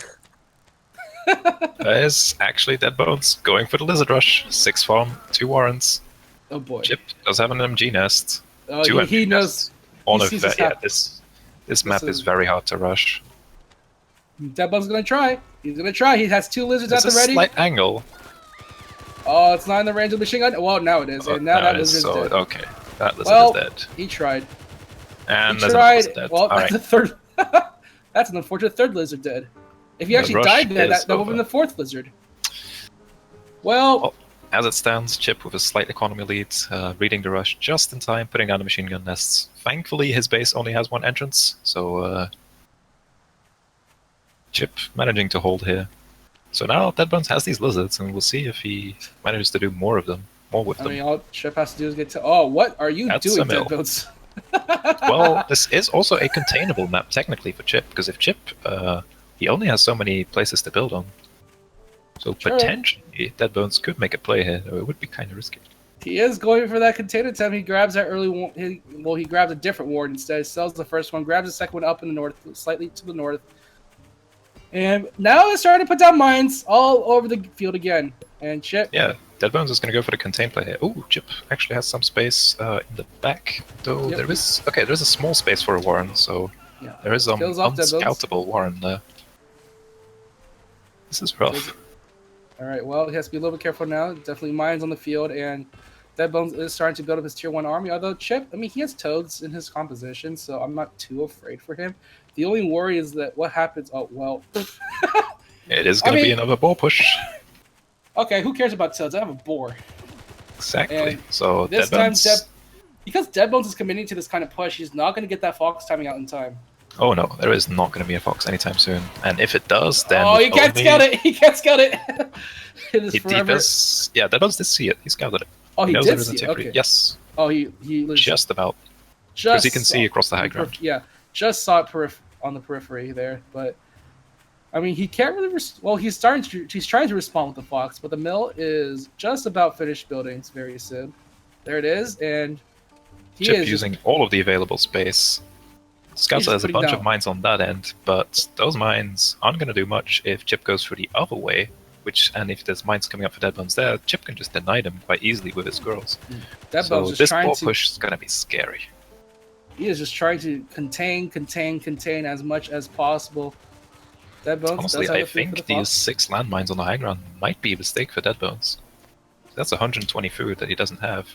There's actually Deadbones going for the Lizard Rush. 6 farm, 2 warrens. Oh boy. Chip does have an MG nest. Oh, 2 he MG knows. nests. All of that, yeah, this map is very hard to rush. Deadbone's going to try. He's going to try. He has 2 lizards at the ready. It's a slight angle. Oh, it's not in the range of the machine gun. Well, now it is. And now that lizard's dead. Okay, that lizard is dead. He tried. And he tried. Dead. Well, that's the third. That's an unfortunate third lizard dead. If he actually died there, that would have been the 4th lizard. Well, as it stands, Chip with a slight economy lead, reading the rush just in time, putting down the machine gun nests. Thankfully, his base only has 1 entrance, so Chip managing to hold here. So now Deadbones has these lizards, and we'll see if he manages to do more with them. I mean, all Chip has to do is get to... Oh, what are you doing, Deadbones? Well, this is also a containable map, technically, for Chip, because if Chip... he only has so many places to build on. So potentially, Deadbones could make a play here, though it would be kind of risky. He is going for that container attempt. He grabs that early one. He grabs a different ward instead. Sells the first one, grabs the second one up in the north, slightly to the north. And now it's starting to put down mines all over the field again. And Chip. Yeah, Deadbones is going to go for the contain play here. Oh, Chip actually has some space in the back, though. Yep. There's a small space for a Warren, so Yeah. there is some Kills off Deadbones. unscoutable Warren there. This is rough. All right, well, he has to be a little bit careful now. Definitely mines on the field, and Deadbones is starting to build up his tier 1 army. Although Chip, I mean, he has toads in his composition, so I'm not too afraid for him. The only worry is that what happens. Oh well. It is going to be another boar push. Okay, who cares about toads? I have a boar. Exactly. And so this time, Deadbones. because Deadbones is committing to this kind of push, he's not going to get that fox timing out in time. Oh no, there is not going to be a fox anytime soon. And if it does, then he can't scout it. He can't scout it. It is forever. Yeah, Deadbones did see it. He scouted it. Oh, he knows did there is a see it. tier 3. Okay. Yes. Oh, he Just about. Because he can see across the high ground. Yeah, just saw it on the periphery there, but I mean, he can't really. He's trying to respond with the fox, but the mill is just about finished building very soon. There it is, and Chip is using all of the available space. Scouts has a bunch of mines on that end, but those mines aren't going to do much if Chip goes through the other way. And if there's mines coming up for Deadbones there, Chip can just deny them quite easily with his squirrels. So this ball push is going to be scary. He is just trying to contain as much as possible. Deadbones. Honestly, I think these 6 landmines on the high ground might be a mistake for Deadbones. That's 120 food that he doesn't have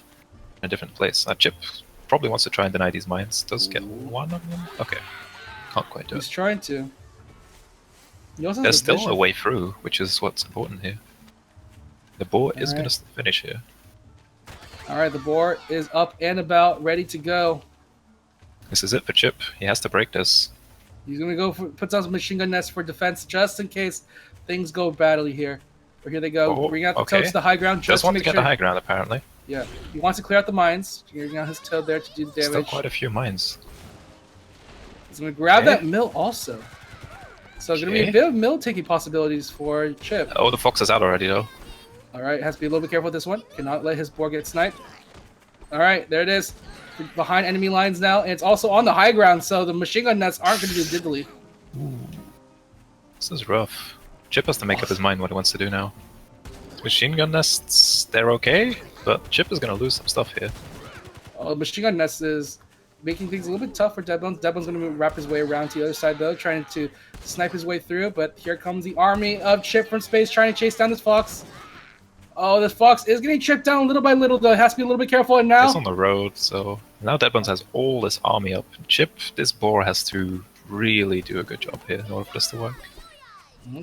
in a different place. Chip probably wants to try and deny these mines. Does get one of them? Okay. Can't quite do it. He's trying to. There's still a way through, which is what's important here. The boar is going to finish here. Alright, the boar is up and about, ready to go. This is it for Chip. He has to break this. He's going to go put down some machine gun nests for defense, just in case things go badly here. But here they go. Bring out the toad to the high ground. Just want to get the high ground, apparently. Yeah. He wants to clear out the mines. Bring out his toad there to do the damage. Still quite a few mines. He's going to grab that mill also. So it's going to be a bit of mill taking possibilities for Chip. Oh, the fox is out already, though. Alright, has to be a little bit careful with this one. Cannot let his boar get sniped. Alright, there it is. Behind enemy lines now. And it's also on the high ground, so the machine gun nests aren't going to do diddly. Ooh. This is rough. Chip has to make up his mind what he wants to do now. Machine gun nests, they're okay, but Chip is going to lose some stuff here. Oh, machine gun nests is making things a little bit tough for Deadbones. Deadbones going to wrap his way around to the other side, though, trying to snipe his way through. But here comes the army of Chip from space trying to chase down this fox. Oh, this fox is getting chipped down little by little, though. It has to be a little bit careful. And now it's on the road, so now Deadbones has all this army up. Chip, this boar has to really do a good job here in order for this to work.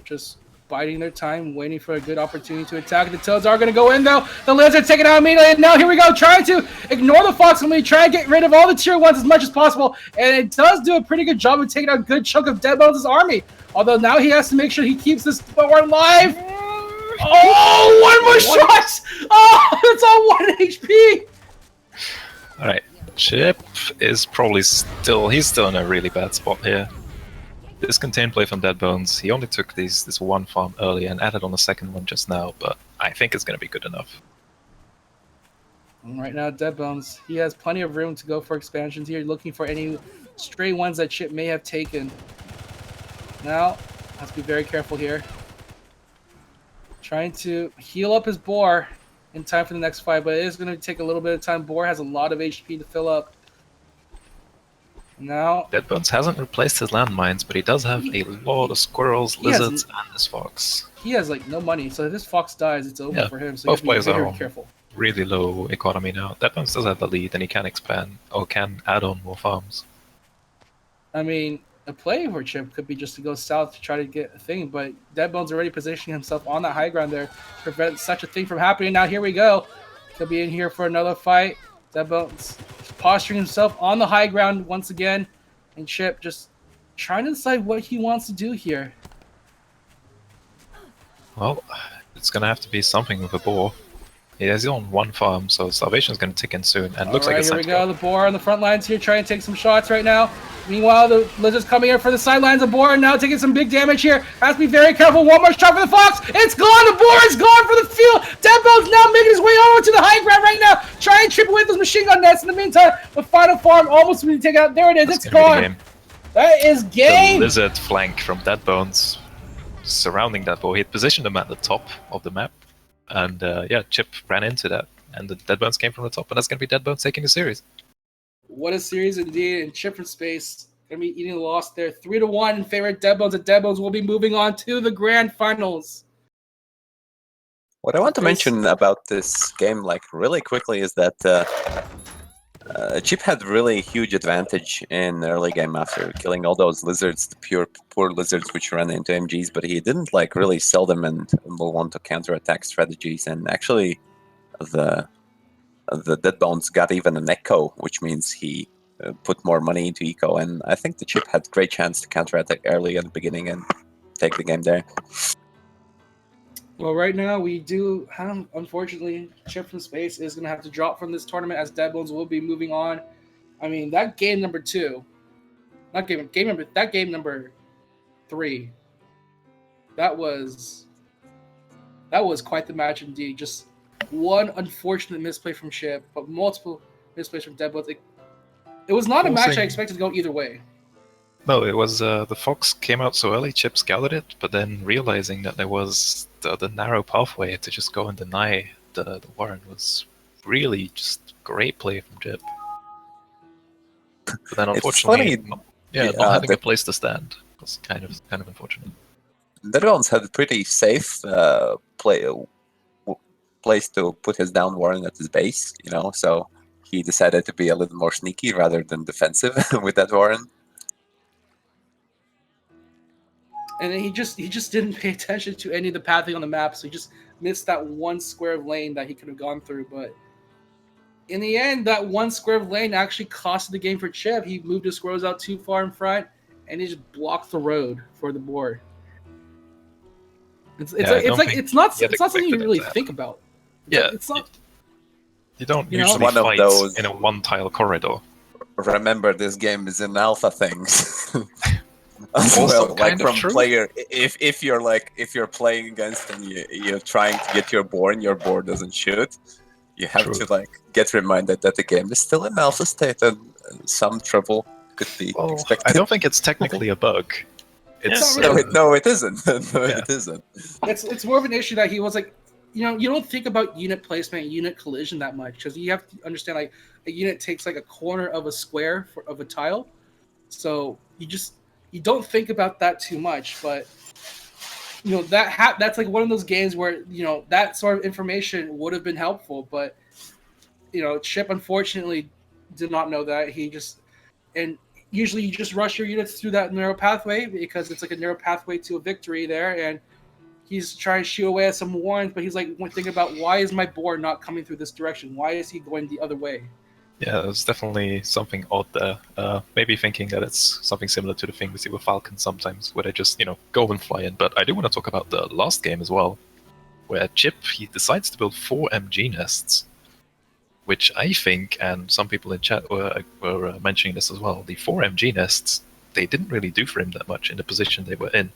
Just biding their time, waiting for a good opportunity to attack. The toads are going to go in, though. The lizard taking out immediately. And now here we go, trying to ignore the fox. I'm going to try and get rid of all the tier 1s as much as possible. And it does do a pretty good job of taking out a good chunk of Deadbones' army. Although now he has to make sure he keeps this boar alive. Oh, one more shot! Oh, it's on 1 HP! Alright, Chip is probably he's still in a really bad spot here. This contained play from Deadbones, he only took this one farm early and added on a second one just now, but I think it's going to be good enough. Right now, Deadbones, he has plenty of room to go for expansions here, looking for any stray ones that Chip may have taken. Now, has to be very careful here. Trying to heal up his boar in time for the next fight, but it is going to take a little bit of time. Boar has a lot of HP to fill up. Now, Deadbones hasn't replaced his landmines, but he does have a lot of squirrels, lizards, and this fox. He has like no money, so if this fox dies, it's over for him. So both players are careful. Really low economy now. Deadbones does have the lead, and he can expand or can add on more farms. I mean, a play for Chip could be just to go south to try to get a thing, but Deadbones already positioning himself on that high ground there to prevent such a thing from happening. Now here we go. Could be in here for another fight. Deadbones posturing himself on the high ground once again, and Chip just trying to decide what he wants to do here. Well, it's going to have to be something with a boar. He has on one farm, so Starvation is going to tick in soon, and looks like it's here we go. The boar on the front lines here, trying to take some shots right now. Meanwhile, the lizard's coming in for the sidelines. The boar now taking some big damage here. Has to be very careful. One more shot for the fox. It's gone. The boar is gone for the field. Deadbones now making his way over to the high ground right now, trying to chip away those machine gun nets. In the meantime, the final farm almost being taken out. There it is. It's gone. That is game. The lizard flank from Deadbones surrounding that ball. He had positioned them at the top of the map, and Chip ran into that, and the Deadbones came from the top, and that's going to be Deadbones taking the series. What a series indeed, and Chip from Space going to be eating a loss there. 3-1 in favor of Deadbones, and Deadbones will be moving on to the grand finals. What I want to mention about this game, like really quickly, is that Chip had really huge advantage in the early game after killing all those lizards, the poor lizards which ran into MGs, but he didn't like really sell them and move on to counter-attack strategies. And actually, the Deadbones got even an echo, which means he put more money into eco. And I think the Chip had great chance to counter-attack early at the beginning and take the game there. Well, right now we do have, unfortunately, Chip from Space is going to have to drop from this tournament as Deadbones will be moving on. I mean, that game number 3, that was quite the match indeed. Just one unfortunate misplay from Chip, but multiple misplays from Deadbones. It was not a match I expected to go either way. No, it was the Fox came out so early, Chip scouted it, but then realizing that there was the narrow pathway to just go and deny the Warren was really just great play from Chip. But then unfortunately, not having a place to stand was kind of unfortunate. Deadbones had a pretty safe place to put his down Warren at his base, so he decided to be a little more sneaky rather than defensive with that Warren. And then he just didn't pay attention to any of the pathing on the map, so he just missed that one square of lane that he could have gone through. But in the end, that one square of lane actually costed the game for Chip. He moved his squirrels out too far in front, and he just blocked the road for the board. It's not something you really think about. It's not. You don't usually fight in a one-tile corridor. Remember, this game is in alpha things. Also, like from player, if you're playing against and you're trying to get your board doesn't shoot, you have to get reminded that the game is still in alpha state and some trouble could be expected. I don't think it's technically a bug. It's no, it isn't. It isn't. It's more of an issue that he was like, you don't think about unit placement, unit collision that much, because you have to understand like a unit takes like a corner of a square of a tile, so you don't think about that too much. But that's like one of those games where that sort of information would have been helpful, but Chip unfortunately did not know that. And usually you just rush your units through that narrow pathway because it's like a narrow pathway to a victory there, and he's trying to shoot away at some warrants, but he's like thinking about, why is my board not coming through this direction? Why is he going the other way? Yeah, there's definitely something odd there. Maybe thinking that it's something similar to the thing we see with Falcons sometimes, where they just, go and fly in. But I do want to talk about the last game as well, where Chip, he decides to build 4 MG nests, which I think, and some people in chat were mentioning this as well, the 4 MG nests, they didn't really do for him that much in the position they were in.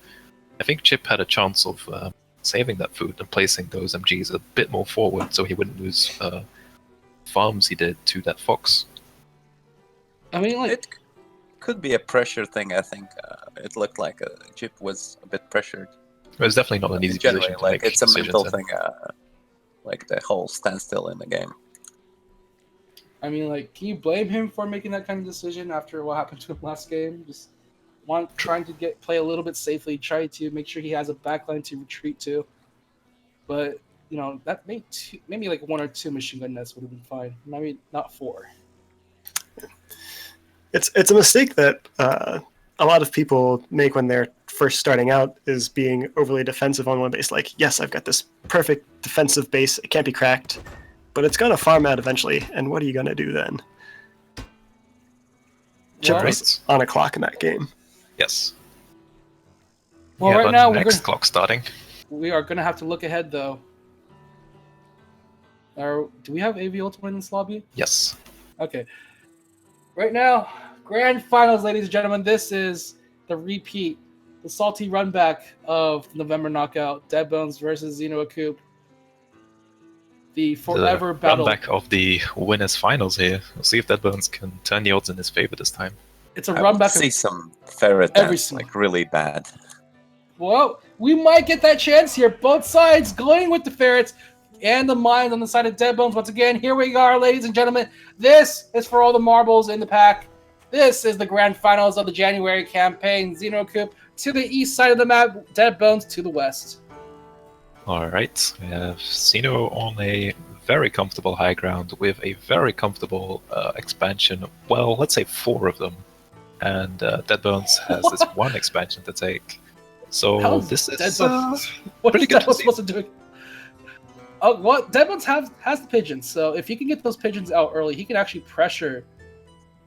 I think Chip had a chance of saving that food and placing those MGs a bit more forward so he wouldn't lose farms he did to that Fox. I mean, it could be a pressure thing. I think it looked like Chip was a bit pressured. It was definitely not an easy position to make. It's a mental thing, like the whole standstill in the game. I mean, can you blame him for making that kind of decision after what happened to him last game? Just trying to play a little bit safely, try to make sure he has a backline to retreat to. But that maybe like 1 or 2 machine gun nests would have been fine. Maybe not 4. It's a mistake that a lot of people make when they're first starting out, is being overly defensive on one base. Like, yes, I've got this perfect defensive base; it can't be cracked, but it's gonna farm out eventually. And what are you gonna do then? Chip was on a clock in that game. Yes. Well, right now next clock starting. We are gonna have to look ahead though. Do we have AV Ultimate in this lobby? Yes. Okay. Right now, grand finals, ladies and gentlemen. This is the repeat, the salty run back of the November knockout. Deadbones versus Xeno Acoup. The forever battle. Run back of the winners finals here. We'll see if Deadbones can turn the odds in his favor this time. It's a run back. See some ferret that's really bad. Well, we might get that chance here. Both sides going with the ferrets and the mines on the side of Dead Bones. Once again, here we are, ladies and gentlemen. This is for all the marbles in the pack. This is the grand finals of the January campaign. Xeno Coop to the east side of the map, Dead Bones to the west. Alright, we have Xeno on a very comfortable high ground with a very comfortable expansion. Well, let's say 4 of them. And Dead Bones has this one expansion to take. So this is what pretty is good. Dead Bones supposed to do? Oh, what Dead Bones has the pigeons. So if he can get those pigeons out early, he can actually pressure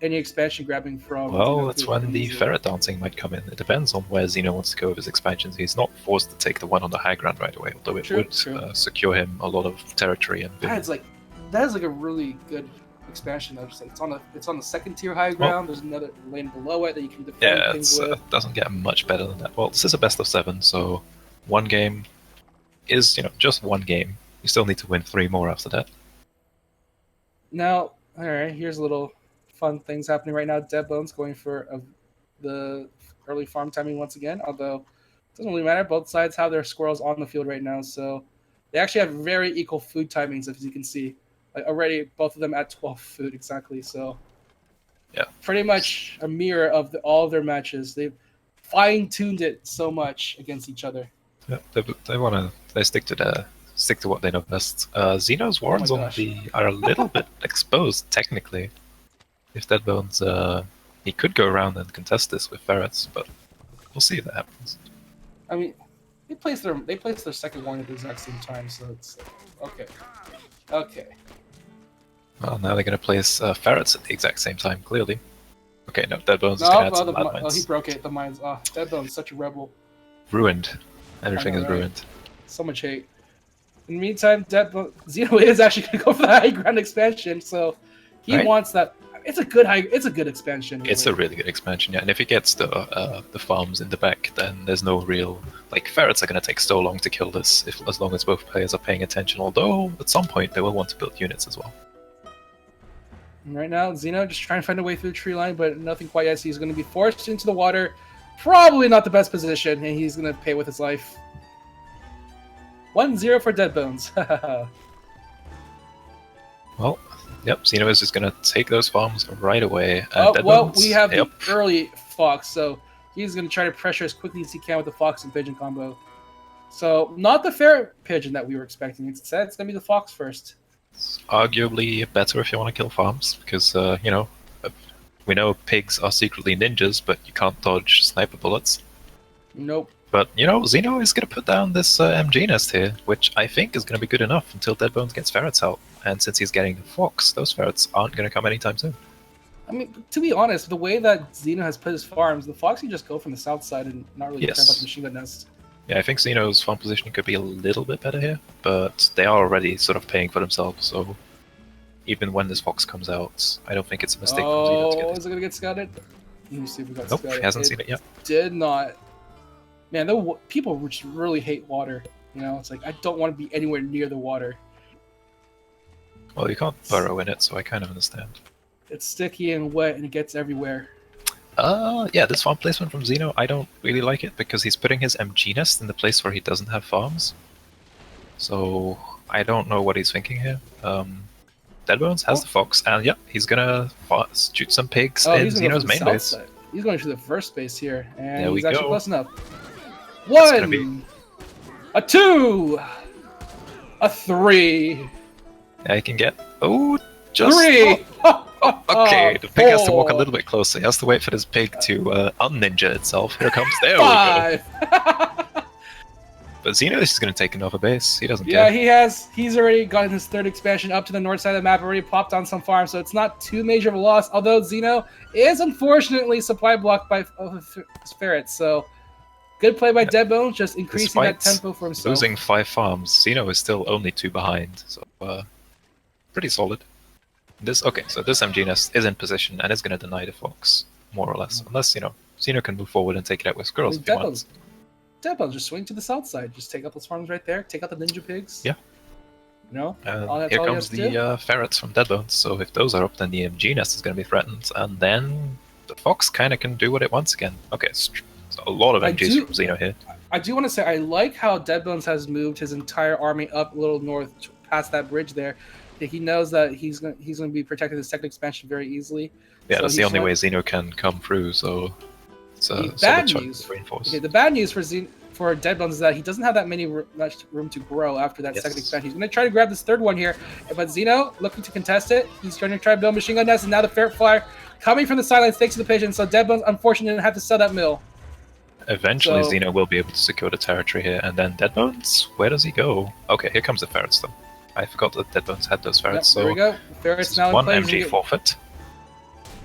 any expansion grabbing from. Well, that's when the ferret dancing might come in. It depends on where Xeno wants to go with his expansions. He's not forced to take the one on the high ground right away, although it would secure him a lot of territory. And that is like a really good expansion. Just like it's on the second tier high ground. There's another lane below it that you can defend things with. It doesn't get much better than that. Well, this is a best of 7, so one game is just one game. You still need to win 3 more after that. Now, all right. Here's a little fun things happening right now. Dead Bones going for the early farm timing once again. Although it doesn't really matter. Both sides have their squirrels on the field right now, so they actually have very equal food timings, as you can see. Like already, both of them at 12 food exactly. So, yeah, pretty much a mirror of all of their matches. They've fine-tuned it so much against each other. Yeah, they stick to what they know best. Xeno's wards are a little bit exposed technically. If Dead Bones, he could go around and contest this with ferrets, but we'll see if that happens. I mean, they placed their second warning at the exact same time, so it's okay. Well, now they're going to place ferrets at the exact same time, clearly. Okay, no, Dead Bones is going to add some landmines. Oh, he broke it, the mines. Oh, Dead Bones, such a rebel. Ruined. Everything is ruined. So much hate. In the meantime, Xeno is actually going to go for the high ground expansion, so he wants that. It's a good expansion. Really. It's a really good expansion, yeah. And if he gets the farms in the back, then there's no real ferrets are going to take so long to kill this as long as both players are paying attention. Although at some point they will want to build units as well. And right now, Xeno just trying to find a way through the tree line, but nothing quite yet. So he's going to be forced into the water. Probably not the best position, and he's going to pay with his life. 1-0 for Dead Bones. Well. Yep, Xeno is just going to take those farms right away. And we have the early Fox, so he's going to try to pressure as quickly as he can with the Fox and Pigeon combo. So, not the Ferret Pigeon that we were expecting. Instead, it's going to be the Fox first. It's arguably better if you want to kill farms, because, we know pigs are secretly ninjas, but you can't dodge sniper bullets. Nope. But, Xeno is going to put down this MG nest here, which I think is going to be good enough until Dead Bones gets ferrets out. And since he's getting the Fox, those ferrets aren't going to come anytime soon. I mean, to be honest, the way that Xeno has put his farms, the Fox can just go from the south side and not really care about the machine gun nest. Yeah, I think Xeno's farm positioning could be a little bit better here, but they are already sort of paying for themselves, so even when this Fox comes out, I don't think it's a mistake for Xeno to get it. Is it going to get scouted? Let me see if we got nope, scouted. He hasn't seen it yet. Did not. Man, people just really hate water. It's like, I don't want to be anywhere near the water. Well, you can't burrow in it, so I kind of understand. It's sticky and wet, and it gets everywhere. Yeah, this farm placement from Xeno, I don't really like it, because he's putting his MG nest in the place where he doesn't have farms. So, I don't know what he's thinking here. Dead Bones has the Fox, and he's gonna shoot some pigs in Xeno's main base. He's going to the first base here, and there he's actually close enough. 1, a 2, a 3. I can get just 3. Okay, the pig has to walk a little bit closer. He has to wait for this pig to un-ninja itself. Here it comes. There 5. we go. But Xeno is going to take another base. He doesn't care. Yeah, he's already gotten his third expansion up to the north side of the map. Already popped on some farms, so it's not too major of a loss. Although Xeno is unfortunately supply blocked by ferrets, so good play by Dead Bones, just increasing that tempo for himself. Losing 5 farms, Xeno is still only 2 behind, so pretty solid. So this MG nest is in position and is going to deny the Fox, more or less, unless Xeno can move forward and take it out with squirrels if he wants. Dead Bones, just swing to the south side, just take out those farms right there, take out the ninja pigs. Yeah. Here comes the ferrets from Dead Bones, so if those are up, then the MG nest is going to be threatened, and then the Fox kind of can do what it wants again. Okay, so a lot of MGs from Xeno here. I do want to say I like how Deadbones has moved his entire army up a little north past that bridge there. He knows that he's going to be protecting the second expansion very easily. Yeah, So that's the only way Xeno can come through. So it's the a bad solid news. reinforce. Okay, the bad news for Deadbones is that he doesn't have that much room to grow after that Yes. second expansion. He's going to try to grab this third one here, but Xeno looking to contest it. He's going to try to build machine gun nest, and now the ferret flyer coming from the sidelines thanks to the pigeon. So Deadbones unfortunately didn't have to sell that mill. Eventually, So- Xeno will be able to secure the territory here, and then Deadbones. Where does he go? Okay, here comes the ferrets though. I forgot that Deadbones had those Yep, ferrets. there So we go. Ferret's now in one place. MG forfeit.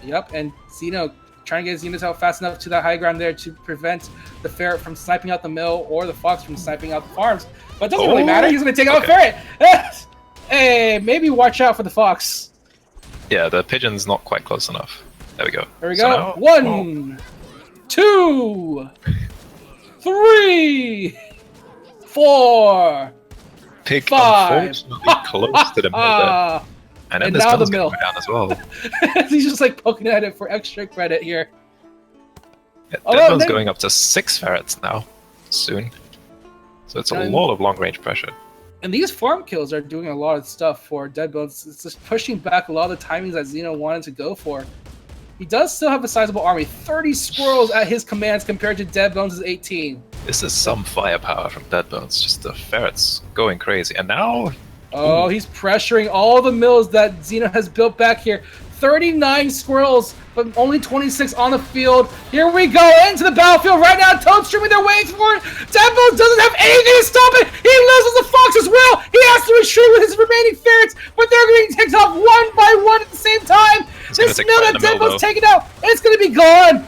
Yep, and Xeno trying to get his units out fast enough to that high ground there to prevent the ferret from sniping out the mill or the fox from sniping out the farms. But it doesn't really matter. He's going to take out a ferret. Hey, maybe watch out for the fox. Yeah, the pigeon's not quite close enough. There we go. There we So go. now- 1, 2, 3, 4. Pig 5. unfortunately close to the mill there. And then and this now the gun's mill. going down as well. He's just like poking at it for extra credit here. Yeah, Although Deadbone's then- going up to 6 ferrets now, soon. So it's a And- lot of long-range pressure. And these farm kills are doing a lot of stuff for Deadbones. It's just pushing back a lot of the timings that Xeno wanted to go for. He does still have a sizable army. 30 squirrels at his commands compared to Deadbones' 18. This is some firepower from Deadbones. Just the ferrets going crazy. And now, Oh, he's pressuring all the mills that Xeno has built back here. 39 squirrels, but only 26 on the field. Here we go into the battlefield right now. Toad streaming their way through it. Deadbones doesn't have anything to stop it. He loses the fox as well. He has to retreat with his remaining ferrets, but they're getting picked off one by one at the same time. He's gonna This take mill fire in that the mill, Deadbones though. taking out, it's going to be gone.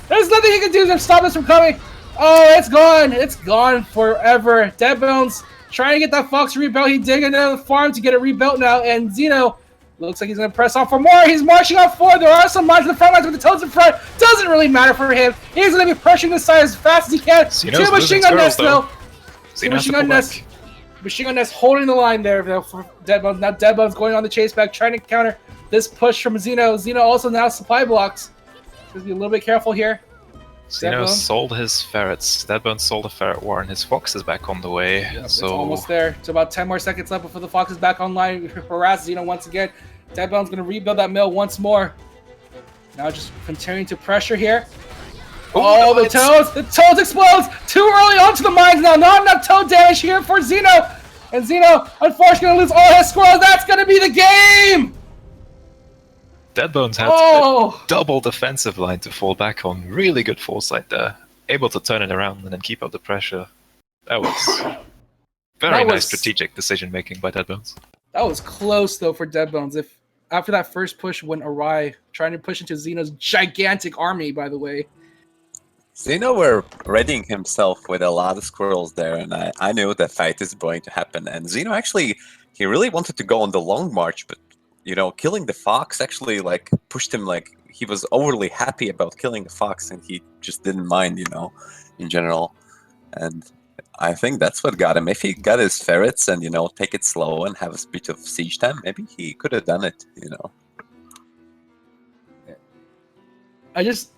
There's nothing he can do to stop this from coming. Oh, it's gone. It's gone forever. Deadbones trying to get that fox rebuilt. He digging into the farm to get it rebuilt now, and Xeno looks like he's going to press on for more. He's marching out forward. There are some mines in the front lines with the toads in front. Doesn't really matter for him. He's going to be pressuring this side as fast as he can. Xeno's Two losing machine gun squirrels, nests, though. though. Two Xeno has to machine pull gun back. nests. Machine gun nest holding the line there though, for Deadbones. Now Deadbones going on the chase back, trying to counter this push from Xeno. Xeno also now supply blocks. Just be a little bit careful here. Xeno Deadbones. sold his ferrets. Deadbones sold a ferret war, and his fox is back on the way. It's So almost there. It's about 10 more seconds left before the fox is back online. Harass Xeno once again. Deadbones going to rebuild that mill once more. Now just continuing to pressure here. Oh, the toads! The toads explodes! Too early onto the mines now. Not enough toad damage here for Xeno. And Xeno, unfortunately, going to lose all his squirrels. That's going to be the game! Deadbones had Oh! a double defensive line to fall back on. Really good foresight there. Able to turn it around and then keep up the pressure. That was very That nice was- strategic decision making by Deadbones. That was close, though, for Deadbones. If after that first push went awry, trying to push into Xeno's gigantic army, by the way. Xeno were readying himself with a lot of squirrels there, and I knew the fight is going to happen. And Xeno actually, he really wanted to go on the long march, but killing the fox actually pushed him. He was overly happy about killing the fox, and he just didn't mind, in general. And I think that's what got him. If he got his ferrets and take it slow and have a bit of siege time, maybe he could have done it.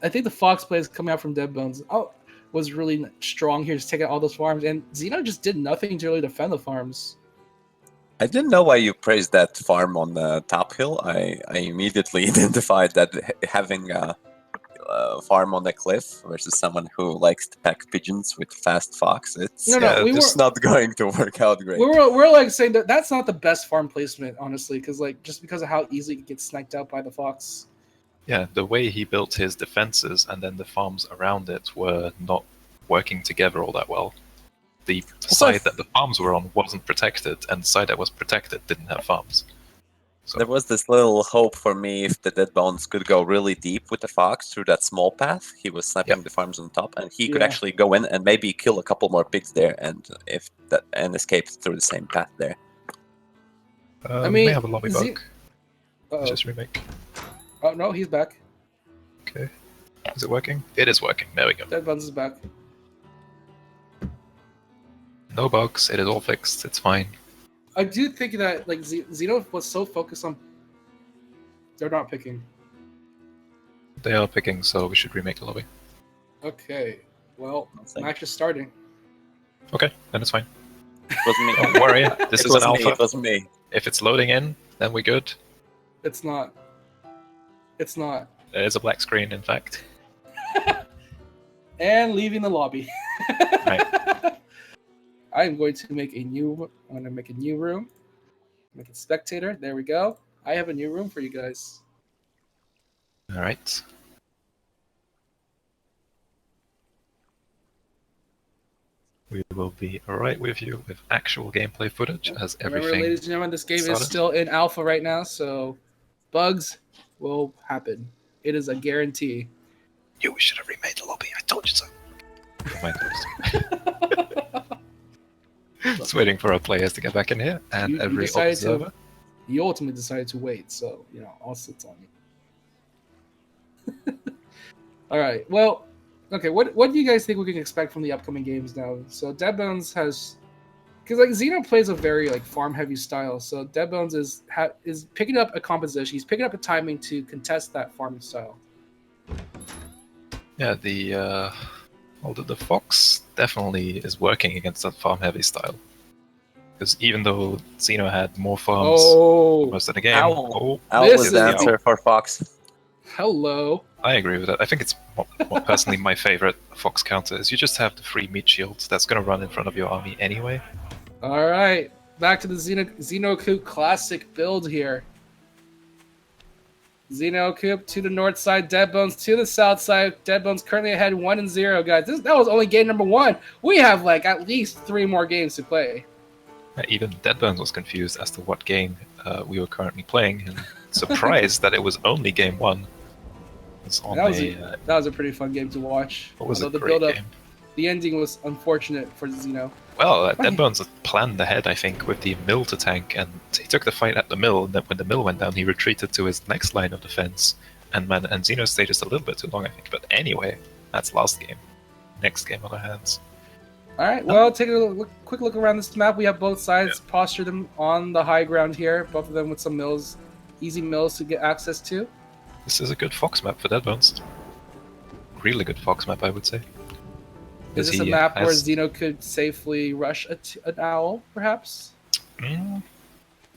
I think the fox plays coming out from Deadbones was really strong here, just taking out all those farms, and Xeno just did nothing to really defend the farms. I didn't know why you praised that farm on the top hill. I immediately identified that having a farm on the cliff versus someone who likes to pack pigeons with fast fox, it's just not going to work out great. We're like saying that that's not the best farm placement, honestly, because just because of how easily it gets sniped out by the fox. Yeah, the way he built his defenses and then the farms around it were not working together all that well. The side that the farms were on wasn't protected, and the side that was protected didn't have farms. So There was this little hope for me if the Deadbones could go really deep with the fox through that small path. He was sniping the farms on top, and he could actually go in and maybe kill a couple more pigs there, and escape through the same path there. I we mean, may have a lobby bug. Uh-oh. Just remake. Oh no, he's back. Okay. Is it working? It is working. There we go. Deadbones is back. No bugs. It is all fixed. It's fine. I do think that Xeno was so focused on. They're not picking. They are picking, so we should remake the lobby. Okay. Well, One second. match is starting. Okay, then it's fine. It wasn't me. Don't worry, this It is an wasn't me. alpha. It wasn't me. If it's loading in, then we're good. It's not. It's not. There is a black screen, in fact. And leaving the lobby. Right. I'm going to make a new. I'm going to make a new room. Make it spectator. There we go. I have a new room for you guys. All right. We will be right with you with actual gameplay footage as everything. Remember, ladies and gentlemen, this game started. is still in alpha right now, so bugs will happen. It is a guarantee. You should have remade the lobby. I told you so. Just waiting for our players to get back in here, and You every decided observer. You ultimately decided to wait, so all sits on you. All right. Well, okay. What do you guys think we can expect from the upcoming games now? So Dead Bones has, because like Xeno plays a very like farm heavy style. So Dead Bones is picking up a composition. He's picking up a timing to contest that farming style. Yeah, the Fox definitely is working against that farm heavy style. Because even though Xeno had more farms most of the game, Owl This was is the the- answer for Fox. Hello. I agree with that. I think it's personally my favorite Fox counter is you just have the free meat shields that's going to run in front of your army anyway. All right. Back to the Xeno Coop classic build here. Xeno Coop to the north side, Dead Bones to the south side. Dead Bones currently ahead 1-0, guys. That was only game number 1. We have like at least 3 more games to play. Even Dead Bones was confused as to what game we were currently playing, and surprised that it was only game 1. It's on That was a pretty fun game to watch. What was Although a great game. The ending was unfortunate for Xeno. Well, Dead Bones had planned ahead, I think, with the mill to tank, and he took the fight at the mill, and then when the mill went down, he retreated to his next line of defense, and Xeno stayed just a little bit too long, I think. But anyway, that's last game. Next game on our hands. All right, well, take a quick look around this map. We have both sides posture them on the high ground here, both of them with some mills, easy mills to get access to. This is a good Fox map for Dead Bones. Really good Fox map, I would say. Is this a map where Xeno could safely rush an owl, perhaps?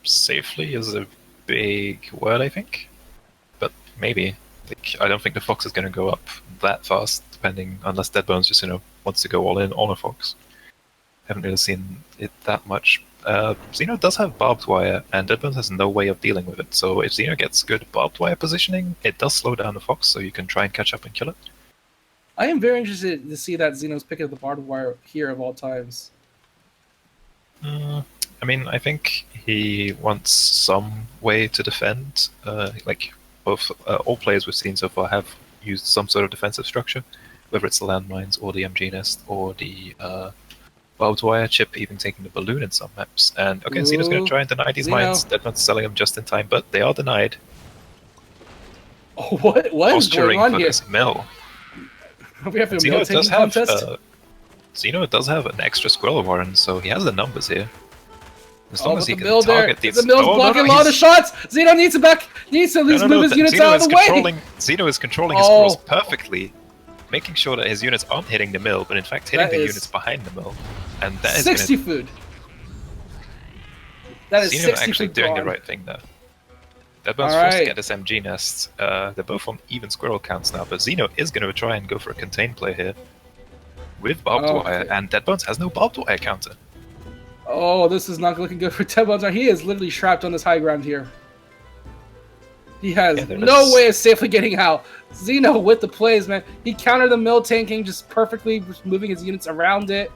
Safely is a big word, I think. But maybe. Like, I don't think the Fox is going to go up that fast, unless Dead Bones just, wants to go all in on a Fox. Haven't really seen it that much. Xeno does have barbed wire, and Dead Bones has no way of dealing with it. So if Xeno gets good barbed wire positioning, it does slow down the Fox, so you can try and catch up and kill it. I am very interested to see that Xeno's picking up the barbed wire here of all times. I mean, I think he wants some way to defend. All players we've seen so far have used some sort of defensive structure, whether it's the landmines or the MG nest or the barbed wire chip, even taking the balloon in some maps. And okay, Xeno's going to try and deny these mines. Dead Bones selling them just in time, but they are denied. Oh, what is going on here? This mill. We have a mill taking contest? Xeno does have an extra squirrel warren, so he has the numbers here. As long as he the can mill target these... The mill's blocking a lot of shots! Xeno needs to at least move his units out of the way! Xeno is controlling his squirrels perfectly, making sure that his units aren't hitting the mill, but in fact hitting the units behind the mill. And that is 60 food! That is Xeno 60 actually food doing gone. the right thing there. Dead Bones forced to get this MG nest. They're both on even squirrel counts now, but Xeno is going to try and go for a contained play here. With barbed wire, and Dead Bones has no barbed wire counter. Oh, this is not looking good for Dead Bones. He is literally trapped on this high ground here. He has no way of safely getting out. Xeno with the plays, man. He countered the mill tanking just perfectly, just moving his units around it.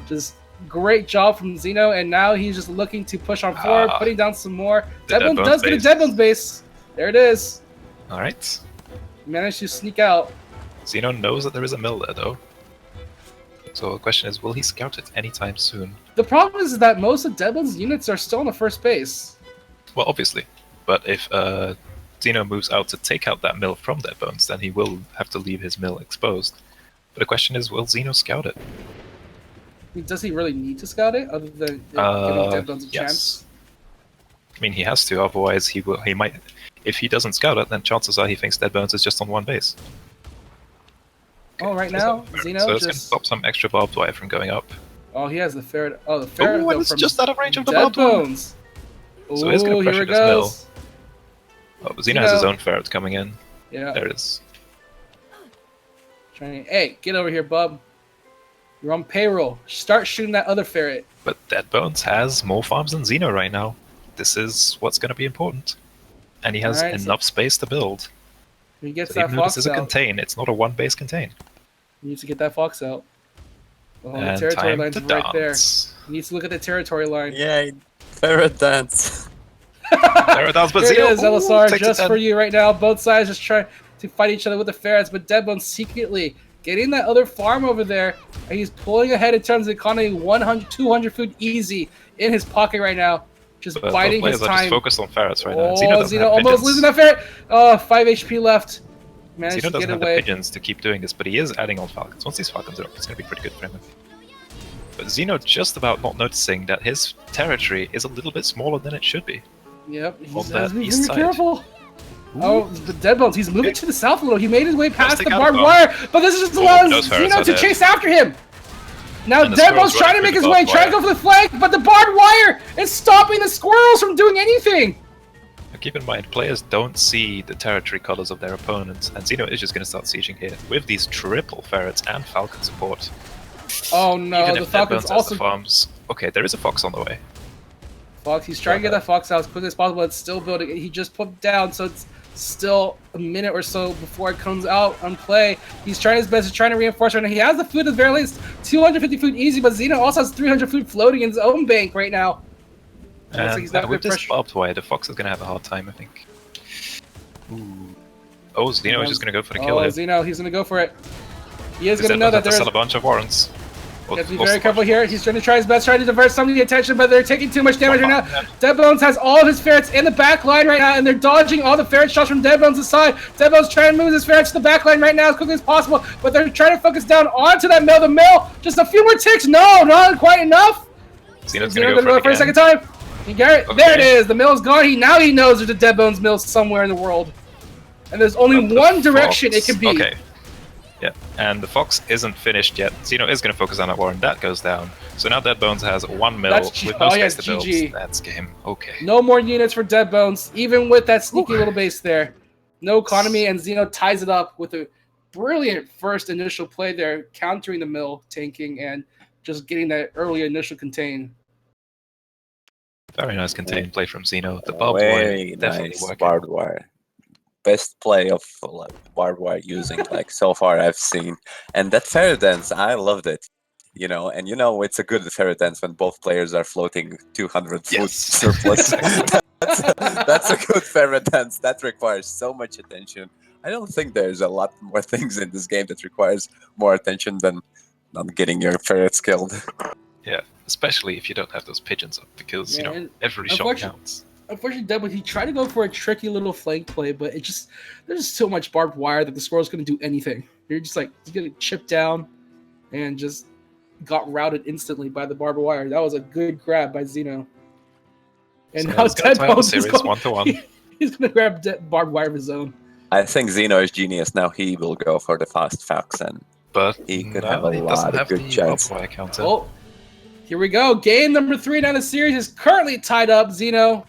Just great job from Xeno, and now he's just looking to push on forward, putting down some more. Dead Bones does get a Dead Bones base. There it is. Alright. Managed to sneak out. Xeno knows that there is a mill there, though. So the question is, will he scout it anytime soon? The problem is that most of Dead Bones' units are still on the first base. Well, obviously. But if Xeno moves out to take out that mill from Dead Bones, then he will have to leave his mill exposed. But the question is, will Xeno scout it? I mean, does he really need to scout it, other than giving Dead Bones a chance? I mean, he has to, otherwise he might... If he doesn't scout it, then chances are he thinks Dead Bones is just on one base. Okay, right now, Xeno so it's going to stop some extra barbed wire from going up. Oh, he has the ferret. Oh, the ferret Oh, though, and it's from just out of range of the Dead barbed wire. Bones. So he's gonna Ooh, pressure here it this mill. goes. Oh, Xeno has his own ferret coming in. Yeah. There it is. Hey, get over here, bub. You're on payroll. Start shooting that other ferret. But Dead Bones has more farms than Xeno right now. This is what's going to be important. And he has enough space to build. He gets So that even though fox this is a out. contain, it's not a one-base contain. He needs to get that fox out. Oh, the And territory time line's to right there. dance. He needs to look at the territory line. Yay, ferret dance. There it is, but Here Xeno, it is, LSR, takes just it for you right now. Both sides just trying to fight each other with the ferrets, but Deadbone secretly getting that other farm over there, and he's pulling ahead in terms of economy. 100, 200 food easy in his pocket right now, just But biding both his players are just time. focused on ferrets right now. Oh, Xeno doesn't Xeno have almost pigeons. losing that ferret. 5 HP left. Managed Xeno to doesn't get have the away. pigeons to keep doing this, but he is adding on falcons. Once these falcons are up, it's going to be pretty good for him. But Xeno just about not noticing that his territory is a little bit smaller than it should be. Yep, he's On has that to be east very side. careful. Oh, the Deadbones. He's moving to the south a little. He made his way past take the out barbed the wire, but this just allows those ferrets Xeno are to dead. chase after him. Now And the squirrel's Deadbone's trying to running make through his the way, barbed trying to go wire. for the flank, but the barbed wire is stopping the squirrels from doing anything. Now keep in mind, players don't see the territory colors of their opponents, and Xeno is just going to start sieging here with these triple ferrets and falcon support. Oh no, Even the if Falcon's Deadbones has also the farms. Okay, there is a fox on the way. Fox. He's trying to get that fox out as quickly as possible. It's still building. He just put it down, so it's still a minute or so before it comes out on play. He's trying his best. He's trying to reinforce right now. He has the food at the very least. 250 food easy, but Xeno also has 300 food floating in his own bank right now. Looks like And he's not with good this pressure. barbed wire, the fox is going to have a hard time, I think. Ooh. Oh, Xeno is just going to go for the kill Oh, here. Xeno, he's going to go for it. He is Because going to know that to there's... sell a bunch of warrants. You have to be very careful here. He's trying to try his best, trying to divert some of the attention, but they're taking too much damage right now. Deadbones has all of his ferrets in the back line right now, and they're dodging all the ferret shots from Deadbones' side. Deadbones trying to move his ferrets to the back line right now as quickly as possible, but they're trying to focus down onto that mill. The mill, just a few more ticks. No, not quite enough. Xeno's Xeno going to go for it a again. second time. He got it. Okay. There it is. The mill's gone. Now he knows there's a Deadbones mill somewhere in the world, and there's only But the one direction it fox- can be. Okay. Yeah, and the fox isn't finished yet. Xeno is going to focus on that warren. That goes down. So now Deadbones has 1 mil That's with no oh, space yes, to build. GG. That's game. Okay. No more units for Deadbones, even with that sneaky little base there. No economy, and Xeno ties it up with a brilliant first initial play there, countering the mill, tanking, and just getting that early initial contain. Very nice contained play from Xeno. The barbed Very wire definitely nice working. barbed wire. Best play of barbed wire using so far I've seen. And that ferret dance, I loved it. And it's a good ferret dance when both players are floating 200 foot Yes. surplus. that's a good ferret dance. That requires so much attention. I don't think there's a lot more things in this game that requires more attention than not getting your ferrets killed. Yeah, especially if you don't have those pigeons up, because Yeah, and every shot unfortunately- counts. Unfortunately, Deadbones, he tried to go for a tricky little flank play, but there's so much barbed wire that the squirrel's going to do anything. You're just he's going to chip down and just got routed instantly by the barbed wire. That was a good grab by Xeno. And So now it's gonna tie up the Deadbones is series going, 1-1. he's going to grab barbed wire of his own. I think Xeno is genius. Now he will go for the fast fox and But he could no, have a he lot doesn't of have good the chance. barbed wire counter. Oh, here we go. Game number 3 now. The series is currently tied up. Xeno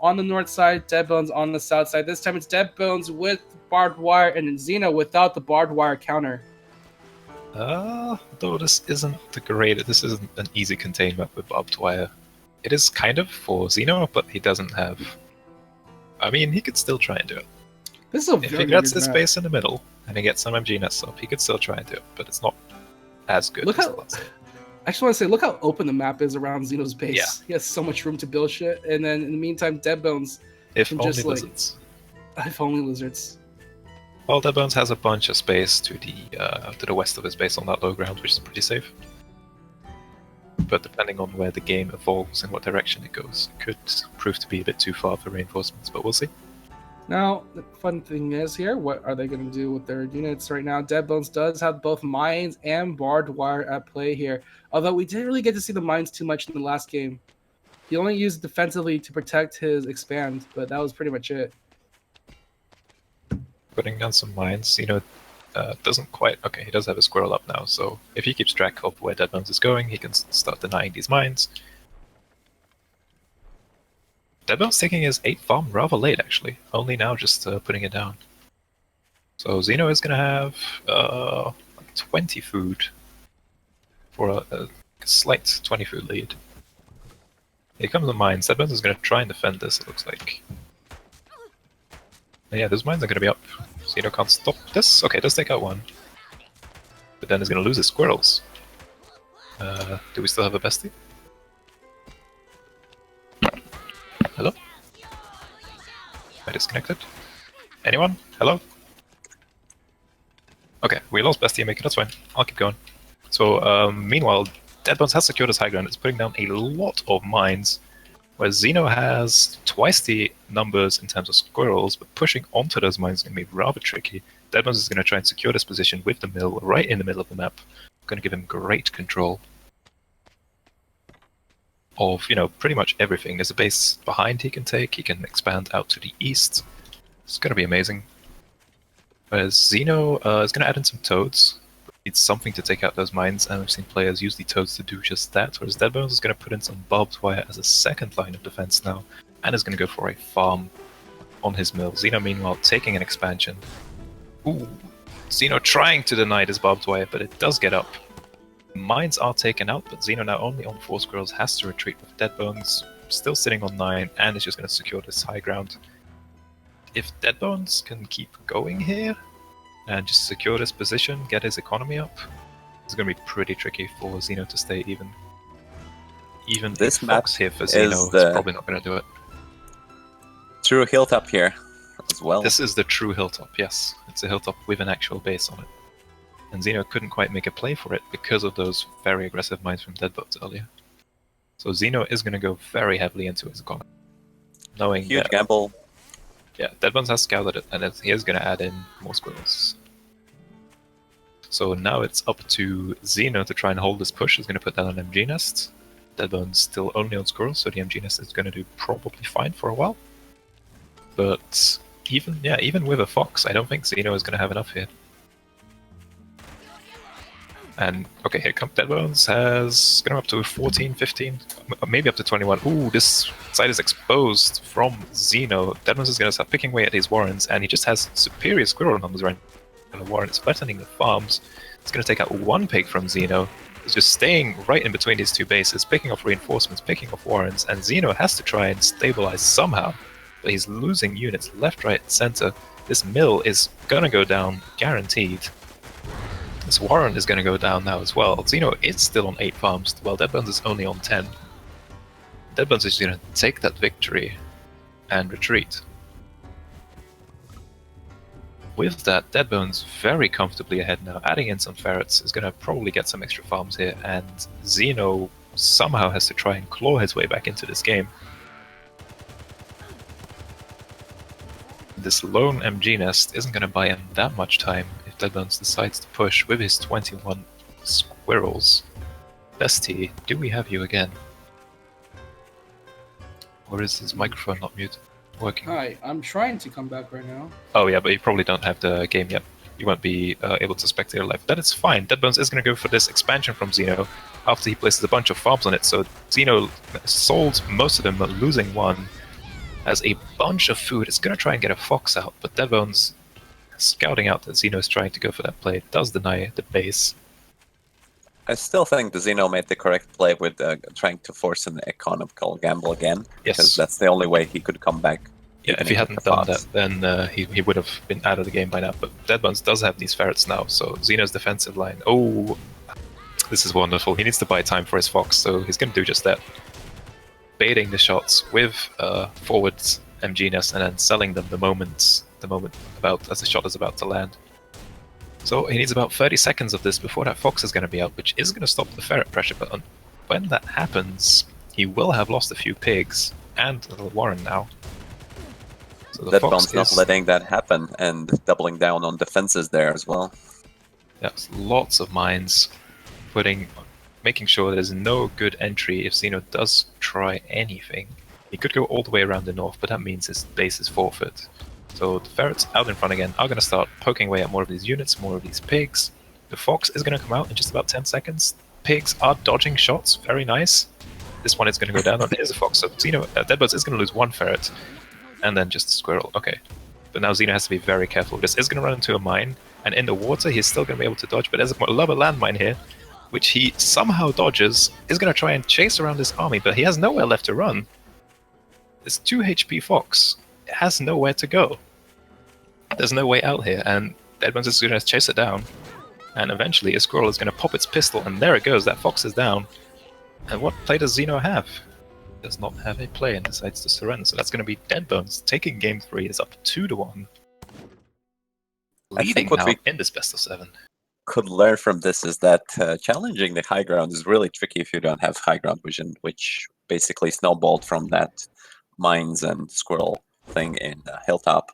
on the north side, Deadbones on the south side. This time it's Deadbones with barbed wire and Xeno without the barbed wire counter. Though this isn't this isn't an easy containment with barbed wire. It is kind of for Xeno, but he doesn't have... I mean, he could still try and do it. This is a If very he gets weird his map. base in the middle, and he gets some MG nests up, he could still try and do it, but it's not as good Look as how- the last. I just want to say, look how open the map is around Xeno's base. Yeah. He has so much room to build shit. And then in the meantime, Deadbones, If can only just, lizards. if only lizards. Well, Deadbones has a bunch of space to the west of his base on that low ground, which is pretty safe. But depending on where the game evolves and what direction it goes, it could prove to be a bit too far for reinforcements, but we'll see. Now, the fun thing is here, what are they going to do with their units right now? Deadbones does have both mines and barbed wire at play here. Although we didn't really get to see the mines too much in the last game. He only used defensively to protect his expand, but that was pretty much it. Putting down some mines, doesn't quite... Okay, he does have a squirrel up now, so if he keeps track of where Deadbones is going, he can start denying these mines. Deadbones taking his 8th farm rather late, actually. Only now just putting it down. So Xeno is going to have 20 food for a slight 20 food lead. Here comes the mines. Deadbones is going to try and defend this, it looks like. And yeah, those mines are going to be up. Xeno can't stop this. Okay, does take out one. But then he's going to lose his squirrels. Do we still have a bestie? Hello? I disconnected? Anyone? Hello? Okay, we lost bestie maker, that's fine. I'll keep going. So, meanwhile, Deadbones has secured his high ground. It's putting down a lot of mines, where Xeno has twice the numbers in terms of squirrels, but pushing onto those mines is going to be rather tricky. Deadbones is going to try and secure this position with the mill right in the middle of the map. Going to give him great control of, pretty much everything. There's a base behind he can take. He can expand out to the east. It's going to be amazing. Whereas Xeno is going to add in some toads. Needs something to take out those mines, and we've seen players use the toads to do just that. Whereas Deadbones is going to put in some barbed wire as a second line of defense now, and is going to go for a farm on his mill. Xeno, meanwhile, taking an expansion. Ooh, Xeno trying to deny this barbed wire, but it does get up. Mines are taken out, but Xeno now only on 4 squirrels has to retreat with Deadbones still sitting on 9, and is just going to secure this high ground. If Deadbones can keep going here, and just secure this position, get his economy up, it's going to be pretty tricky for Xeno to stay even. Even this map map here for Xeno is probably not going to do it. True hilltop here as well. This is the true hilltop, yes. It's a hilltop with an actual base on it. And Xeno couldn't quite make a play for it because of those very aggressive mines from Deadbones earlier. So Xeno is going to go very heavily into his economy. Knowing Huge that, gamble. yeah, Deadbones has scouted it, and he is going to add in more squirrels. So now it's up to Xeno to try and hold this push. He's going to put down an MG nest. Deadbones still only on squirrels, so the MG nest is going to do probably fine for a while. But even with a fox, I don't think Xeno is going to have enough here. And okay, here comes Deadbones, has going up to 14, 15, maybe up to 21. Ooh, this side is exposed from Xeno. Deadbones is going to start picking away at his warrens, and he just has superior squirrel numbers right now. The warren is flattening the farms. It's going to take out 1 pig from Xeno. He's just staying right in between these 2 bases, picking off reinforcements, picking off warrens, and Xeno has to try and stabilize somehow. But he's losing units left, right, and center. This mill is going to go down, guaranteed. This warren is going to go down now as well. Xeno is still on 8 farms, while Deadbones is only on 10. Deadbones is going to take that victory and retreat. With that, Deadbones very comfortably ahead now, adding in some ferrets, is going to probably get some extra farms here, and Xeno somehow has to try and claw his way back into this game. This lone MG nest isn't going to buy him that much time if Deadbones decides to push with his 21 squirrels. Bestie, do we have you again? Or is his microphone not muted? Working. Hi, I'm trying to come back right now. Oh yeah, but you probably don't have the game yet. You won't be able to spectate live. That is fine. Deadbones is going to go for this expansion from Xeno after he places a bunch of farms on it. So Xeno sold most of them, losing 1. Has a bunch of food. It's going to try and get a fox out, but Deadbones, scouting out that Xeno is trying to go for that play, does deny the base. I still think the Xeno made the correct play with trying to force an economical gamble again. Yes. Because that's the only way he could come back. Yeah, if he hadn't done that, then he would have been out of the game by now. But Deadbones does have these ferrets now, so Xeno's defensive line... Oh, this is wonderful. He needs to buy time for his fox, so he's going to do just that. Baiting the shots with forwards MG nest and then selling them the moment as the shot is about to land. So he needs about 30 seconds of this before that fox is going to be out, which is going to stop the ferret pressure. But when that happens, he will have lost a few pigs and a little warren now. So the Deadbones not letting that happen and doubling down on defenses there as well. Yes, lots of mines, making sure there's no good entry if Xeno does try anything. He could go all the way around the north, but that means his base is forfeit. So the ferrets out in front again are going to start poking away at more of these units, more of these pigs. The fox is going to come out in just about 10 seconds. Pigs are dodging shots, very nice. This one is going to go down. Oh, there's a fox. So Xeno, Deadbirds is going to lose one ferret, and then just a squirrel. Okay. But now Xeno has to be very careful. This is going to run into a mine, and in the water he's still going to be able to dodge, but there's a lava landmine here, which he somehow dodges, is going to try and chase around this army, but he has nowhere left to run. This 2 HP fox has nowhere to go. There's no way out here, and Deadbones is going to chase it down, and eventually a squirrel is going to pop its pistol, and there it goes, that fox is down. And what play does Xeno have? Does not have a play and decides to surrender, so that's going to be Deadbones taking game 3. Is up 2-1. Leading now in this best of 7. Could learn from this is that challenging the high ground is really tricky if you don't have high ground vision, which basically snowballed from that mines and squirrel thing in Hilltop.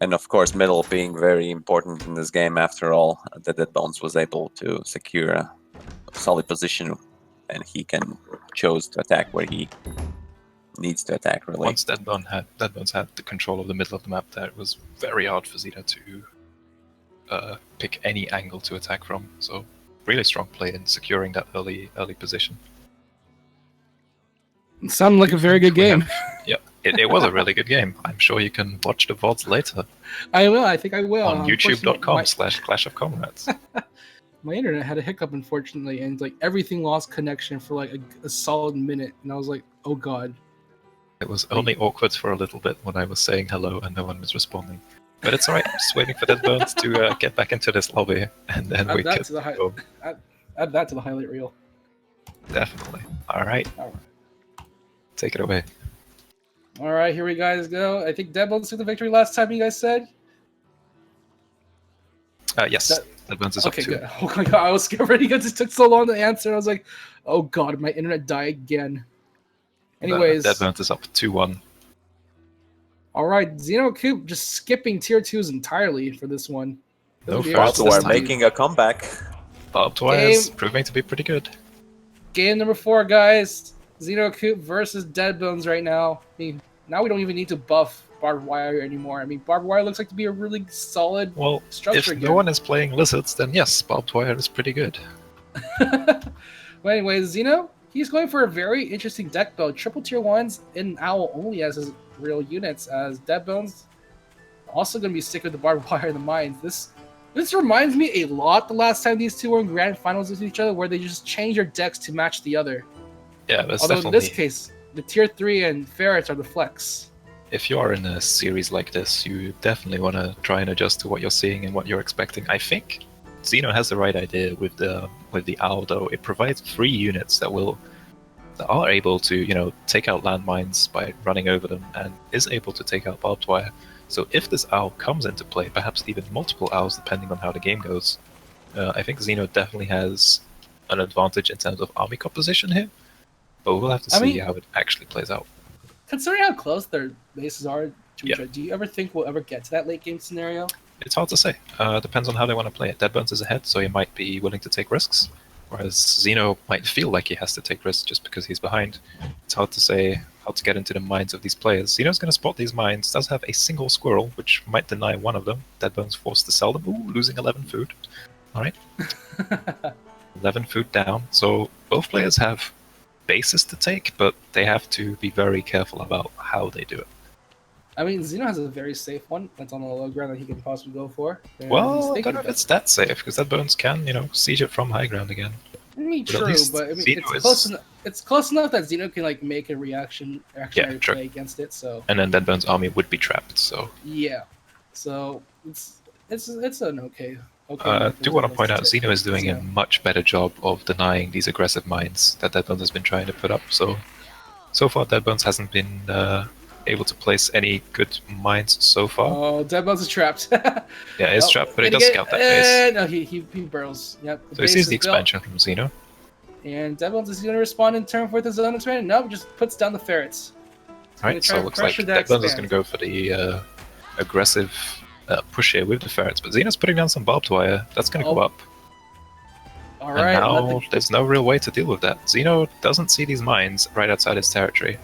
And of course, middle being very important in this game. After all, the Deadbones was able to secure a solid position, and he can choose to attack where he needs to attack. Really, once Deadbones had the control of the middle of the map, there it was very hard for Xeno to pick any angle to attack from. So really strong play in securing that early position. It sounded like a very good game. Yep, it was a really good game. I'm sure you can watch the VODs later. I will. I think I will. On youtube.com/Clash of Comrades. My internet had a hiccup, unfortunately, and like everything lost connection for like a solid minute, and I was like, "Oh God!" It was only awkward for a little bit when I was saying hello and no one was responding. But it's alright. Just waiting for Deadbones to get back into this lobby, and then we can go. Add that to the highlight reel. Definitely. All right. Take it away. All right, here we guys go. I think Deadbones took the victory last time. You guys said. Yes. Deadbones is okay, up 2. good. Oh my God, I was scared already because it took so long to answer. I was like, "Oh God, my internet died again." Anyways, Deadbones is up 2-1. All right, Xeno Coop just skipping tier 2s entirely for this one. No first. We're making a comeback. Barbed wire is proving to be pretty good. Game number 4, guys. Xeno Coop versus Deadbones right now. I mean, now we don't even need to buff barbed wire anymore. I mean, barbed wire looks like to be a really solid structure. If no one is playing lizards, then yes, barbed wire is pretty good. Well, anyways, Xeno, he's going for a very interesting deck build. Triple tier 1s and Owl only as his real units, as Deadbones also going to be sticking with the barbed wire and the mines. This reminds me a lot the last time these two were in grand finals with each other, where they just changed their decks to match the other. Yeah, that's although definitely... in this case, the tier 3 and ferrets are the flex. If you are in a series like this, you definitely want to try and adjust to what you're seeing and what you're expecting. I think Xeno has the right idea with the Owl, though. It provides 3 units that are able to, take out landmines by running over them, and is able to take out barbed wire. So if this Owl comes into play, perhaps even multiple Owls depending on how the game goes, I think Xeno definitely has an advantage in terms of army composition here. But we'll have to see how it actually plays out. Considering how close their bases are to each other, do you ever think we'll ever get to that late game scenario? It's hard to say. Depends on how they want to play it. Deadbones is ahead, so he might be willing to take risks, whereas Xeno might feel like he has to take risks just because he's behind. It's hard to say how to get into the minds of these players. Xeno's going to spot these mines, does have a single squirrel, which might deny one of them. Deadbones forced to sell them. Ooh, losing 11 food. Alright. 11 food down. So both players have bases to take, but they have to be very careful about how they do it. I mean, Xeno has a very safe one that's on the low ground that he can possibly go for. Well, I don't know if it's that safe, because Deadbones can, siege it from high ground again. I mean, true, but I mean, it's close enough that Xeno can make a reactionary play against it. So. And then Deadbones' army would be trapped. So. Yeah, so it's an okay. I do want to point out Xeno is doing a much better job of denying these aggressive mines that Deadbones has been trying to put up. So far, Deadbones hasn't been able to place any good mines so far. Oh, Deadbones is trapped. Yeah, he's trapped, but he does scout that base. No, he burrows. Yep. So he sees the expansion from Xeno. And Deadbones is going to respond in turn 4 with his own expansion. No, just puts down the ferrets. Alright, so it looks like Deadbones is going to go for the aggressive push here with the ferrets, but Xeno's putting down some barbed wire. That's going to go up. Alright. And now there's no real way to deal with that. Xeno doesn't see these mines right outside his territory.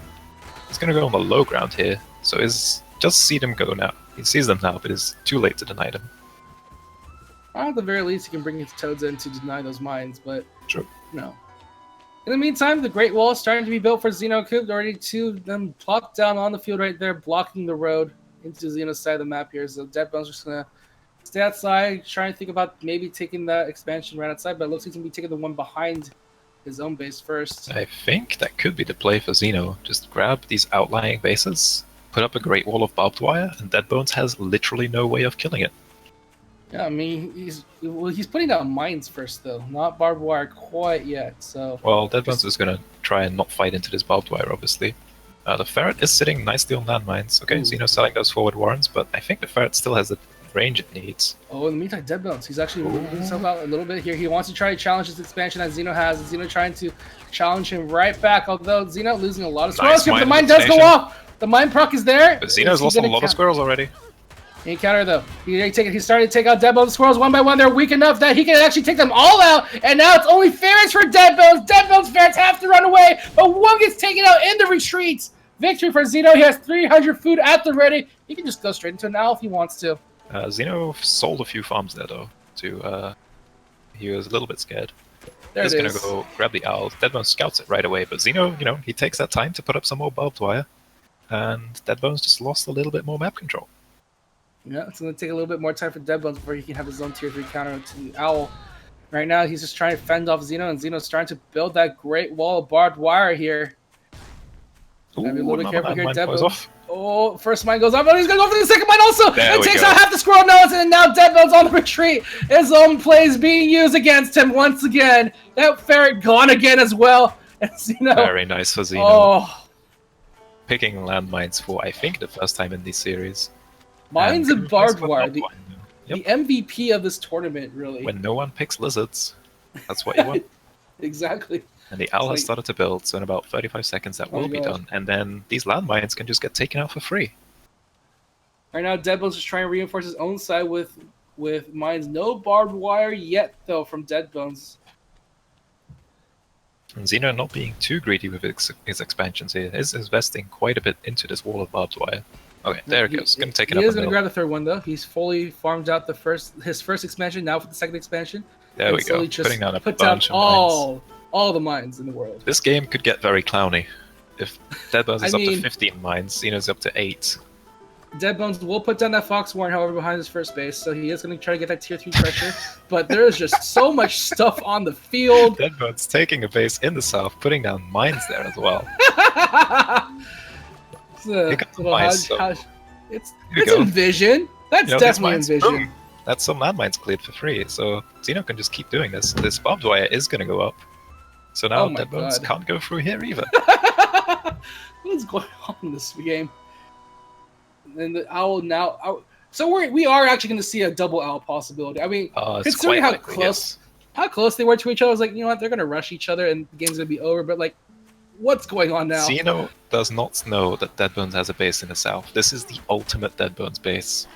He's going to go on the low ground here. So is just see them go now. He sees them now, but it's too late to deny them. At the very least, he can bring his toads in to deny those mines, but True. no. In the meantime, the Great Wall is starting to be built for Xeno Coop. Already two of them plopped down on the field right there, blocking the road into Xeno's side of the map here. So Deadbone's just going to stay outside, trying to think about maybe taking that expansion right outside, but it looks like he's going to be taking the one behind his own base first. I think that could be the play for Xeno. Just grab these outlying bases, put up a Great Wall of barbed wire, and Deadbones has literally no way of killing it. Yeah, I mean, he's putting down mines first, though, not barbed wire quite yet. So Well, Deadbones is going to try and not fight into this barbed wire, obviously. The Ferret is sitting nicely on landmines. Okay, Xeno's selling those forward warrens, but I think the Ferret still has the range it needs. Oh, in the meantime, Deadbones, he's actually moving himself out a little bit here. He wants to try to challenge this expansion that Xeno has, and Xeno trying to challenge him right back, although Xeno losing a lot of squirrels here, but the mine does go off! The mine proc is there! But Xeno's lost a lot of squirrels already. He counter though. He's starting to take out Deadbones. The squirrels one by one. They're weak enough that he can actually take them all out. And now it's only ferrets for Deadbones. Deadbones ferrets have to run away, but one gets taken out in the retreat. Victory for Xeno. He has 300 food at the ready. He can just go straight into an owl if he wants to. Xeno sold a few farms there though. He was a little bit scared. He's gonna go grab the owl. Deadbones scouts it right away, but Xeno, he takes that time to put up some more barbed wire, and Deadbones just lost a little bit more map control. Yeah, it's going to take a little bit more time for Deadbones before he can have his own tier 3 counter to the Owl. Right now, he's just trying to fend off Xeno, and Xeno's trying to build that great wall of barbed wire here. Ooh, Gotta be a little bit careful here, Deadbones. Oh, first mine goes off, but he's going to go for the second mine also! There and takes out half the squirrel nose, and now Deadbones on the retreat. His own plays being used against him once again. That ferret gone again as well. And Xeno... Very nice for Xeno. Oh. Picking landmines for, I think, the first time in this series. Mines and barbed wire. Yep. The MVP of this tournament, really. When no one picks lizards, that's what you want. Exactly. And the owl has started to build, so in about 35 seconds that will be done. And then these landmines can just get taken out for free. Right now, Deadbones is trying to reinforce his own side with mines. No barbed wire yet, though, from Deadbones. And Xeno not being too greedy with his expansions here is investing quite a bit into this wall of barbed wire. Okay, there it goes. Going to take it up. He is going to grab the third one though. He's fully farmed out his first expansion. Now for the second expansion. There we go. Putting down a bunch of mines. All the mines in the world. This game could get very clowny. If Deadbones is up to 15 mines, Xeno's up to 8. Deadbones will put down that Fox Warren, however, behind his first base, so he is going to try to get that tier 3 pressure. But there is just so much stuff on the field. Deadbones taking a base in the south, putting down mines there as well. It's Envision. That's definitely Envision. Boom. That's some landmines cleared for free, so Xeno can just keep doing this. This barbed wire is going to go up. So now Deadbones can't go through here either. What's going on in this game? And the owl now... So we are actually going to see a double owl possibility. I mean, considering how close they were to each other, I was like, you know what, they're going to rush each other and the game's going to be over. But like, what's going on now? Xeno does not know that Deadbones has a base in the south. This is the ultimate Deadbones base,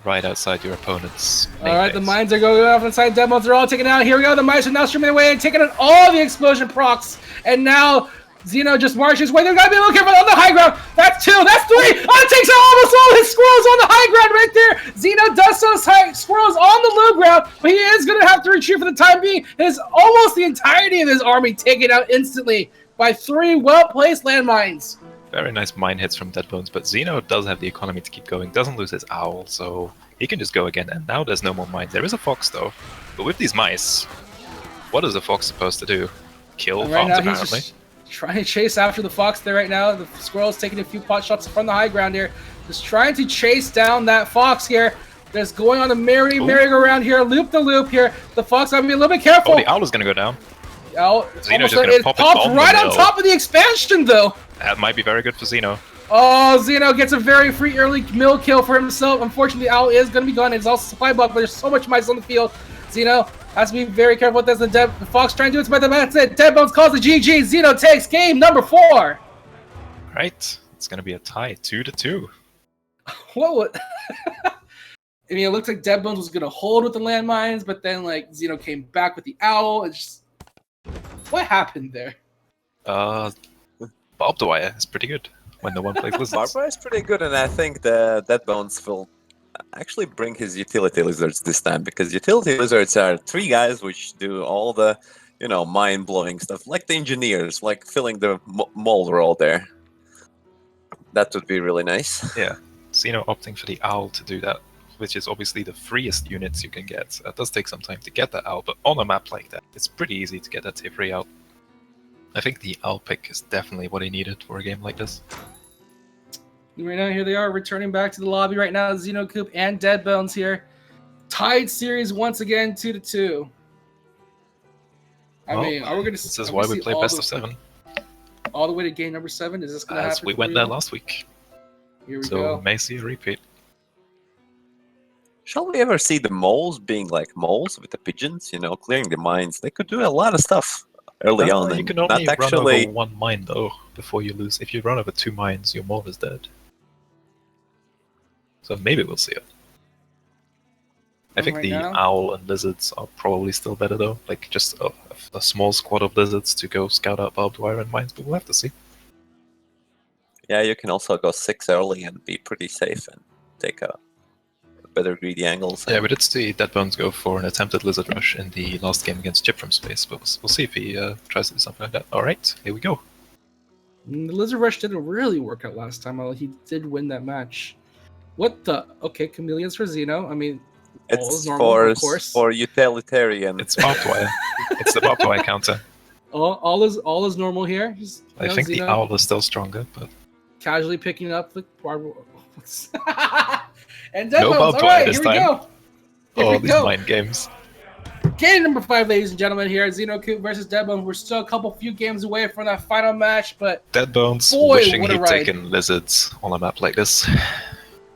right outside your opponent's main Alright, base. the mines are going off inside Deadbones. They're all taken out. Here we go. The mines are now streaming away and taking out all the explosion procs. And now Xeno just marches away. They've got to be a little careful on the high ground. That's 2. That's 3. Oh, it takes out almost all his squirrels on the high ground right there. Xeno does those squirrels on the low ground, but he is going to have to retreat for the time being. His almost the entirety of his army taken out instantly by 3 well-placed landmines. Very nice mine hits from Deadbones, but Xeno does have the economy to keep going, doesn't lose his owl, so he can just go again, and now there's no more mines. There is a fox, though, but with these mice, what is a fox supposed to do? Kill farms, apparently. He's just trying to chase after the fox there right now. The squirrel's taking a few pot shots from the high ground here, just trying to chase down that fox here. There's going on a merry-go-round here, loop-the-loop here. The fox got to be a little bit careful. Oh, the owl is going to go down. It popped right on top of the expansion, though. That might be very good for Xeno. Oh, Xeno gets a very free early mill kill for himself. Unfortunately, the owl is going to be gone. It's also supply block, but there's so much mice on the field. Xeno has to be very careful with this. The fox trying to do it, but that's it. Deadbones calls the GG. Xeno takes game number 4. Right. It's going to be a tie, 2-2. What would... I mean, it looks like Deadbones was going to hold with the landmines, but then, like, Xeno came back with the owl. It's just... What happened there? Barbed wire is pretty good. when no one plays lizards. Barbara is pretty good, and I think the Dead Bones will actually bring his utility lizards this time, because utility lizards are 3 guys which do all the, mind-blowing stuff, like the engineers, like filling the mole role there. That would be really nice. Yeah, Xeno opting for the owl to do that, which is obviously the freest units you can get. It does take some time to get that owl, but on a map like that, it's pretty easy to get that tier 3 out. I think the owl pick is definitely what he needed for a game like this. Right now, here they are returning back to the lobby right now. Xenocoop and Dead Bones here. Tied series once again, 2-2. Well, are we going to? This is why we play best of 7. All the way to game number 7. Is this going to happen? As we went there last week. Here we So go. may see a repeat. Shall we ever see the moles being like moles with the pigeons, clearing the mines? They could do a lot of stuff early on. You And can not only run actually. over 1 mine though before you lose. If you run over 2 mines, your mole is dead. So maybe we'll see it. I think Right the now? owl and lizards are probably still better though. Like just a small squad of lizards to go scout out barbed wire and mines, but we'll have to see. Yeah, you can also go 6 early and be pretty safe and take a better greedy angles. Yeah, we did see Dead Bones go for an attempted lizard rush in the last game against Chip from Space, but we'll see if he tries to do something like that. Alright, here we go. The Lizard Rush didn't really work out last time, although he did win that match. What the? Okay, Chameleons for Xeno. I mean, all is It's normal, of course. for utilitarian. It's barbed wire. It's the barbed wire counter. All is normal here. Just, I think the owl is still stronger, but casually picking up the barbed. And Dead no Bones. barbed All wire right, this here we time. go. Here Oh, we these go. mind games. Game number 5, ladies and gentlemen, here at Xenocoop versus Dead Bones. We're still a few games away from that final match, but Dead Bones Boy, wishing what a he'd ride. taken lizards on a map like this.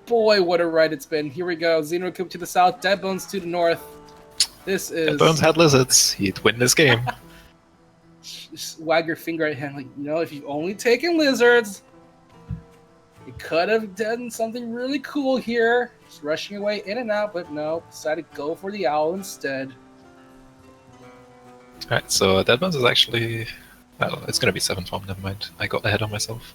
boy, what a ride it's been. Here we go. Xenocoop to the south, Dead Bones to the north. This is... Dead Bones had lizards. He'd win this game. Just wag your finger at him, like, if you've only taken lizards, you could have done something really cool here. Just rushing away in and out, but no, decided to go for the owl instead. Alright, so Dead Bones is actually... Well, it's going to be 7-1, never mind. I got ahead on myself.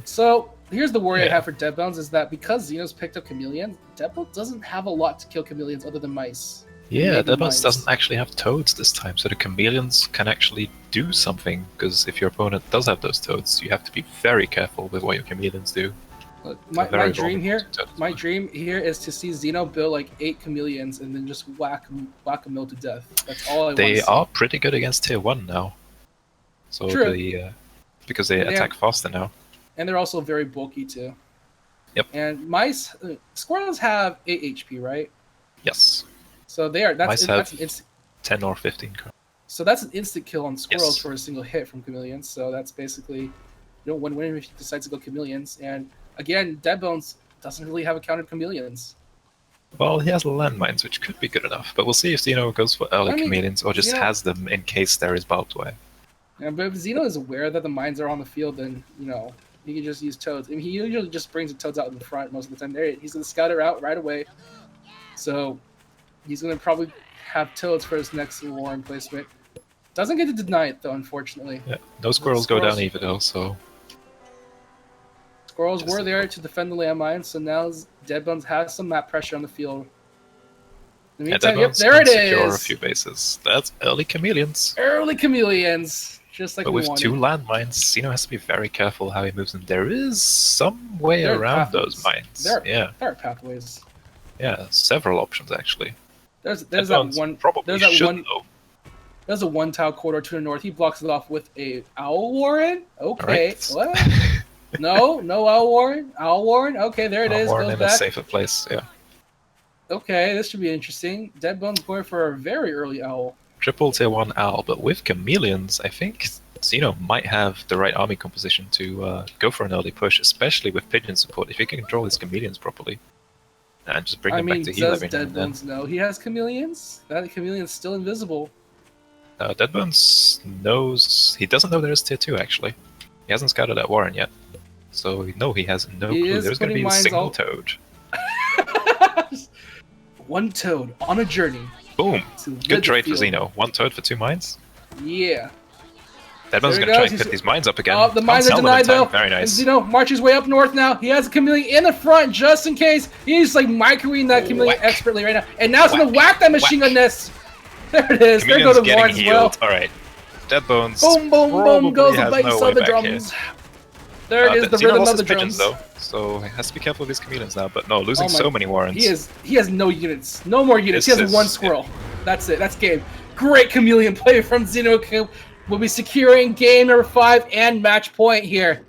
So, here's the worry I Yeah. have for Dead Bones, is that because Xeno's picked up Chameleons, Dead Bones doesn't have a lot to kill Chameleons other than mice. Yeah, Maybe Dead Bones mines. doesn't actually have toads this time, so the chameleons can actually do something, because if your opponent does have those toads, you have to be very careful with what your chameleons do. Look, They're my very dream here, vulnerable to toads. my dream here is to see Xeno build like 8 Chameleons and then just whack a mill to death. That's all I want to They see. are pretty good against tier 1 now. So True. because they Yeah. attack faster now. And they're also very bulky too. Yep. And mice, squirrels have 8 HP, right? Yes. So they are. Mice That's have an instant. 10 or 15. So that's an instant kill on squirrels Yes. for a single hit from Chameleons. So that's basically win-win if he decides to go Chameleons. And again, Dead Bones doesn't really have a counter Chameleons. Well, he has landmines, which could be good enough, but we'll see if Xeno goes for early I mean, chameleons or just Xeno- has them in case there is barbed wire. Yeah, but if Xeno is aware that the mines are on the field, then he can just use toads. I mean, he usually just brings the toads out in the front most of the time. He's gonna scout it out right away. So he's gonna probably have toads for his next warren placement. Doesn't get to deny it though, unfortunately. Yeah, no squirrels go Squirrels- down either though, so Squirrels Just were a there quick- to defend the landmines, so now Dead Bones has some map pressure on the field. In the yeah, meantime, Dead yep, Bones there can it secure a is. few bases. That's early chameleons. Early Chameleons, just like But we with wanted. 2 landmines, Xeno has to be very careful how he moves them. There is some way There are around those pathways. mines. There Yeah, are pathways. yeah, several options actually. There's Dead that Bones one. probably There's that should one. though. There's a one-tile corridor to the north. He blocks it off with a owl warren. Okay, Alright. what? No owl warren. Owl warren. Okay, there it is. Or Goes in a back. safer place. Yeah, Okay, this should be interesting. Dead Bones going for a very early owl. triple tier 1 owl, but with chameleons, I think Xeno might have the right army composition to go for an early push, especially with pigeon support. If he can control his chameleons properly, and just bring I them mean, back to heal does every now Dead and then. Bones know he has chameleons? That chameleon's still invisible. Dead Bones knows. He doesn't know there is tier 2 actually. He hasn't scouted that warren yet. So no, he has no He clue. is There's going to putting be a mines single all- toad. One toad on a journey. Boom! To rid Good the trade for field. Xeno. 1 toad for 2 mines. Yeah. Deadman's There he going to try goes. and He's- put these mines up again. Oh, the Can't mines are sell them in denied though. time. Very nice. And Zeno marches way up north now. He has a chameleon in the front just in case. He's like microing that chameleon Whack. expertly right now. And now it's gonna Whack. whack that machine gun nest. There it is. There go Chameleon's the getting warns as well. healed. Alright. Deadbones Boom, boom, boom probably goes the has bass no of way the back drums. here. There it is, the Zeno rhythm lost of the his pigeons drums. though, so he has to be careful of his chameleons now. But no, losing Oh my- so many warrants. He has no units. No more units. This he has is- one squirrel. That's it. That's game. Great chameleon play from Zeno. Will be securing game number 5 and match point here.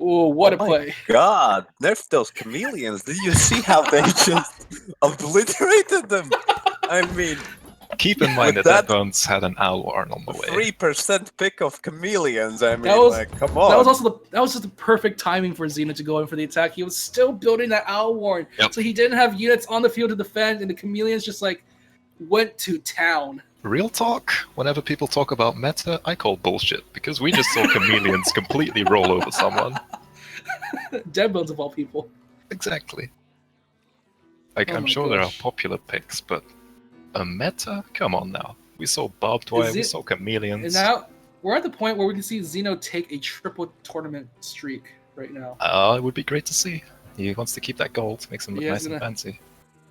Ooh, what a my play. God, nerf those chameleons. Did you see how they just obliterated them? I mean, Keep in mind With that that- Deadbones had an owl warren on the way. 3% pick of chameleons. I mean, That was- like, come on. That was also that was just the perfect timing for Xena to go in for the attack. He was still building that owl warren, Yep. so he didn't have units on the field to defend, and the chameleons just like went to town. Real talk, whenever people talk about meta, I call bullshit, because we just saw chameleons completely roll over someone. Deadbones of all people. Exactly. Like, Oh I'm my sure there are gosh. popular picks, but a meta? Come on now. We saw barbed wire, Is we it- saw chameleons. And now we're at the point where we can see Xeno take a triple tournament streak right now. It would be great to see. He wants to keep that gold, makes him look Yeah, nice he's and gonna- fancy.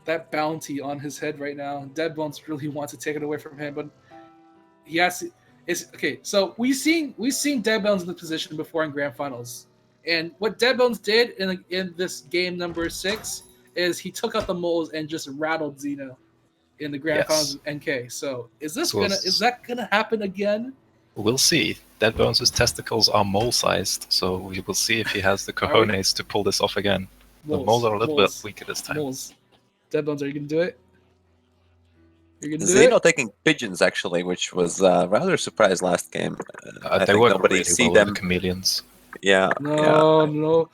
That bounty on his head right now. Deadbones really wants to take it away from him, but he has to. It's okay. So we've seen Deadbones in the position before in grand finals, and what Deadbones did in this game number 6 is he took out the moles and just rattled Xeno in the grand Yes. finals of NK. So is So that gonna happen again? We'll see. Deadbones' testicles are mole-sized, so we will see if he has the Are we- cojones to pull this off again. The moles are a little bit weaker this time. Moles. Deadbones, are you gonna do it? You're gonna do Zeno it? taking pigeons, actually, which was rather surprised last game. I They think work nobody really see well with them. the chameleons. Yeah, No, yeah.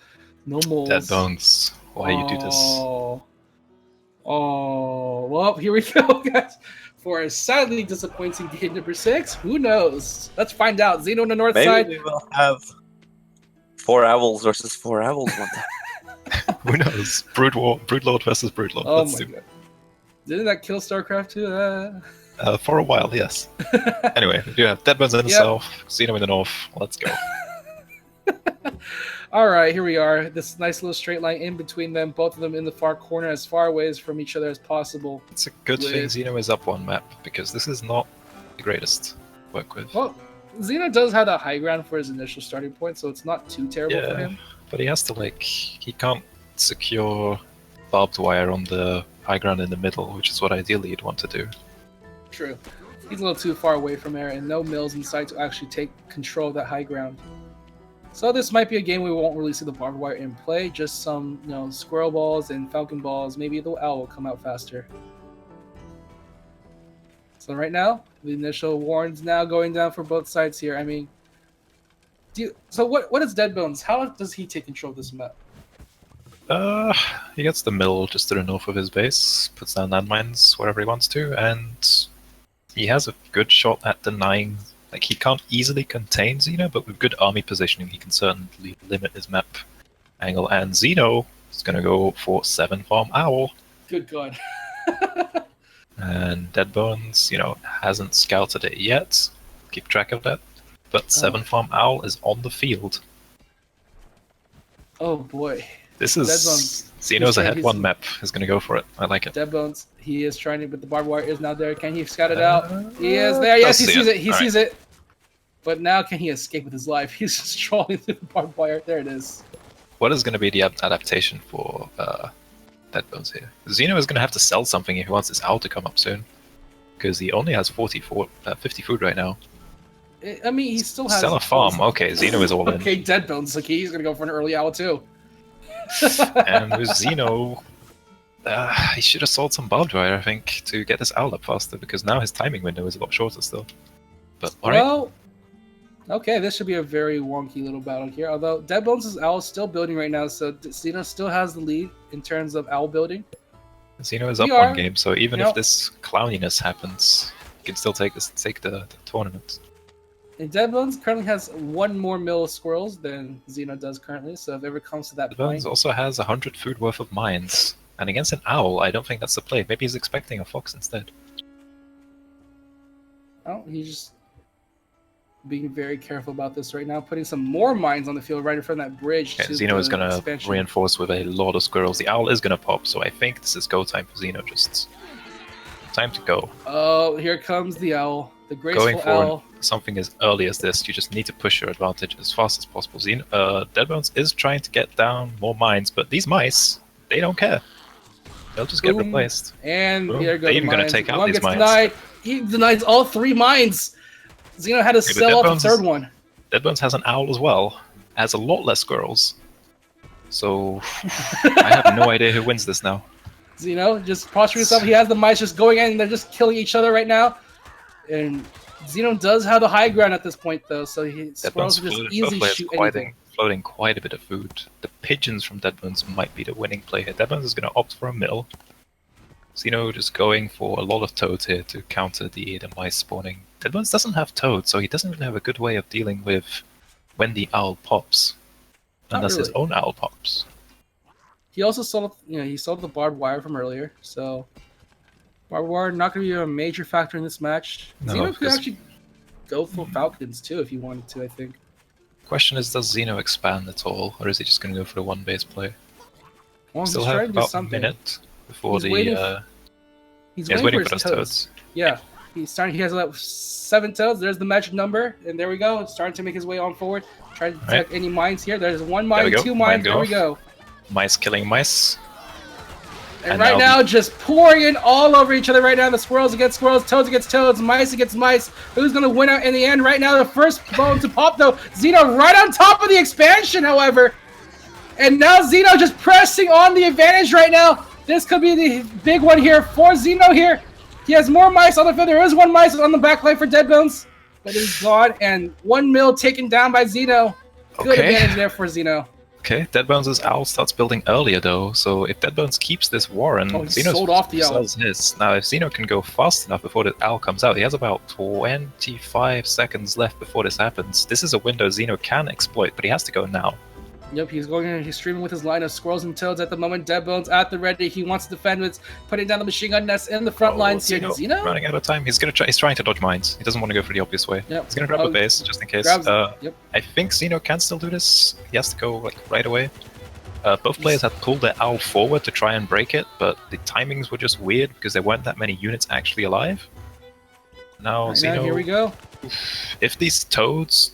no moles. Deadbones, why you do this? Oh, well, here we go, guys. For a sadly disappointing game number 6, who knows? Let's find out. Xeno on the north Maybe side. we will have 4 owls versus 4 owls one time. Who knows? Broodlord versus Broodlord. Oh Let's my do. god. Didn't that kill StarCraft too? For a while, yes. Anyway, we do have Deadbones in the Yep. south, Xeno in the north. Let's go. All right, here we are. This nice little straight line in between them, both of them in the far corner, as far away from each other as possible. It's a good thing With- Xeno is up one map, because this is not the greatest to work with. Well, Xeno does have that high ground for his initial starting point, so it's not too terrible for Yeah. him. But he has to, like, he can't secure barbed wire on the high ground in the middle, which is what ideally you'd want to do. True. He's a little too far away from there, and no mills in sight to actually take control of that high ground. So this might be a game we won't really see the barbed wire in play, just some, squirrel balls and falcon balls. Maybe the owl will come out faster. So right now, the initial warns now going down for both sides here. I mean, what is Deadbones? How does he take control of this map? He gets the mill just to the north of his base, puts down landmines wherever he wants to, and he has a good shot at denying. Like, he can't easily contain Xeno, but with good army positioning, he can certainly limit his map angle. And Xeno is going to go for 7 farm owl, Good God. and Deadbones, hasn't scouted it yet. Keep track of that. But 7 farm owl is on the field. Oh boy. This is Deadbones. Xeno's He's- ahead he's- one map is going to go for it. I like it. Deadbones, he is trying to, but the barbed wire is now there. Can he scout it out? He is there. does Yes, he see sees it. it. He All sees it. But now, can he escape with his life? He's just crawling through the barbed wire. There it is. What is going to be the adaptation for Deadbones here? Xeno is going to have to sell something if he wants this owl to come up soon, because he only has 50 food right now. I mean, he still has. Sell a farm. Okay, Xeno is all in. Okay, Deadbones. Okay, he's gonna go for an early owl too. And with Xeno, he should have sold some barbed wire, I think, to get this owl up faster, because now his timing window is a lot shorter still. But alright, Well, okay, this should be a very wonky little battle here. Although Deadbones' owl is still building right now, so Xeno still has the lead in terms of owl building. Xeno is up we are- one game, so even Yep. if this clowniness happens, he can still take the tournament. And Deadbones currently has one more mill of squirrels than Xeno does currently, so if it ever comes to that point, Deadbones also has 100 food worth of mines, and against an owl, I don't think that's the play. Maybe he's expecting a fox instead. oh, he just being very careful about this right now, putting some more mines on the field right in front of that bridge. Okay, to Xeno is the going to expansion. reinforce with a lot of squirrels. The owl is going to pop, so I think this is go time for Xeno. Just time to go. Oh, here comes the owl. The graceful Going for owl. something as early as this, you just need to push your advantage as fast as possible. Deadbones is trying to get down more mines, but these mice, they don't care. They'll just get Boom. replaced. And Boom. there goes They're even going gonna to take out one these gets mines. denied. He denies all 3 mines. Xeno had to but sell off Deadbones the 3rd one. Deadbones has an owl as well. Has a lot less squirrels. So I have no idea who wins this now. Xeno just prostrate himself. He has the mice just going in and they're just killing each other right now. And Xeno does have the high ground at this point, though, so squirrels Deadbones can just easily shoot anything. floating quite a bit of food. The pigeons from Deadbones might be the winning play here. Deadbones is going to opt for a mill. Xeno just going for a lot of toads here to counter the mice spawning. Deadbones doesn't have toads, so he doesn't really have a good way of dealing with when the owl pops. Not Unless his really. own owl pops. He also sold, he sold the barbed wire from earlier, so barbed wire not going to be a major factor in this match. No, Xeno could because- actually go for Falcons too if he wanted to. I think. Question is, does Xeno expand at all, or is he just going to go for the one base play? Well, Still he's have trying to do about a something. minute before He's waiting he's He's waiting for for his those toads. toads. Yeah, he's starting. He has about 7 toads. There's the magic number, and there we go. It's starting to make his way on forward. Trying to detect any mines here. There's 1 mine, we go. 2 Mine mines. go There we off. go. Mice killing mice. And And right now now, just pouring in all over each other right now. The squirrels against squirrels, toads against toads, mice against mice. Who's going to win out in the end? Right now, the first bone to pop, though. Xeno right on top of the expansion, however. And now Xeno just pressing on the advantage right now. This could be the big one here for Xeno here. He has more mice on the field. There is 1 mice on the back line for Deadbones. But he's gone. And 1 mill taken down by Xeno. Good Okay. advantage there for Xeno. Okay, Deadbones' owl starts building earlier though, so if Deadbones keeps this warren, Oh, he Xeno sold off the owl. sells his. Now, if Xeno can go fast enough before the owl comes out, he has about 25 seconds left before this happens. This is a window Xeno can exploit, but he has to go now. Yep, he's going in. He's streaming with his line of squirrels and toads at the moment. Deadbones at the ready. He wants to defend with putting down the machine gun nest in the front lines here. Xeno? Running out of time. He's trying to dodge mines. He doesn't want to go for the obvious way. Yep. He's gonna grab a base just in case. Yep. I think Xeno can still do this. He has to go right away. Both players had pulled their owl forward to try and break it, but the timings were just weird because there weren't that many units actually alive. Now Right Xeno, now, here we go. if these toads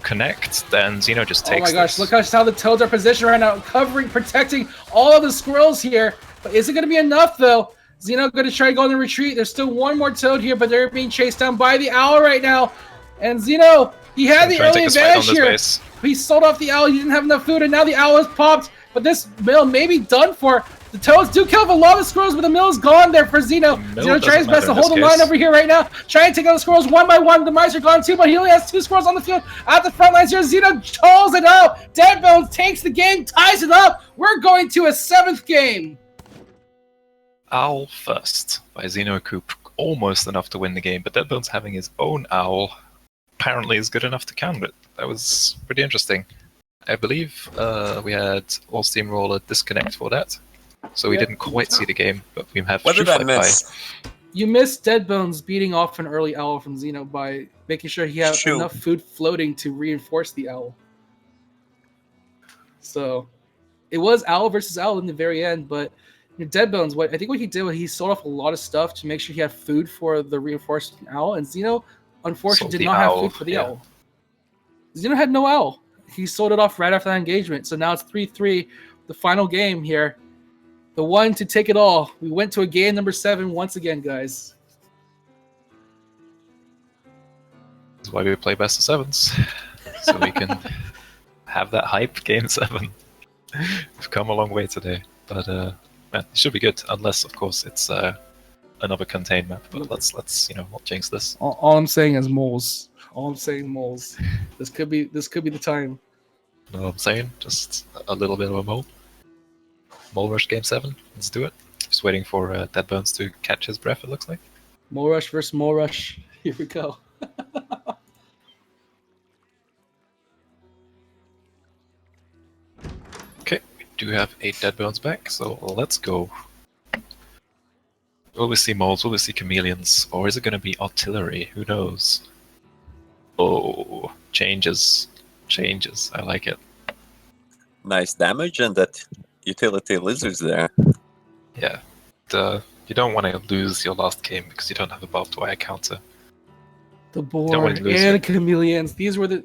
connect, then Xeno just Oh takes my gosh, this. look how the toads are positioned right now, covering, protecting all of the squirrels here. But is it going to be enough, though? Xeno going to try to go in the retreat. There's still 1 more toad here, but they're being chased down by the owl right now. And Xeno, he had the Trying to early take a swipe on advantage this here. base. He sold off the owl. He didn't have enough food, and now the owl has popped. But this mill may be done for. The toads do kill a lot of squirrels, but the mill is gone there for Xeno. The mill Xeno tries his doesn't best to matter in hold the this line case. over here right now. Trying to take out the squirrels 1 by 1. The mice are gone too, but he only has 2 squirrels on the field at the front lines here. Xeno calls it out. Deadbones takes the game, ties it up. We're going to a 7th game. Owl first by Xeno Coop. Almost enough to win the game, but Deadbones having his own owl apparently is good enough to counter it. That was pretty interesting. I believe we had All Steamroller disconnect for that, so we Yeah. didn't quite see the game, but we have What did I Shoot Fight miss? You missed Deadbones beating off an early owl from Xeno by making sure he had Shoot. enough food floating to reinforce the owl. So it was owl versus owl in the very end, but Deadbones, what he did was he sold off a lot of stuff to make sure he had food for the reinforced owl, and Xeno unfortunately Sold did the not have owl, food for the yeah. owl. Xeno had no owl. He sold it off right after that engagement. So now it's 3-3, the final game here. The one to take it all. We went to a game number 7 once again, guys. That's why we play best of sevens, so we can have that hype game 7. We've come a long way today, but man, it should be good, unless of course it's another contained map. But let's not jinx this. All I'm saying is moles. All I'm saying moles. This could be the time. You know what I'm saying? Just a little bit of a mole. Mole rush game 7. Let's do it. Just waiting for Deadbones to catch his breath, it looks like. Mole rush versus mole rush. Here we go. Okay, we do have 8 Deadbones back, so let's go. Will we see moles? Will we see chameleons? Or is it going to be artillery? Who knows? Oh, changes. I like it. Nice damage and that utility lizards there. Yeah. You don't want to lose your last game because you don't have a barbed wire counter. The Don't boar want to lose and it. chameleons. These were the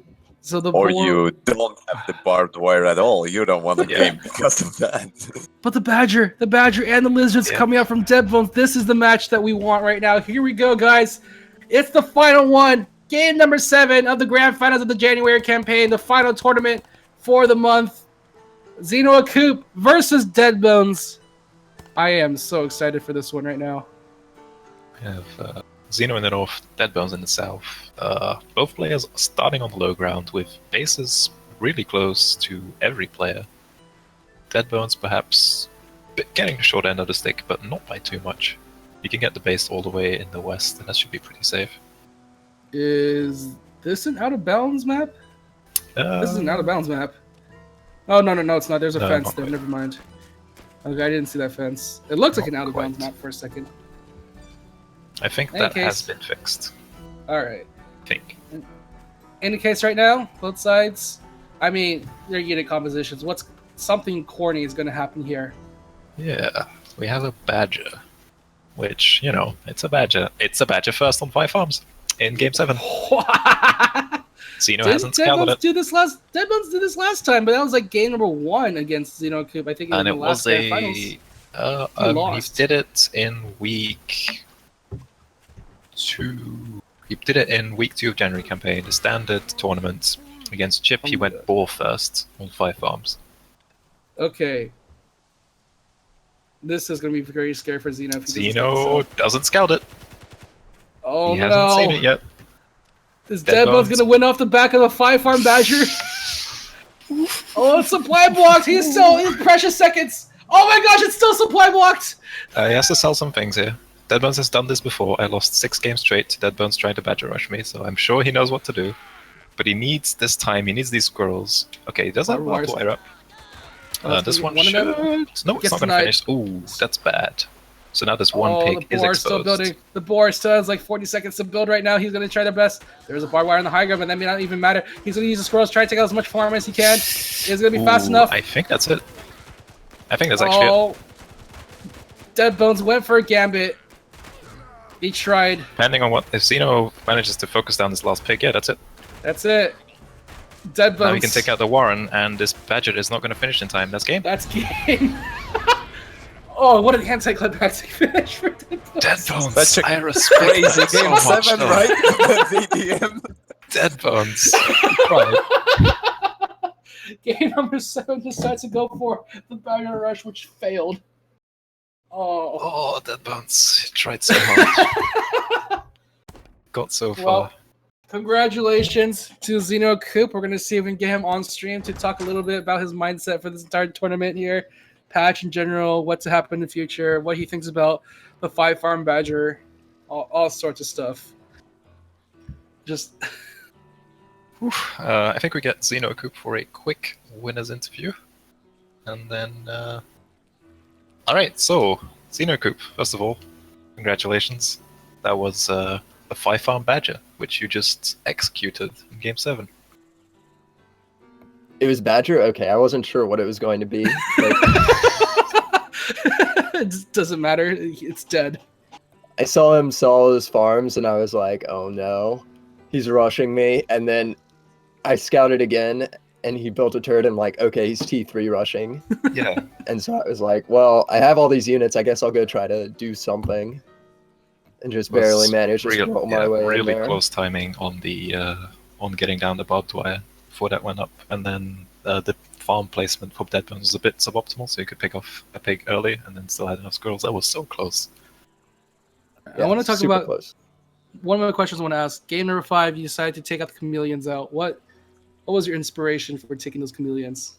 the Or boar. you don't have the barbed wire at all. You don't want the Yeah. game because of that. But the badger and the lizards Yeah. coming out from Deadbones. This is the match that we want right now. Here we go, guys. It's the final one. Game number 7 of the grand finals of the January campaign. The final tournament for the month. Xeno Coop versus Deadbones. I am so excited for this one right now. We have Xeno in the north, Deadbones in the south. Both players are starting on the low ground with bases really close to every player. Deadbones perhaps getting the short end of the stick, but not by too much. You can get the base all the way in the west, and that should be pretty safe. Is this an out of bounds map? This is an out of bounds map. Oh, no, it's not. There's a No, fence not there. quite. Never mind. Okay, I didn't see that fence. It looks like Not an out of bounds quite. map for a second. I think In that case- has been fixed. All right. I think. In the case right now, both sides, I mean, their unit compositions. Something corny is going to happen here. Yeah, we have a badger, which, you know, it's a badger. It's a badger first on 5 farms in game 7. Xeno Didn't hasn't scouted Deadbones it. do this last? Deadbones did this last time, but that was like game number 1 against Xeno Coop. I think in And the it last was grand finals. he lost. did it in week 2. He did it in week 2 of January campaign, the standard tournament against Chip. He went ball first on 5 farms. Okay. This is going to be very scary for Xeno. If he doesn't Xeno step this up. doesn't scout it. Oh He hasn't seen no! it yet. Is Deadbones. Deadbones going to win off the back of a 5-farm badger? Oh, it's supply blocked. He's precious seconds. Oh my gosh, it's still supply blocked. He has to sell some things here. Deadbones has done this before. I lost 6 games straight to Deadbones trying to badger rush me, so I'm sure he knows what to do. But he needs this time. He needs these squirrels. Okay, he does have Barbed barbed wire up. Oh, This it's one gonna should... get one of No, it's Gets not going to denied. finish. Ooh, that's bad. So now this one Oh, pig the is boar is still exposed. building. The boar still has like 40 seconds to build right now. He's going to try their best. There's a barbed wire on the high ground, but that may not even matter. He's going to use the squirrels, try to take out as much farm as he can. It's going to be fast Ooh, enough. I think that's it. I think that's actually it. Oh, Deadbones went for a gambit. He tried. Depending on what... If Xeno manages to focus down this last pig, yeah, that's it. That's it. Deadbones. Now he can take out the Warren, and this badger is not going to finish in time. That's game. That's game. Oh, what an anticlimactic finish for Deadbones. Deadbones. That's a I respect Crazy that so game much, 7, though. right? VDM. Deadbones. Right. Game number 7 decides to go for the Badger Rush, which failed. Oh. Oh, Deadbones. He tried so hard. Got so far. Well, congratulations to Xeno Coop. We're going to see if we can get him on stream to talk a little bit about his mindset for this entire tournament here, patch in general, what to happen in the future, what he thinks about the 5-farm Badger, all sorts of stuff. Just... I think we get Xeno Coop for a quick winner's interview. And then... Alright, so, Xeno Coop, first of all, congratulations. That was a 5-farm Badger, which you just executed in Game 7. It was Badger? Okay, I wasn't sure what it was going to be. But It just doesn't matter. It's dead. I saw him sell all his farms, and I was like, oh no, he's rushing me. And then I scouted again, and he built a turret, and I'm like, okay, he's T3 rushing. Yeah. And so I was like, well, I have all these units. I guess I'll go try to do something. And just barely managed to scroll my way in really there. close timing on the on getting down the barbed wire before that went up, and then the farm placement for Deadbones was a bit suboptimal, so you could pick off a pig early and then still had enough squirrels. That was so close. I want to talk super about close. one of the questions I want to ask. Game number 5, you decided to take out the chameleons out. What was your inspiration for taking those chameleons?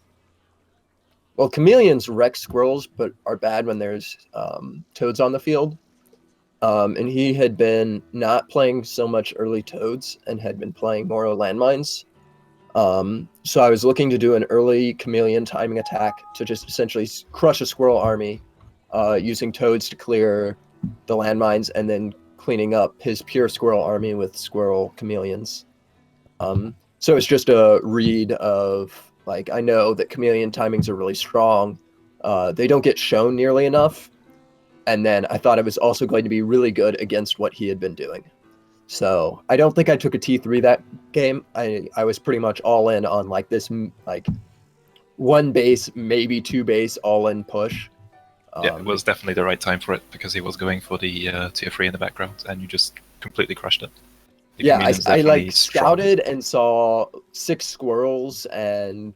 Well, chameleons wreck squirrels, but are bad when there's toads on the field. And he had been not playing so much early toads and had been playing more landmines. So I was looking to do an early chameleon timing attack to just essentially crush a squirrel army using toads to clear the landmines and then cleaning up his pure squirrel army with squirrel chameleons. So it's just a read of, like, I know that chameleon timings are really strong. They don't get shown nearly enough. And then I thought it was also going to be really good against what he had been doing. So I don't think I took a T3 that game. I was pretty much all in on like this, like one base, maybe two base, all in push. Yeah, it was definitely the right time for it because he was going for the tier 3 in the background, and you just completely crushed it. The Yeah, chameleon's I definitely like strong. scouted and saw 6 squirrels, and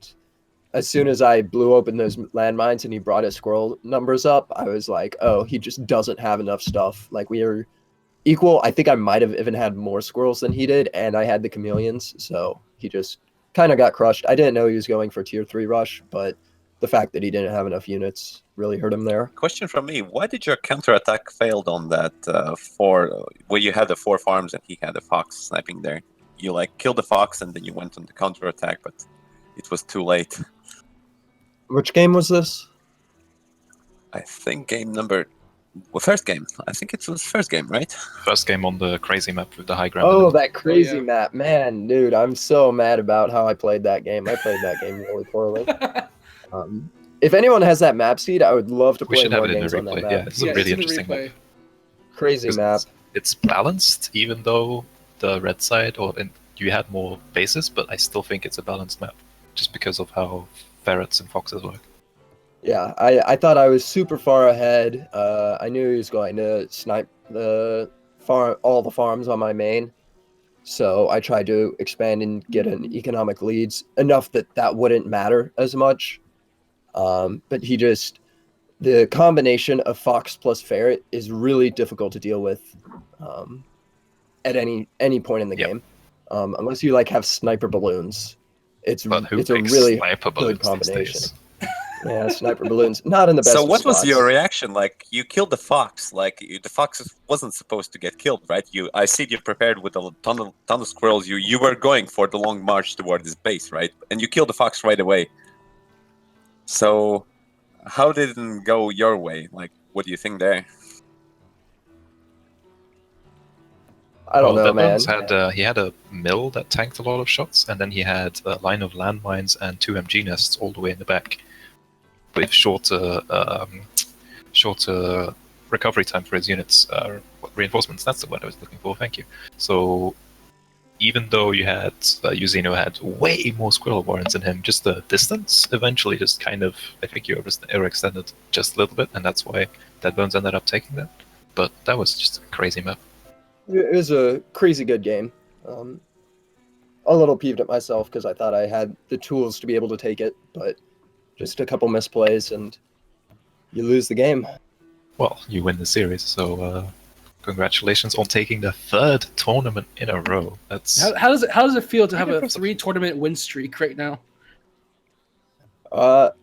as soon as I blew open those landmines and he brought his squirrel numbers up, I was like, oh, he just doesn't have enough stuff. Like, we are equal. I think I might have even had more squirrels than he did, and I had the chameleons, so he just kind of got crushed. I didn't know he was going for tier 3 rush, but the fact that he didn't have enough units really hurt him there. Question from me: why did your counterattack failed on that where you had the 4 farms and he had the fox sniping there? You like killed the fox and then you went on the counterattack, but it was too late. Which game was this? I think first game. I think it was first game, right? First game on the crazy map with the high ground. Oh, that crazy yeah. map. Man, dude, I'm so mad about how I played that game. I played that game really poorly. If anyone has that map seed, I would love to We play should have more it in a games on that replay. map. Yeah, it's a really interesting map. Crazy map. It's balanced, even though the red side you had more bases, but I still think it's a balanced map just because of how ferrets and foxes work. Yeah, I thought I was super far ahead. I knew he was going to snipe all the farms on my main, so I tried to expand and get an economic leads enough that wouldn't matter as much. But the combination of fox plus ferret is really difficult to deal with at any point in the game, unless you like have sniper balloons. It's a really good combination. Yeah, sniper balloons, not in the best. So what of was spots. your reaction? Like, you killed the fox. Like, the fox wasn't supposed to get killed, right? I see you prepared with a ton of squirrels. You were going for the long march toward his base, right? And you killed the fox right away. So how did it go your way? Like, what do you think there? I don't know, man. He had a mill that tanked a lot of shots, and then he had a line of landmines and 2 MG nests all the way in the back, with shorter recovery time for his units. Reinforcements, that's the word I was looking for, thank you. So even though Yuzino had way more squirrel warrants than him, just the distance eventually just kind of, I think you overextended just a little bit, and that's why Deadbones ended up taking that. But that was just a crazy map. It was a crazy good game. A little peeved at myself because I thought I had the tools to be able to take it, but just a couple misplays and you lose the game. Well, you win the series, so congratulations on taking the 3rd tournament in a row. That's How does it feel to have a 3 tournament win streak right now?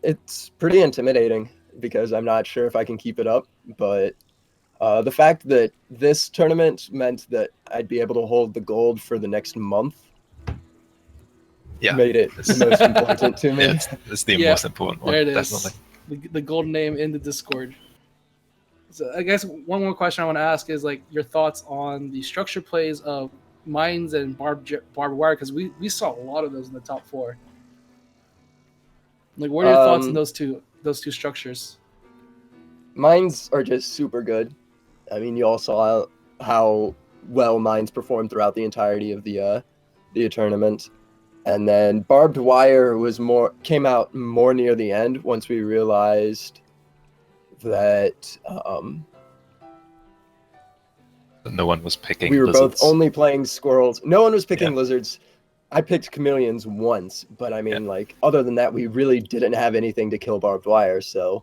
It's pretty intimidating because I'm not sure if I can keep it up, but the fact that this tournament meant that I'd be able to hold the gold for the next month made it the most important to me. Yeah, it's the most important one, there it is. definitely. The gold name in the Discord. So I guess one more question I want to ask is like your thoughts on the structure plays of mines and barbed wire, because we saw a lot of those in the top 4. Like, what are your thoughts on those two structures? Mines are just super good. I mean, you all saw how well mines performed throughout the entirety of the tournament. And then barbed wire came out more near the end once we realized that no one was picking we were lizards. both only playing squirrels. No one was picking lizards. I picked chameleons once, but I mean, like, other than that, we really didn't have anything to kill barbed wire, so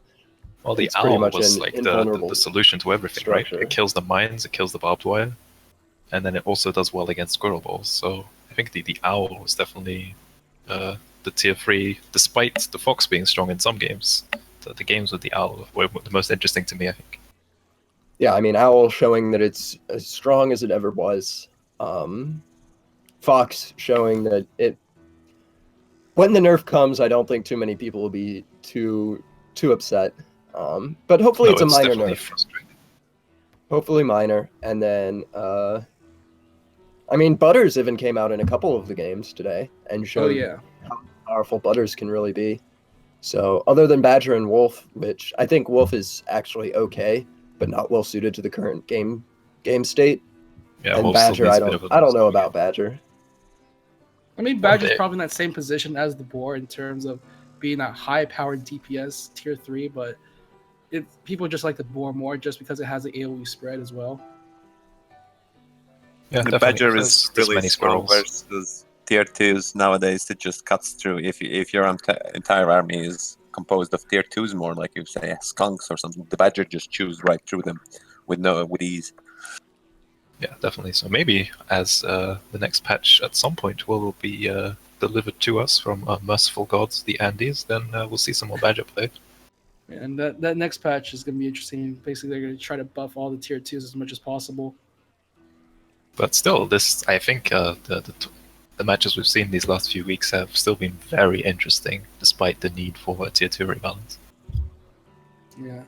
well, the it's pretty owl much was an like invulnerable the solution to everything, structure. right? It kills the mines, it kills the barbed wire, and then it also does well against squirrel balls. So I think the owl was definitely the tier 3, despite the fox being strong in some games. The games with the owl were the most interesting to me, I think. Yeah, I mean, owl showing that it's as strong as it ever was. Fox showing that when the nerf comes, I don't think too many people will be too upset. But hopefully it's a minor nerf. Frustrating. Hopefully minor. And then I mean, Butters even came out in a couple of the games today and showed Oh yeah. how powerful Butters can really be. So other than Badger and Wolf, which I think Wolf is actually okay, but not well suited to the current game state. Yeah, And Wolf still Badger, needs I a bit of don't know a about Badger. I mean, One Badger's day. probably in that same position as the Boar in terms of being a high-powered DPS tier 3, but people just like the Boar more just because it has the AoE spread as well. Yeah, The definitely. Badger There's is this really many strong squirrels. versus tier 2s nowadays. It just cuts through. If your entire army is composed of tier 2s more, like you say, skunks or something, the Badger just chews right through them with ease. Yeah, definitely. So maybe as the next patch at some point will be delivered to us from merciful gods, the Andes, then we'll see some more Badger play. And that next patch is going to be interesting. Basically, they're going to try to buff all the tier 2s as much as possible. But still, this I think the matches we've seen these last few weeks have still been very interesting, despite the need for a tier 2 rebalance. Yeah.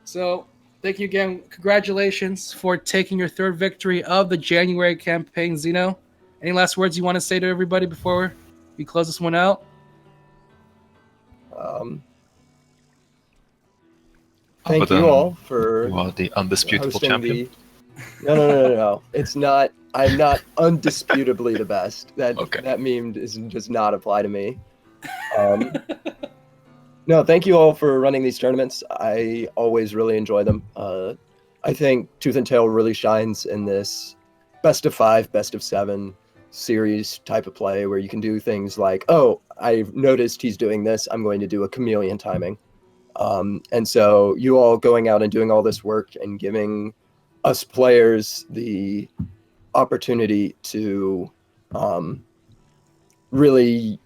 So, thank you again. Congratulations for taking your third victory of the January campaign, Zeno. Any last words you want to say to everybody before we close this one out? Thank you all for you are the undisputable hosting champion. No. It's not. I'm not undisputably the best. That Okay. that meme does not apply to me. No, thank you all for running these tournaments. I always really enjoy them. I think Tooth and Tail really shines in this best of 5, best of 7 series type of play where you can do things like, oh, I've noticed he's doing this. I'm going to do a chameleon timing. And so you all going out and doing all this work and giving us players the opportunity to really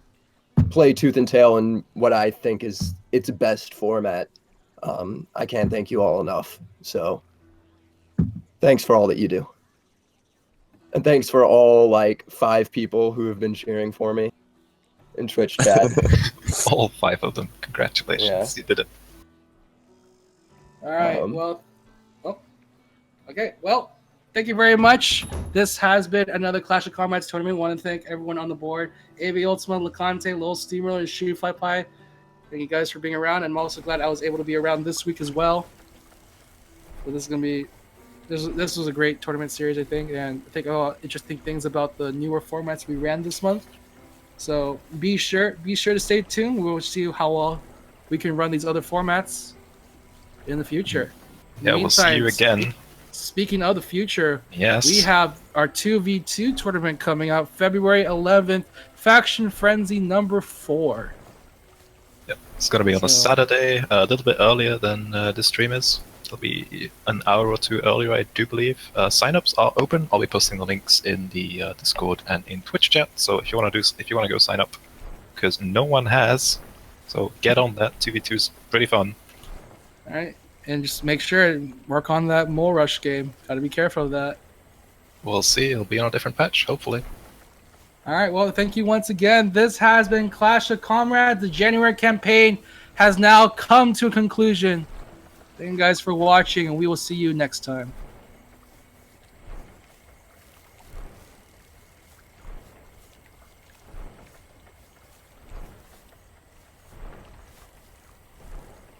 play Tooth and Tail in what I think is its best format. I can't thank you all enough. So thanks for all that you do. And thanks for all 5 people who have been cheering for me in Twitch chat. All 5 of them. Congratulations. Yeah. You did it. All right. Okay. Well, thank you very much. This has been another Clash of Comrades tournament. I want to thank everyone on the board. AV Ultima, Lacante, Lowell Steamroller, and Shoe Fly Pie. Thank you guys for being around. I'm also glad I was able to be around this week as well. So this is going to be... This was a great tournament series, I think. And I think interesting things about the newer formats we ran this month. So be sure to stay tuned. We'll see how well we can run these other formats in the future. Yeah, we'll see you again. Speaking of the future, yes, we have our 2v2 tournament coming out February 11th, Faction Frenzy number 4. Yep, it's going to be on a Saturday, a little bit earlier than this stream is. It'll be an hour or 2 earlier, I do believe. Sign-ups are open. I'll be posting the links in the Discord and in Twitch chat. So if you want to go sign up, because no one has, so get on that. 2v2 is pretty fun. All right. And just make sure and work on that Mole Rush game. Got to be careful of that. We'll see. It'll be on a different patch, hopefully. All right. Well, thank you once again. This has been Clash of Comrades. The January campaign has now come to a conclusion. Thank you guys for watching, and we will see you next time.